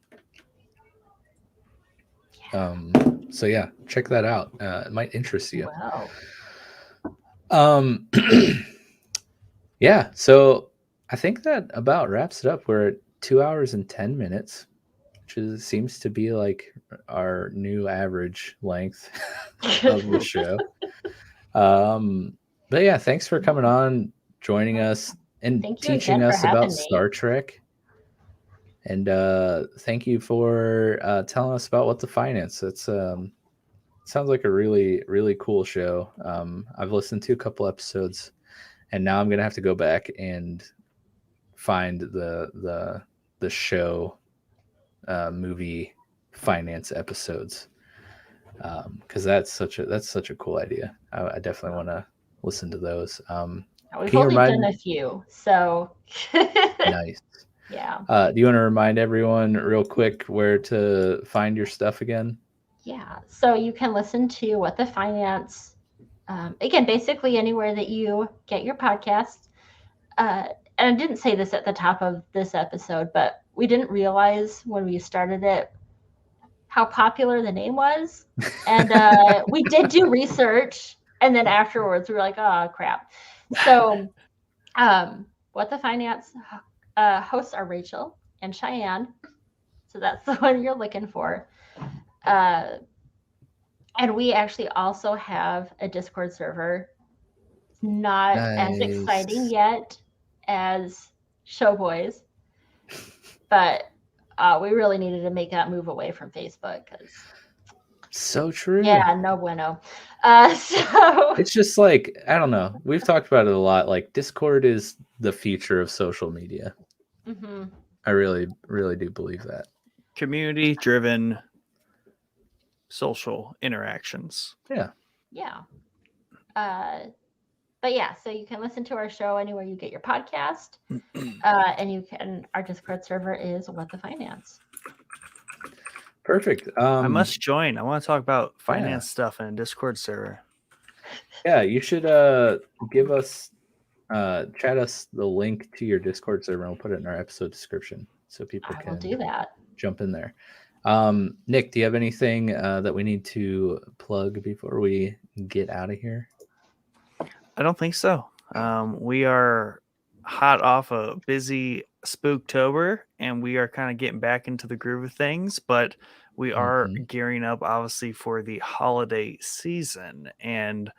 So yeah, check that out. It might interest you. Wow. Yeah, so I think that about wraps it up. We're at 2 hours and 10 minutes, which seems to be like our new average length of the show. But yeah, thanks for coming on, joining us, and teaching us about Star Trek. And thank you for telling us about What the Finance. It's sounds like a really, really cool show. I've listened to a couple episodes, and now I'm gonna have to go back and find the show movie finance episodes, because that's such a cool idea. I definitely want to listen to those. We've only done a few, so nice. Yeah. Do you want to remind everyone real quick where to find your stuff again? Yeah. So you can listen to What the Finance, again, basically anywhere that you get your podcasts. And I didn't say this at the top of this episode, but we didn't realize when we started it how popular the name was. And we did do research, and then afterwards we were like, oh, crap. So What the Finance hosts are Rachel and Cheyenne. So that's the one you're looking for. And we actually also have a Discord server. It's not as exciting yet as Showboys, but we really needed to make that move away from Facebook. So true. Yeah, no bueno. So it's just like, I don't know. We've talked about it a lot. Like, Discord is the future of social media. Mm-hmm. I really, really do believe that. Community-driven social interactions. Yeah. Yeah. But yeah, so you can listen to our show anywhere you get your podcast. And our Discord server is What the Finance. Perfect. I must join. I want to talk about finance stuff in a Discord server. Yeah, you should give us chat us the link to your Discord server, and we'll put it in our episode description so people can do that. Jump in there. Nick, do you have anything that we need to plug before we get out of here? I don't think so. We are hot off a busy Spooktober, and we are kind of getting back into the groove of things, but we are gearing up obviously for the holiday season. And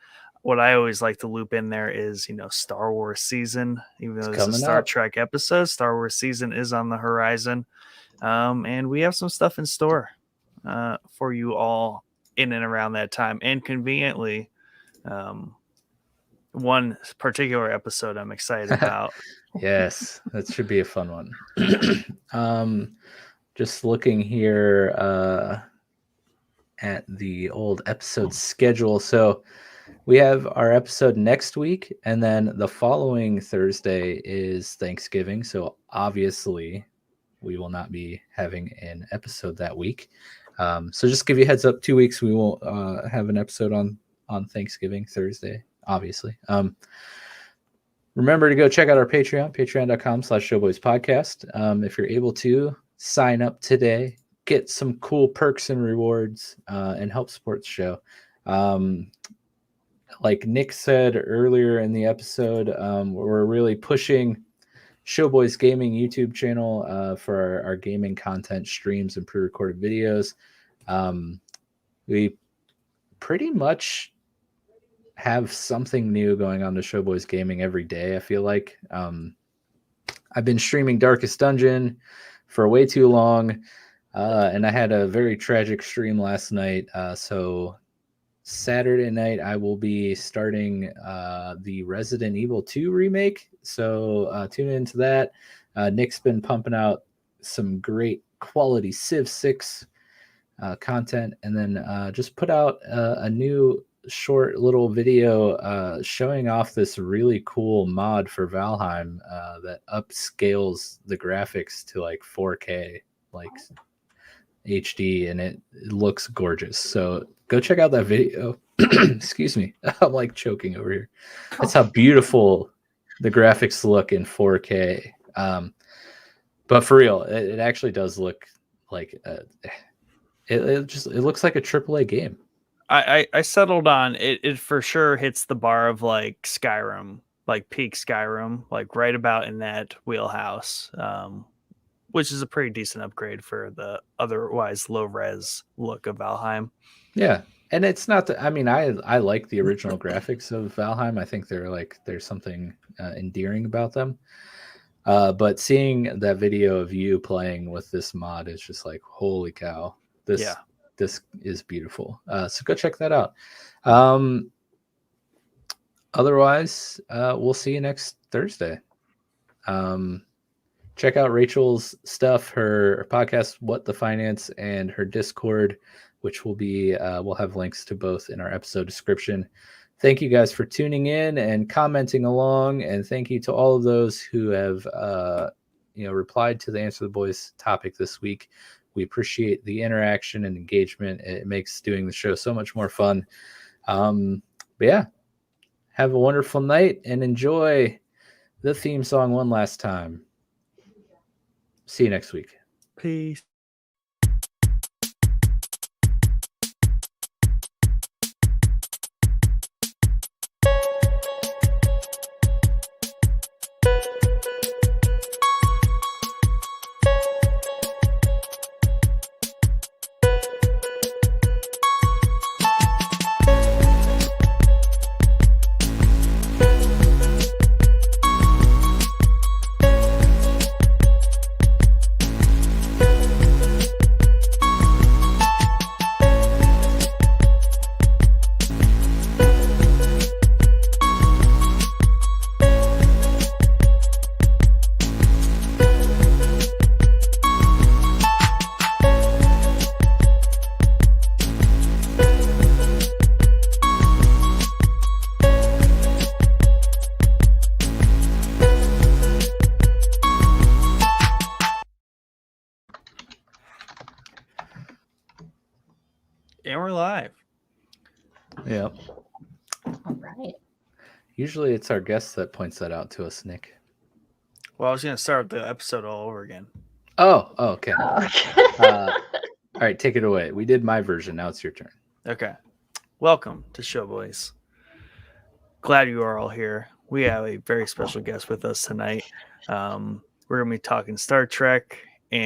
what I always like to loop in there is, Star Wars season. Even though it's a Star Trek episode, Star Wars season is on the horizon. And we have some stuff in store for you all in and around that time. And conveniently, one particular episode I'm excited about. Yes, that should be a fun one. Just looking here at the old episode schedule. So we have our episode next week, and then the following Thursday is Thanksgiving. So obviously we will not be having an episode that week. So just give you a heads up, 2 weeks we won't have an episode on Thanksgiving Thursday, obviously. Remember to go check out our Patreon, patreon.com/showboyspodcast. If you're able to, sign up today, get some cool perks and rewards, and help support the show. Like Nick said earlier in the episode, we're really pushing Showboys Gaming YouTube channel for our gaming content, streams, and pre-recorded videos. We pretty much have something new going on to Showboys Gaming every day, I feel like. I've been streaming Darkest Dungeon for way too long. And I had a very tragic stream last night. So Saturday night, I will be starting the Resident Evil 2 remake. So tune into that. Nick's been pumping out some great quality Civ 6 content, and then just put out a new short little video showing off this really cool mod for Valheim that upscales the graphics to like 4K, like HD, and it looks gorgeous. So go check out that video. Excuse me, I'm like choking over here. That's how beautiful the graphics look in 4K. But for real, it actually does look like it looks like a AAA game. I settled on it. It for sure hits the bar of like Skyrim, like peak Skyrim, like right about in that wheelhouse, which is a pretty decent upgrade for the otherwise low res look of Valheim. Yeah, and it's not that. I mean, I like the original graphics of Valheim. I think there's something endearing about them. But seeing that video of you playing with this mod is just like, holy cow! This is beautiful. So go check that out. Otherwise, we'll see you next Thursday. Check out Rachel's stuff, her podcast, What the Finance, and her Discord, which will be, we'll have links to both in our episode description. Thank you guys for tuning in and commenting along. And thank you to all of those who have, replied to the Answer the Boys topic this week. We appreciate the interaction and engagement. It makes doing the show so much more fun. But yeah, have a wonderful night and enjoy the theme song one last time. See you next week. Peace. And we're live. Yeah. All right. Usually it's our guest that points that out to us, Nick. Well, I was going to start the episode all over again. Oh, okay. Oh, okay. All right, take it away. We did my version. Now it's your turn. Okay. Welcome to Showboys. Glad you are all here. We have a very special guest with us tonight. We're going to be talking Star Trek and